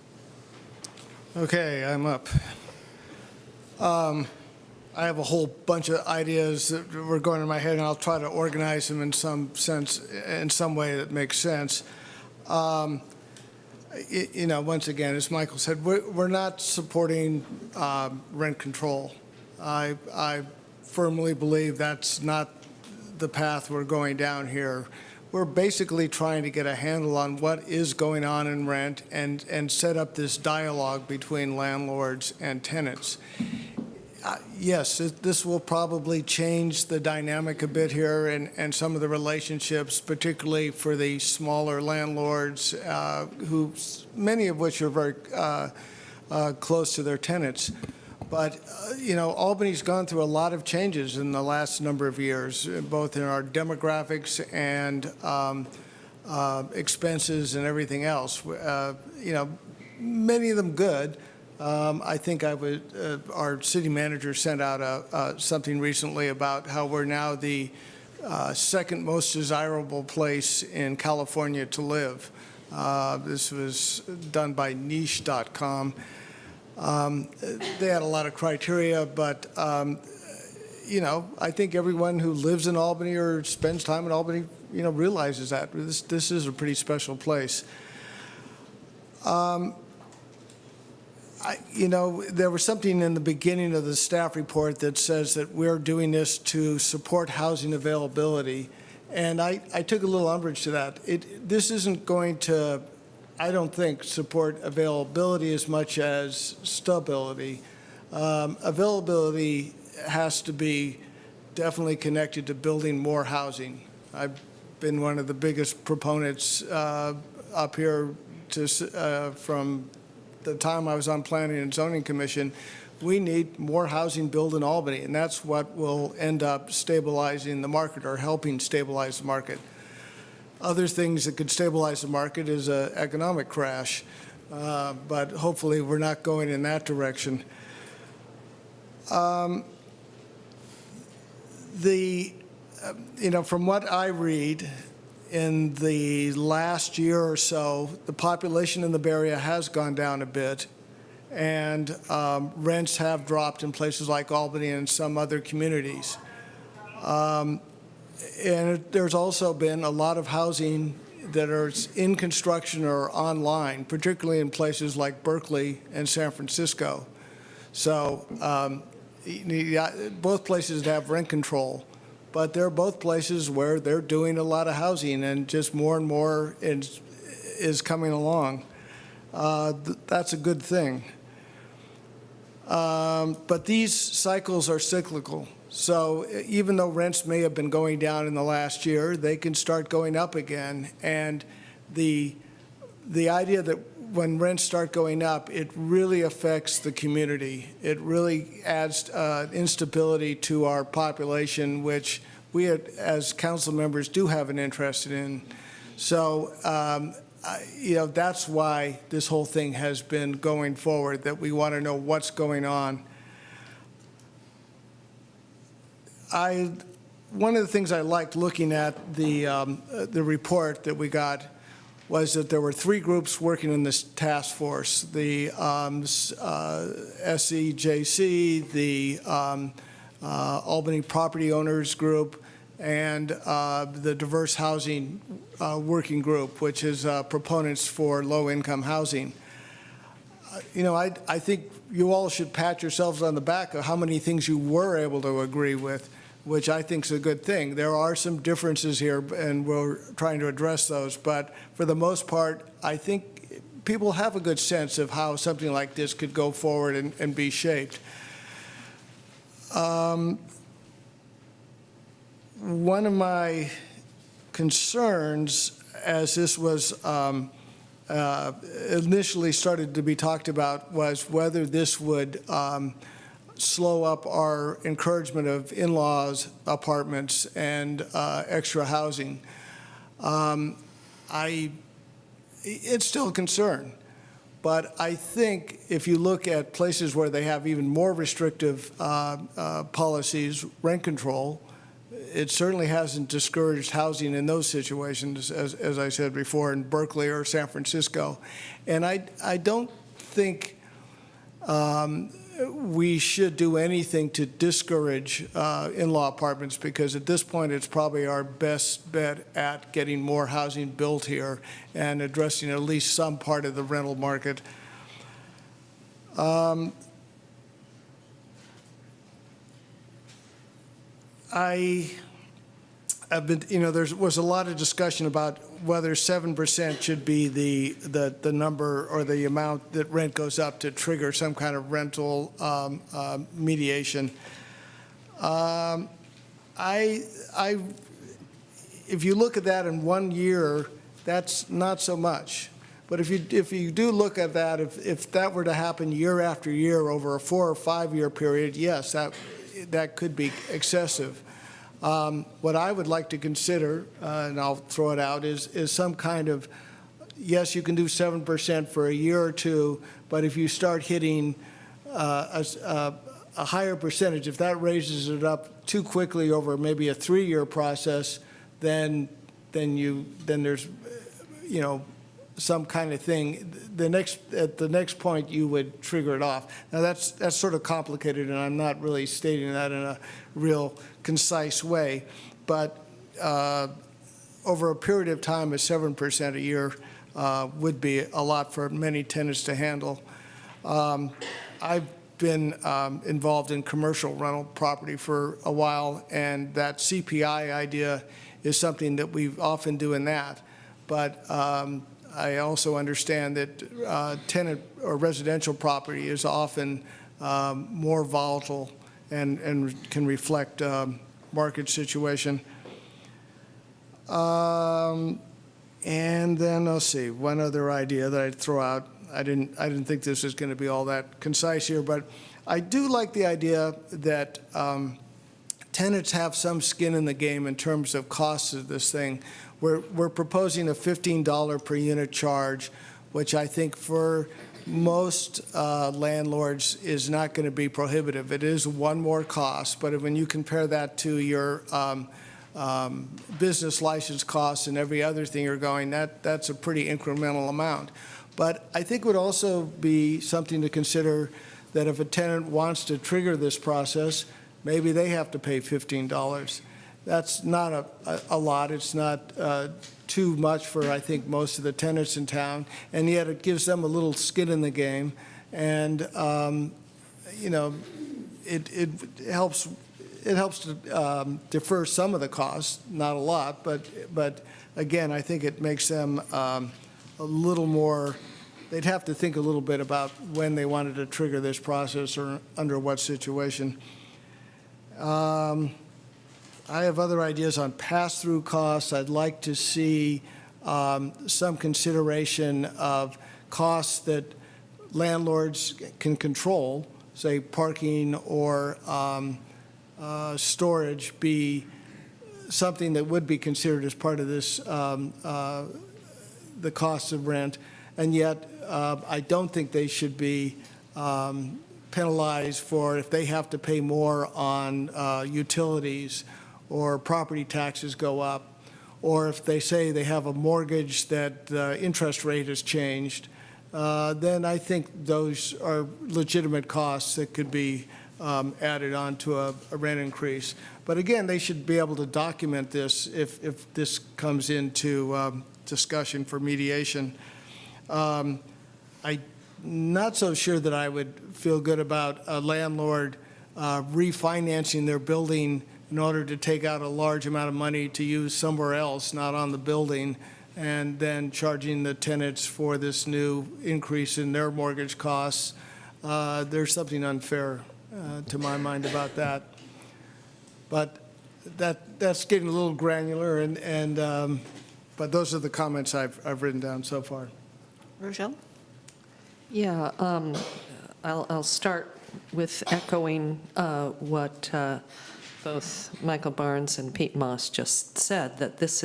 Okay, I'm up. I have a whole bunch of ideas that were going in my head, and I'll try to organize them in some sense, in some way that makes sense. Once again, as Michael said, we're not supporting rent control. I firmly believe that's not the path we're going down here. We're basically trying to get a handle on what is going on in rent and set up this dialogue between landlords and tenants. Yes, this will probably change the dynamic a bit here and some of the relationships, particularly for the smaller landlords, who many of which are very close to their tenants. But, Albany's gone through a lot of changes in the last number of years, both in our demographics and expenses and everything else. Many of them good. I think our city manager sent out something recently about how we're now the second most desirable place in California to live. This was done by niche.com. They had a lot of criteria, but, I think everyone who lives in Albany or spends time in Albany, realizes that. This is a pretty special place. There was something in the beginning of the staff report that says that we're doing this to support housing availability, and I took a little umbrage to that. This isn't going to, I don't think, support availability as much as stability. Availability has to be definitely connected to building more housing. I've been one of the biggest proponents up here from the time I was on Planning and Zoning Commission. We need more housing built in Albany, and that's what will end up stabilizing the market or helping stabilize the market. Other things that could stabilize the market is an economic crash, but hopefully we're not going in that direction. From what I read, in the last year or so, the population in the Bay Area has gone down a bit, and rents have dropped in places like Albany and some other communities. And there's also been a lot of housing that are in construction or online, particularly in places like Berkeley and San Francisco. So both places have rent control, but they're both places where they're doing a lot of housing, and just more and more is coming along. That's a good thing. But these cycles are cyclical. So even though rents may have been going down in the last year, they can start going up again. And the idea that when rents start going up, it really affects the community. It really adds instability to our population, which as council members, do have an interest in. So, that's why this whole thing has been going forward, that we want to know what's going on. One of the things I liked looking at the report that we got was that there were 3 groups working in this task force: the SEJC, the Albany Property Owners Group, and the Diverse Housing Working Group, which is proponents for low-income housing. I think you all should pat yourselves on the back of how many things you were able to agree with, which I think is a good thing. There are some differences here, and we're trying to address those. But for the most part, I think people have a good sense of how something like this could go forward and be shaped. One of my concerns, as this was initially started to be talked about, was whether this would slow up our encouragement of in-laws apartments and extra housing. It's still a concern, but I think if you look at places where they have even more restrictive policies, rent control, it certainly hasn't discouraged housing in those situations, as I said before, in Berkeley or San Francisco. And I don't think we should do anything to discourage in-law apartments, because at this point it's probably our best bet at getting more housing built here and addressing at least some part of the rental market. There was a lot of discussion about whether 7% should be the number or the amount that rent goes up to trigger some kind of rental mediation. If you look at that in 1 year, that's not so much. But if you do look at that, if that were to happen year after year over a 4 or 5 year period, yes, that could be excessive. What I would like to consider, and I'll throw it out, is some kind of, yes, you can do 7% for a year or two, but if you start hitting a higher percentage, if that raises it up too quickly over maybe a 3-year process, then there's some kind of thing. At the next point, you would trigger it off. Now that's sort of complicated, and I'm not really stating that in a real concise way, but over a period of time, a 7% a year would be a lot for many tenants to handle. I've been involved in commercial rental property for a while, and that CPI idea is something that we often do in that. But I also understand that tenant or residential property is often more volatile and can reflect market situation. And then let's see, one other idea that I'd throw out. I didn't think this was going to be all that concise here, but I do like the idea that tenants have some skin in the game in terms of costs of this thing. We're proposing a $15 per unit charge, which I think for most landlords is not going to be prohibitive. It is one more cost, but when you compare that to your business license costs and every other thing you're going, that's a pretty incremental amount. But I think it would also be something to consider that if a tenant wants to trigger this process, maybe they have to pay $15. That's not a lot. It's not too much for, I think, most of the tenants in town, and yet it gives them a little skin in the game, and it helps to defer some of the costs, not a lot, but again, I think it makes them a little more. They'd have to think a little bit about when they wanted to trigger this process or under what situation. I have other ideas on pass-through costs. I'd like to see some consideration of costs that landlords can control, say parking or storage, be something that would be considered as part of this, the cost of rent, and yet I don't think they should be penalized for if they have to pay more on utilities or property taxes go up, or if they say they have a mortgage that the interest rate has changed, then I think those are legitimate costs that could be added on to a rent increase. But again, they should be able to document this if this comes into discussion for mediation. I'm not so sure that I would feel good about a landlord refinancing their building in order to take out a large amount of money to use somewhere else, not on the building, and then charging the tenants for this new increase in their mortgage costs. There's something unfair to my mind about that. But that's getting a little granular, but those are the comments I've written down so far. Rochelle? Yeah, I'll start with echoing what both Michael Barnes and Pete Moss just said, that this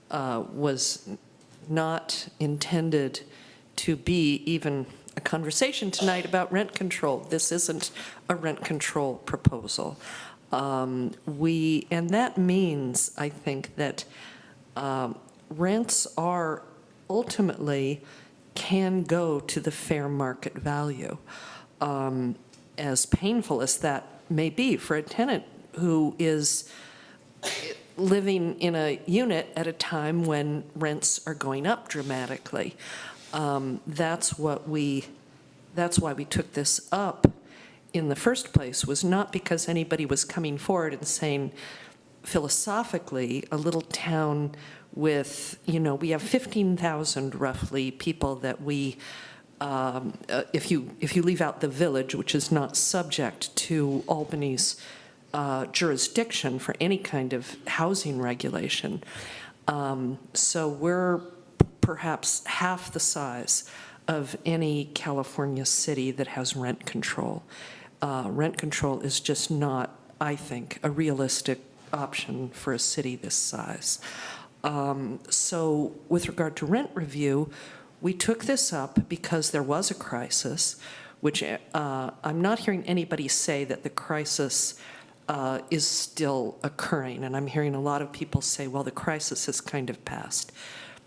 was not intended to be even a conversation tonight about rent control. This isn't a rent control proposal. And that means, I think, that rents are ultimately can go to the fair market value. As painful as that may be for a tenant who is living in a unit at a time when rents are going up dramatically. That's why we took this up in the first place, was not because anybody was coming forward and saying, philosophically, a little town with, we have 15,000 roughly people that we, if you leave out the village, which is not subject to Albany's jurisdiction for any kind of housing regulation. So we're perhaps half the size of any California city that has rent control. Rent control is just not, I think, a realistic option for a city this size. So with regard to rent review, we took this up because there was a crisis, which I'm not hearing anybody say that the crisis is still occurring. And I'm hearing a lot of people say, well, the crisis has kind of passed.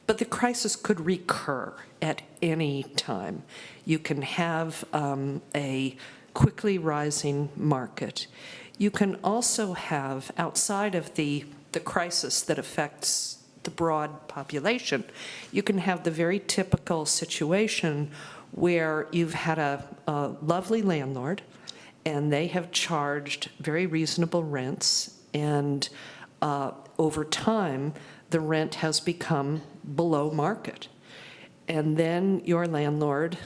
But the crisis could recur at any time. You can have a quickly rising market. You can also have, outside of the crisis that affects the broad population, you can have the very typical situation where you've had a lovely landlord and they have charged very reasonable rents, and over time, the rent has become below market. And then your landlord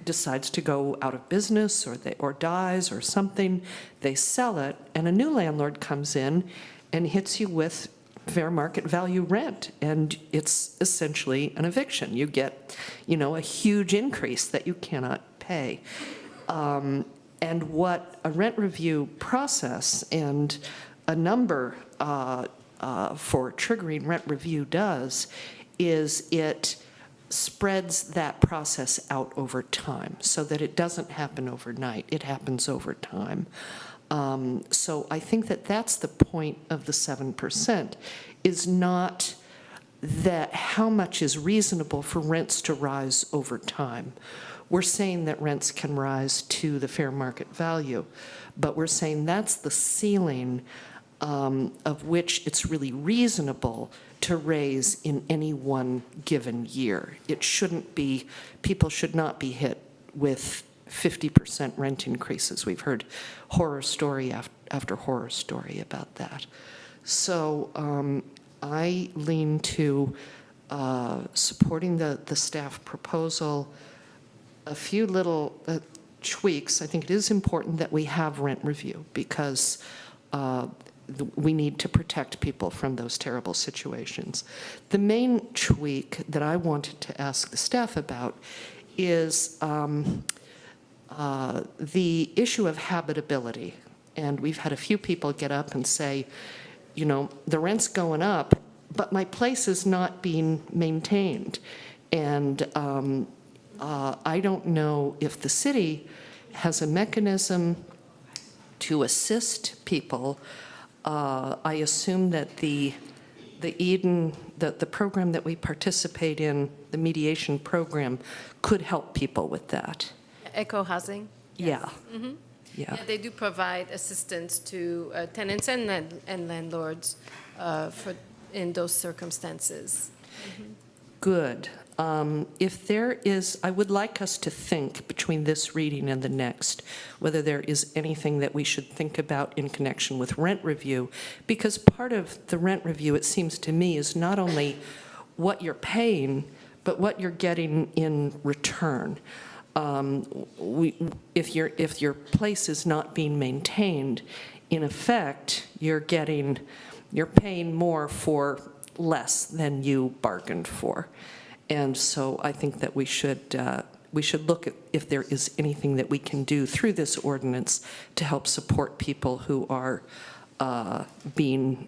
decides to go out of business, or dies or something, they sell it, and a new landlord comes in and hits you with fair market value rent, and it's essentially an eviction. You get, a huge increase that you cannot pay. And what a rent review process and a number for triggering rent review does is it spreads that process out over time so that it doesn't happen overnight. It happens over time. So I think that that's the point of the 7%, is not that how much is reasonable for rents to rise over time. We're saying that rents can rise to the fair market value, but we're saying that's the ceiling of which it's really reasonable to raise in any one given year. It shouldn't be, people should not be hit with 50% rent increases. We've heard horror story after horror story about that. So I lean to supporting the staff proposal. A few little tweaks. I think it is important that we have rent review because we need to protect people from those terrible situations. The main tweak that I wanted to ask the staff about is the issue of habitability. And we've had a few people get up and say, the rent's going up, but my place is not being maintained. And I don't know if the city has a mechanism to assist people. I assume that the Eden, the program that we participate in, the mediation program, could help people with that. Eco housing? Yeah. Mhm. Yeah. They do provide assistance to tenants and landlords in those circumstances. Good. If there is, I would like us to think between this reading and the next, whether there is anything that we should think about in connection with rent review, because part of the rent review, it seems to me, is not only what you're paying, but what you're getting in return. If your place is not being maintained, in effect, you're paying more for less than you bargained for. And so I think that we should look at if there is anything that we can do through this ordinance to help support people who are being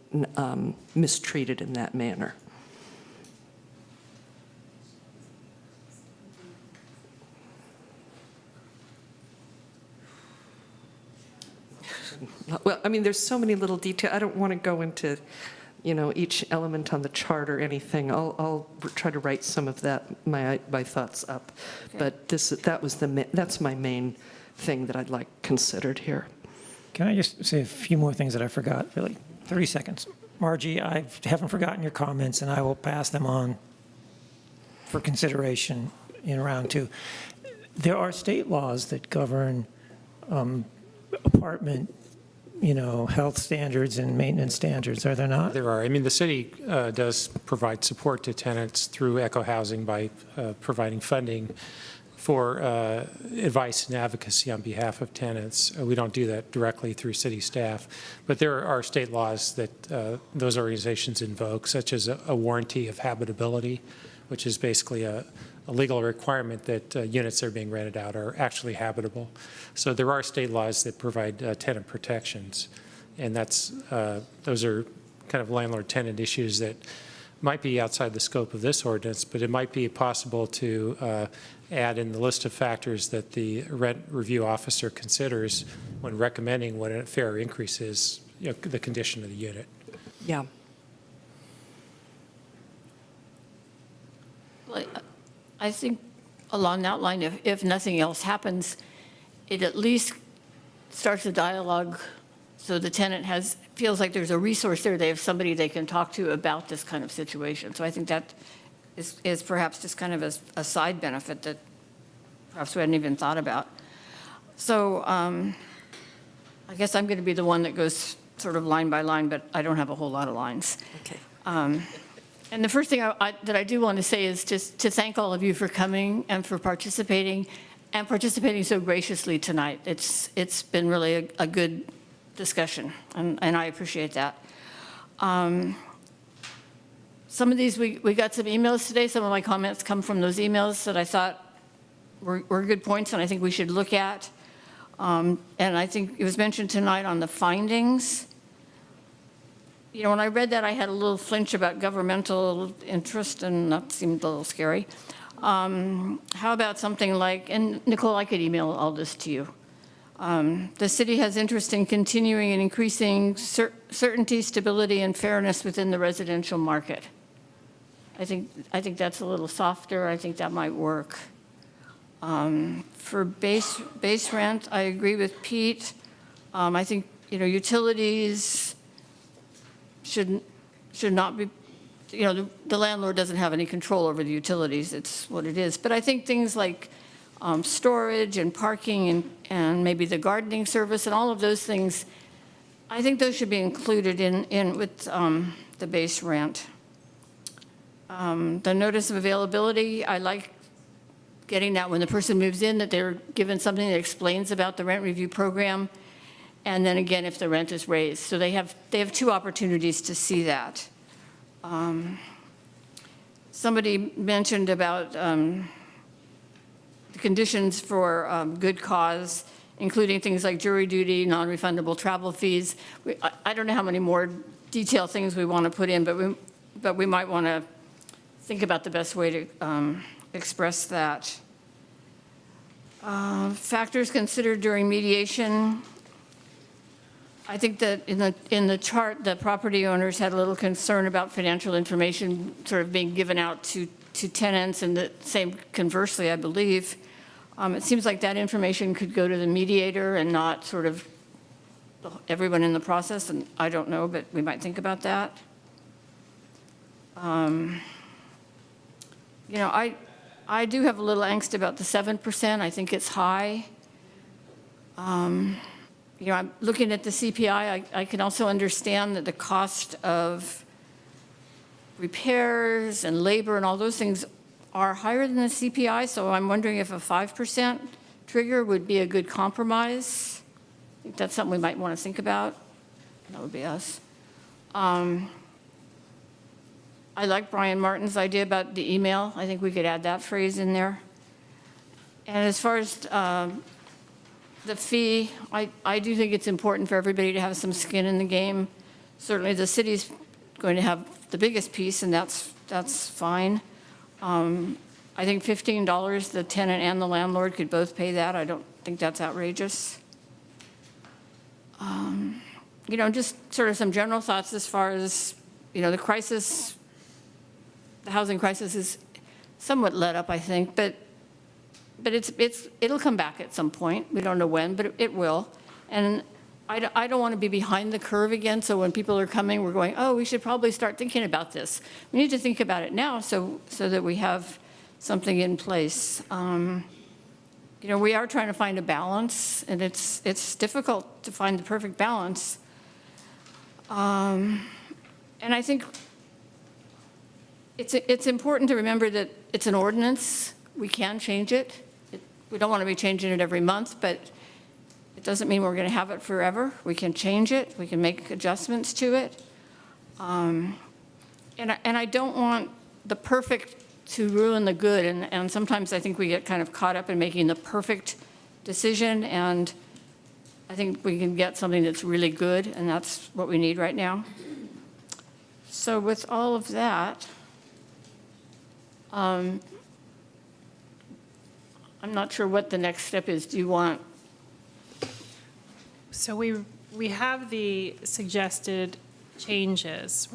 mistreated in that manner. Well, I mean, there's so many little details. I don't want to go into, each element on the chart or anything. I'll try to write some of that, my thoughts up. Okay. But that's my main thing that I'd like considered here. Can I just say a few more things that I forgot, really? 30 seconds. Margie, I haven't forgotten your comments, and I will pass them on for consideration in round 2. There are state laws that govern apartment health standards and maintenance standards, are there not? There are. I mean, the city does provide support to tenants through eco-housing by providing funding for advice and advocacy on behalf of tenants. We don't do that directly through city staff, but there are state laws that those organizations invoke, such as a warranty of habitability, which is basically a legal requirement that units that are being rented out are actually habitable. So there are state laws that provide tenant protections, and those are kind of landlord-tenant issues that might be outside the scope of this ordinance, but it might be possible to add in the list of factors that the rent review officer considers when recommending what a fair increase is, the condition of the unit. Yeah. Well, I think along that line, if nothing else happens, it at least starts a dialogue so the tenant feels like there's a resource there. They have somebody they can talk to about this kind of situation. So I think that is perhaps just kind of a side benefit that perhaps we hadn't even thought about. So I guess I'm going to be the one that goes sort of line by line, but I don't have a whole lot of lines. Okay. And the first thing that I do want to say is just to thank all of you for coming and for participating, and participating so graciously tonight. It's been really a good discussion, and I appreciate that. Some of these, we got some emails today. Some of my comments come from those emails that I thought were good points, and I think we should look at. And I think it was mentioned tonight on the findings. When I read that, I had a little flinch about governmental interest, and that seemed a little scary. How about something like, and Nicole, I could email all this to you. The city has interest in continuing and increasing certainty, stability, and fairness within the residential market. I think that's a little softer. I think that might work. For base rent, I agree with Pete. I think utilities should not be, the landlord doesn't have any control over the utilities. It's what it is. But I think things like storage and parking and maybe the gardening service and all of those things, I think those should be included in with the base rent. The notice of availability, I like getting that when the person moves in, that they're given something that explains about the rent review program. And then again, if the rent is raised. So they have 2 opportunities to see that. Somebody mentioned about the conditions for good cause including things like jury duty, non-refundable travel fees. I don't know how many more detailed things we want to put in, but we might want to think about the best way to express that. Factors considered during mediation. I think that in the chart, the property owners had a little concern about financial information sort of being given out to tenants, and the same conversely, I believe. It seems like that information could go to the mediator and not sort of everyone in the process, and I don't know, but we might think about that. You know, I do have a little angst about the 7%. I think it's high. You know, I'm looking at the CPI. I can also understand that the cost of repairs and labor and all those things are higher than the CPI, so I'm wondering if a 5% trigger would be a good compromise. I think that's something we might want to think about. That would be us. I like Brian Martin's idea about the email. I think we could add that phrase in there. And as far as the fee, I do think it's important for everybody to have some skin in the game. Certainly the city's going to have the biggest piece, and that's fine. I think $15, the tenant and the landlord could both pay that. I don't think that's outrageous. You know, just sort of some general thoughts as far as, you know, the housing crisis is somewhat let up, I think, but it'll come back at some point. We don't know when, but it will. And I don't want to be behind the curve again, so when people are coming, we're going, oh, we should probably start thinking about this. We need to think about it now so that we have something in place. You know, we are trying to find a balance, and it's difficult to find the perfect balance. And I think it's important to remember that it's an ordinance. We can change it. We don't want to be changing it every month, but it doesn't mean we're going to have it forever. We can change it. We can make adjustments to it. And I don't want the perfect to ruin the good. And sometimes I think we get kind of caught up in making the perfect decision. And I think we can get something that's really good, and that's what we need right now. So with all of that, I'm not sure what the next step is. Do you want? So we have the suggested changes.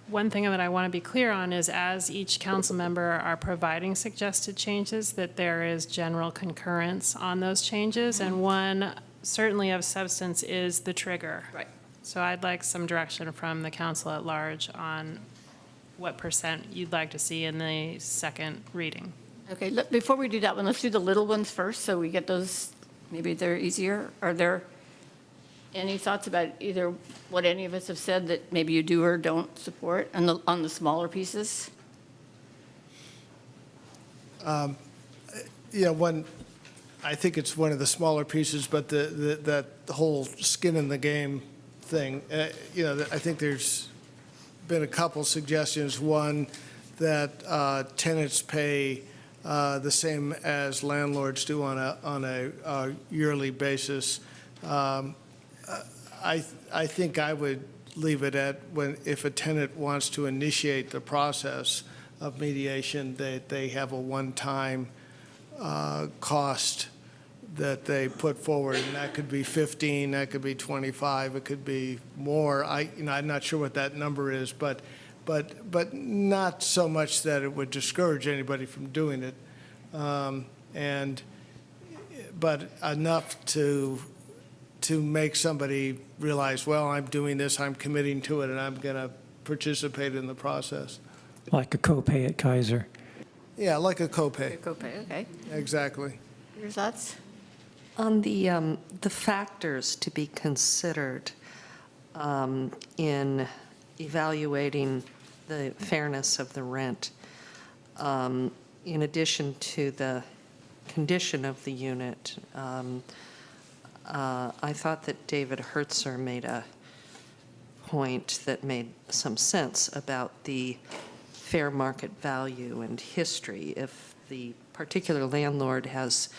One thing that I want to be clear on is, as each council member are providing suggested changes, that there is general concurrence on those changes, and one certainly of substance is the trigger. Right. So I'd like some direction from the council at large on what % you'd like to see in the second reading. Okay, before we do that one, let's do the little ones first, so we get those, maybe they're easier. Are there any thoughts about either what any of us have said that maybe you do or don't support on the smaller pieces? Yeah, I think it's one of the smaller pieces, but the whole skin in the game thing, you know, I think there's been a couple suggestions. One, that tenants pay the same as landlords do on a yearly basis. I think I would leave it at if a tenant wants to initiate the process of mediation, that they have a one-time cost that they put forward, and that could be 15, that could be 25, it could be more. I'm not sure what that number is, but not so much that it would discourage anybody from doing it, but enough to make somebody realize, well, I'm doing this, I'm committing to it, and I'm going to participate in the process. Like a copay at Kaiser. Yeah, like a copay. Copay, okay. Exactly. Your thoughts? On the factors to be considered in evaluating the fairness of the rent, in addition to the condition of the unit, I thought that David Hertzer made a point that made some sense about the fair market value and history. If the particular landlord has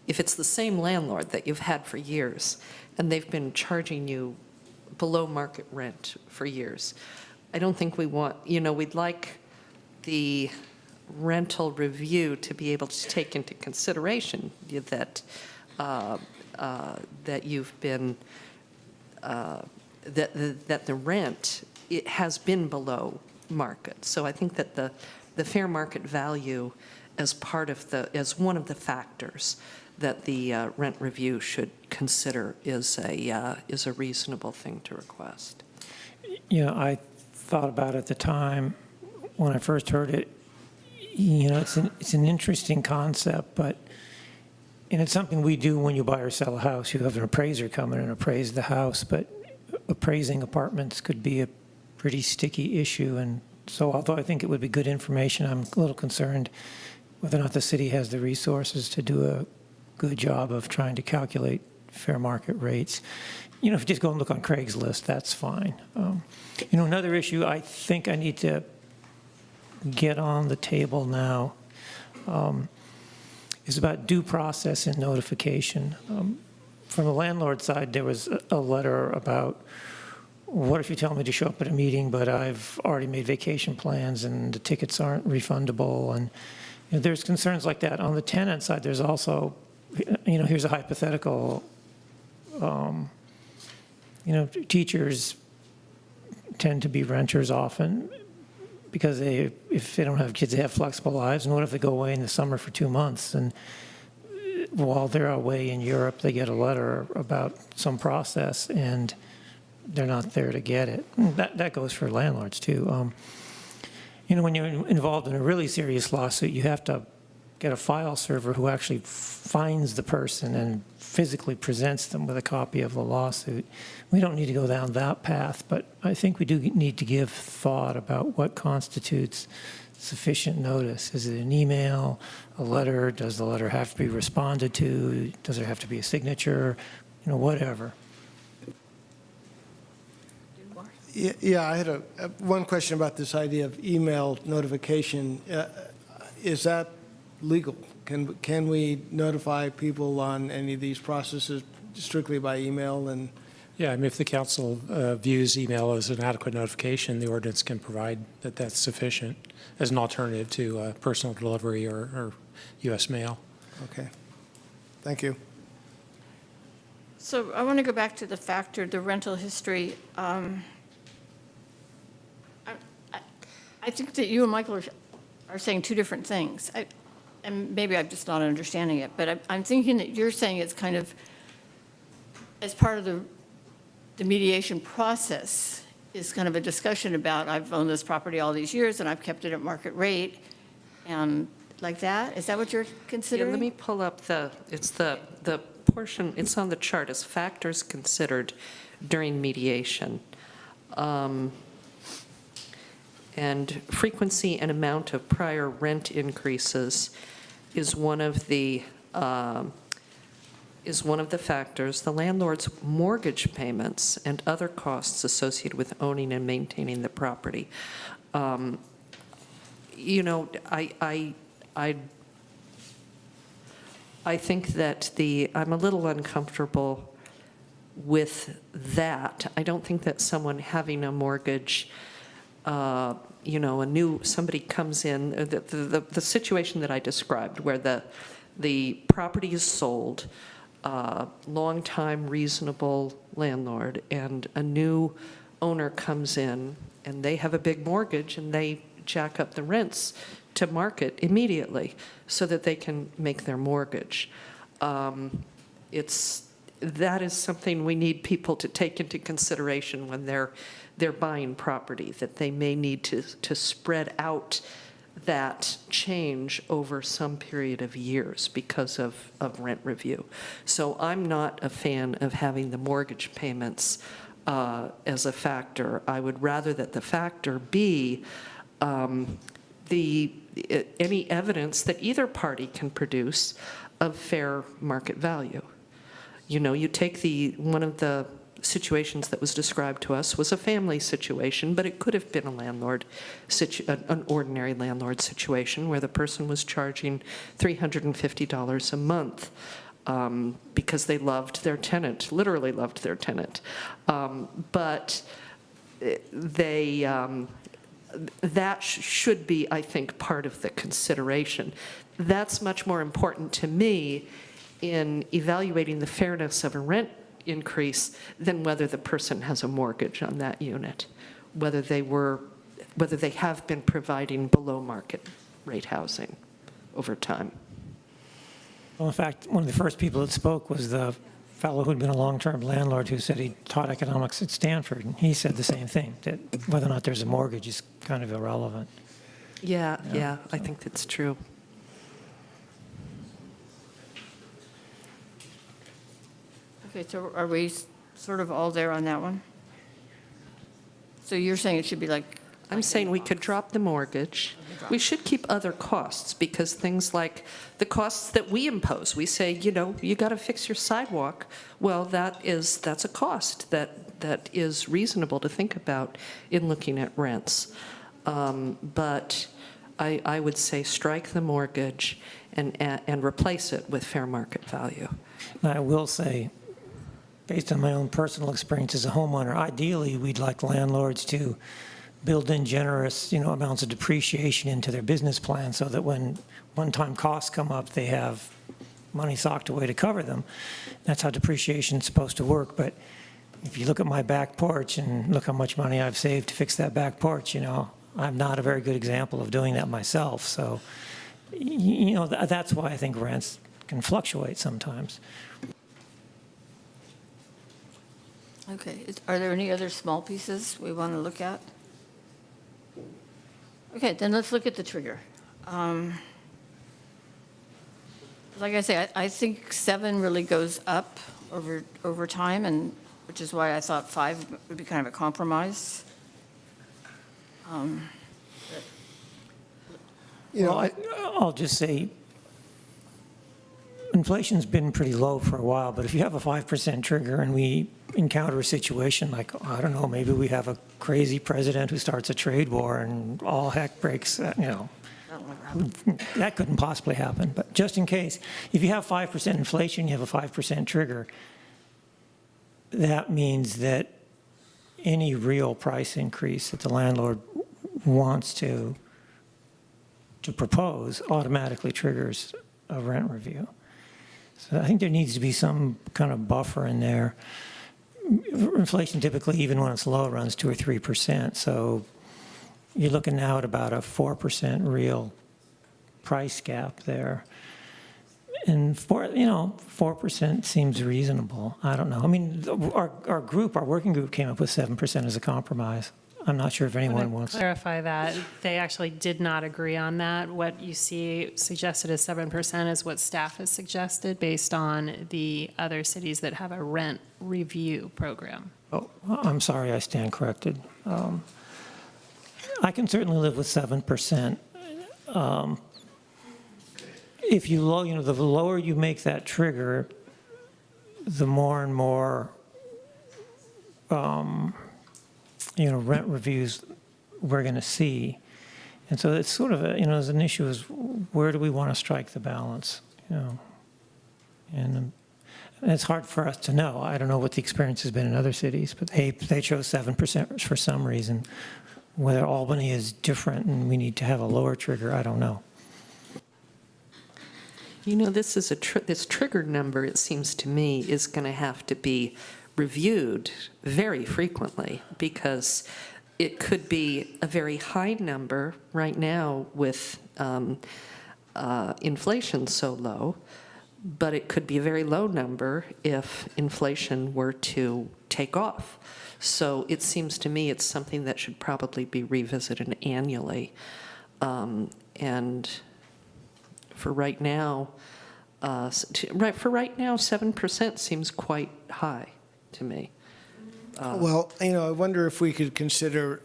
if it's the same landlord that you've had for years, and they've been charging you below market rent for years, I don't think we want, we'd like the rental review to be able to take into consideration that that you've been, that the rent, it has been below market. So I think that the fair market value as part of as one of the factors that the rent review should consider is a reasonable thing to request. I thought about it at the time when I first heard it. It's an interesting concept, and it's something we do when you buy or sell a house. You have an appraiser come in and appraise the house, but appraising apartments could be a pretty sticky issue. And so although I think it would be good information, I'm a little concerned whether or not the city has the resources to do a good job of trying to calculate fair market rates. If you just go and look on Craigslist, that's fine. Another issue I think I need to get on the table now is about due process and notification. From the landlord side, there was a letter about, what if you tell me to show up at a meeting, but I've already made vacation plans and the tickets aren't refundable? And there's concerns like that. On the tenant side, there's also, here's a hypothetical, teachers tend to be renters often because if they don't have kids, they have flexible lives. And what if they go away in the summer for 2 months? And while they're away in Europe, they get a letter about some process and they're not there to get it. That goes for landlords too. When you're involved in a really serious lawsuit, you have to get a file server who actually finds the person and physically presents them with a copy of the lawsuit. We don't need to go down that path, but I think we do need to give thought about what constitutes sufficient notice. Is it an email, a letter? Does the letter have to be responded to? Does there have to be a signature? Whatever. Yeah, I had one question about this idea of email notification. Is that legal? Can we notify people on any of these processes strictly by email? And yeah, if the council views email as an adequate notification, the ordinance can provide that that's sufficient as an alternative to personal delivery or U.S. mail. Okay. Thank you. So I want to go back to the factor, the rental history. I think that you and Michael are saying two different things. And maybe I'm just not understanding it, but I'm thinking that you're saying it's kind of, as part of the mediation process, is kind of a discussion about, I've owned this property all these years and I've kept it at market rate, and like that? Is that what you're considering? Yeah, let me pull up it's the portion, it's on the chart as factors considered during mediation. And frequency and amount of prior rent increases is one of the factors. The landlord's mortgage payments and other costs associated with owning and maintaining the property. I think that I'm a little uncomfortable with that. I don't think that someone having a mortgage, somebody comes in, the situation that I described where the property is sold, long-time reasonable landlord, and a new owner comes in and they have a big mortgage and they jack up the rents to market immediately so that they can make their mortgage. That is something we need people to take into consideration when they're buying property, that they may need to spread out that change over some period of years because of rent review. So I'm not a fan of having the mortgage payments as a factor. I would rather that the factor be any evidence that either party can produce of fair market value. You take one of the situations that was described to us was a family situation, but it could have been an ordinary landlord situation where the person was charging $350 a month. because they loved their tenant, literally loved their tenant. But that should be, I think, part of the consideration. That's much more important to me in evaluating the fairness of a rent increase than whether the person has a mortgage on that unit, whether they have been providing below market rate housing over time. Well, in fact, one of the first people that spoke was the fellow who'd been a long-term landlord who said he taught economics at Stanford. And he said the same thing, that whether or not there's a mortgage is kind of irrelevant. Yeah, I think that's true. Okay, so are we sort of all there on that one? So you're saying it should be like... I'm saying we could drop the mortgage. We should keep other costs, because things like the costs that we impose, we say, you got to fix your sidewalk. Well, that's a cost that is reasonable to think about in looking at rents. But I would say strike the mortgage and replace it with fair market value. I will say, based on my own personal experience as a homeowner, ideally we'd like landlords to build in generous, amounts of depreciation into their business plan so that when one-time costs come up, they have money socked away to cover them. That's how depreciation is supposed to work. But if you look at my back porch and look how much money I've saved to fix that back porch, I'm not a very good example of doing that myself. So, that's why I think rents can fluctuate sometimes. Okay, are there any other small pieces we want to look at? Okay, then let's look at the trigger. Like I say, I think 7 really goes up over time, and which is why I thought 5 would be kind of a compromise. I'll just say, inflation's been pretty low for a while, but if you have a 5% trigger and we encounter a situation like, I don't know, maybe we have a crazy president who starts a trade war and all heck breaks, that couldn't possibly happen. But just in case, if you have 5% inflation, you have a 5% trigger, that means that any real price increase that the landlord wants to propose automatically triggers a rent review. So I think there needs to be some kind of buffer in there. Inflation typically, even when it's low, runs 2 or 3%. So you're looking now at about a 4% real price gap there. And 4% seems reasonable. I don't know. I mean, our working group came up with 7% as a compromise. I'm not sure if anyone wants to clarify that. They actually did not agree on that. What you see suggested as 7% is what staff has suggested based on the other cities that have a rent review program. Oh, I'm sorry, I stand corrected. I can certainly live with 7%. If the lower you make that trigger, the more and more rent reviews we're going to see. And so it's sort of there's an issue is where do we want to strike the balance, and it's hard for us to know. I don't know what the experience has been in other cities, but they chose 7% for some reason. Whether Albany is different and we need to have a lower trigger, I don't know. This trigger number, it seems to me, is going to have to be reviewed very frequently, because it could be a very high number right now with inflation so low, but it could be a very low number if inflation were to take off. So it seems to me it's something that should probably be revisited annually. And for right now, 7% seems quite high to me. Well, I wonder if we could consider,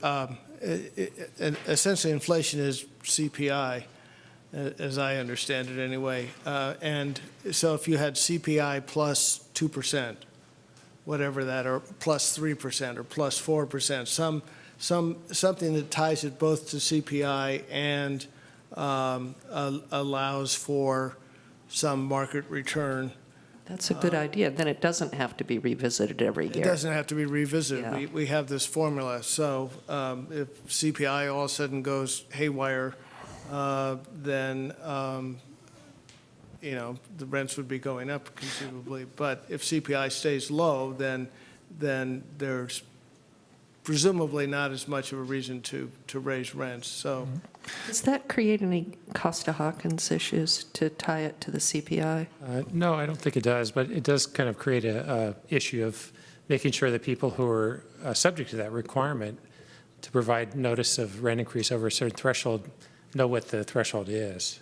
essentially inflation is CPI, as I understand it anyway. And so if you had CPI plus 2%, whatever that, or plus 3% or plus 4%, something that ties it both to CPI and allows for some market return, That's a good idea. Then it doesn't have to be revisited every It year. doesn't have to be revisited. Yeah. We have this formula. So if CPI all of a sudden goes haywire, then, the rents would be going up conceivably. But if CPI stays low, then there's presumably not as much of a reason to raise rents. So Does that create any Costa-Hawkins issues to tie it to the CPI? No, I don't think it does, but it does kind of create a issue of making sure that people who are subject to that requirement to provide notice of rent increase over a certain threshold know what the threshold is.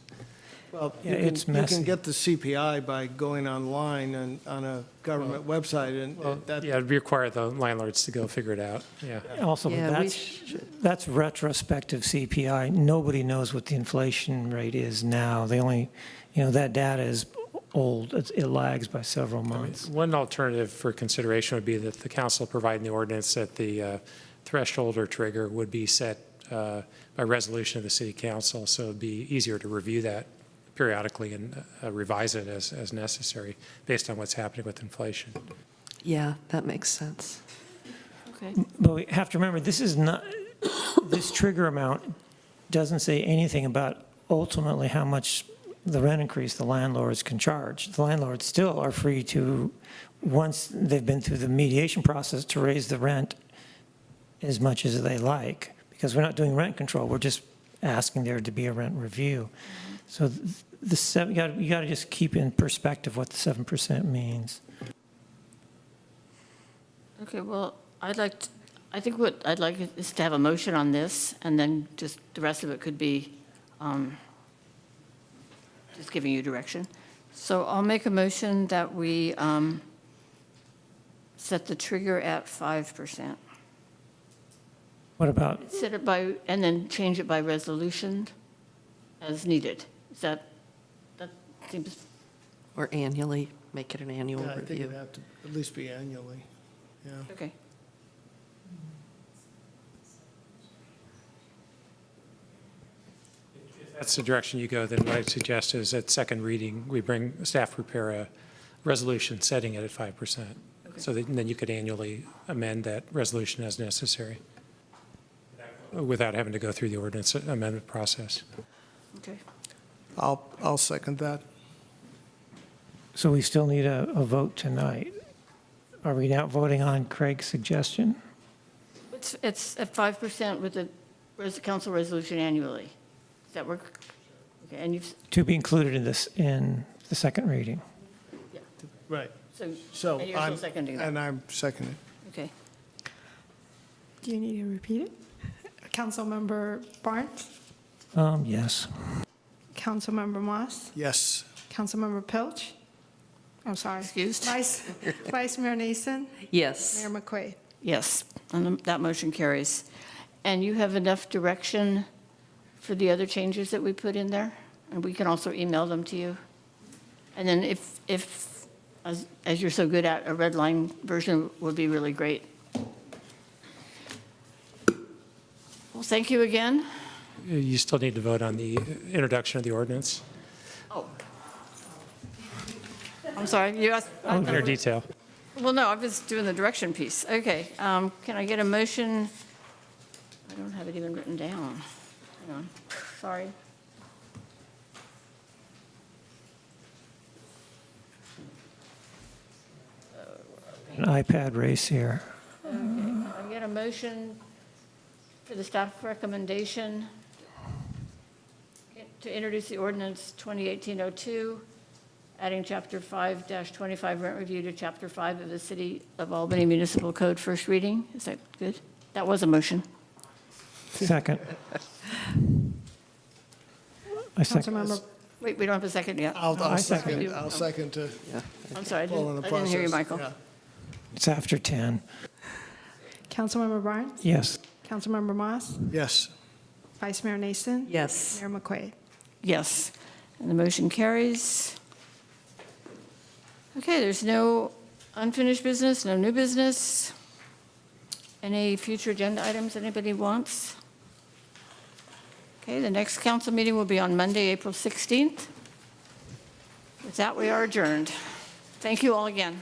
Well, Yeah, you it's can messy. get the CPI by going online and on a government website, and that, Yeah, it'd require the landlords to go figure it out, yeah. Also, Yeah, we that's retrospective CPI. Nobody knows what the inflation rate is now. They only, that data is old. It lags by several months. One alternative for consideration would be that the council provide in the ordinance that the threshold or trigger would be set by resolution of the city council, so it'd be easier to review that periodically and revise it as necessary based on what's happening with inflation. Yeah, that makes sense. Okay. But we have to remember, this trigger amount doesn't say anything about ultimately how much the rent increase the landlords can charge. The landlords still are free to, once they've been through the mediation process, to raise the rent as much as they like, because we're not doing rent control, we're just asking there to be a rent review. So you got to just keep in perspective what the 7% means. Okay, well, I think what I'd like is to have a motion on this, and then just the rest of it could be just giving you direction. So I'll make a motion that we set the trigger at 5%. What about, Set it by, and then change it by resolution as needed. Is that seems, Or annually, make it an annual I think review. it'd have to at least be annually, yeah. okay. If that's the direction you go, then what I'd suggest is at second reading, staff prepare a resolution setting it at 5%. So that, and then you could annually amend that resolution as necessary without having to go through the ordinance amendment process. Okay. I'll second that. so we still need a vote tonight. Are we now voting on Craig's suggestion? It's at 5% with the council resolution annually. Does that work? Okay, and you've, To be included in the second reading. Right. so, and you're still seconding that? And I'm seconding. Okay. Do you need to repeat it? Councilmember Barnes? Yes. Councilmember Moss? Yes. Councilmember Pilch? I'm sorry. Excused? Vice Mayor Nason? Yes. Mayor McQuaid? Yes, and that motion carries. And you have enough direction for the other changes that we put in there? And we can also email them to you? And then if as you're so good at, a red line version would be really great. Well, thank you again. You still need to vote on the introduction of the ordinance Oh. I'm sorry, you asked. in more detail. Well, no, I was doing the direction piece. Okay, can I get a motion? I don't have it even written down. Hang on, sorry. An iPad race here. Okay, I get a motion for the staff recommendation to introduce the ordinance 2018-02, adding Chapter 5-25 rent review to Chapter 5 of the City of Albany Municipal Code, first reading. Is that good? That was a motion. Second. I second. Councilmember, Wait, we don't have a second yet. I'll second. second, I'll second to I'm sorry, I follow the didn't hear you, process. Michael. Yeah. It's after 10. Councilmember Barnes? Yes. Councilmember Moss? Yes. Vice Mayor Nason? Yes. Mayor McQuaid? Yes, and the motion carries. Okay, there's no unfinished business, no new business. Any future agenda items anybody wants? Okay, the next council meeting will be on Monday, April 16th. With that, we are adjourned. Thank you all again.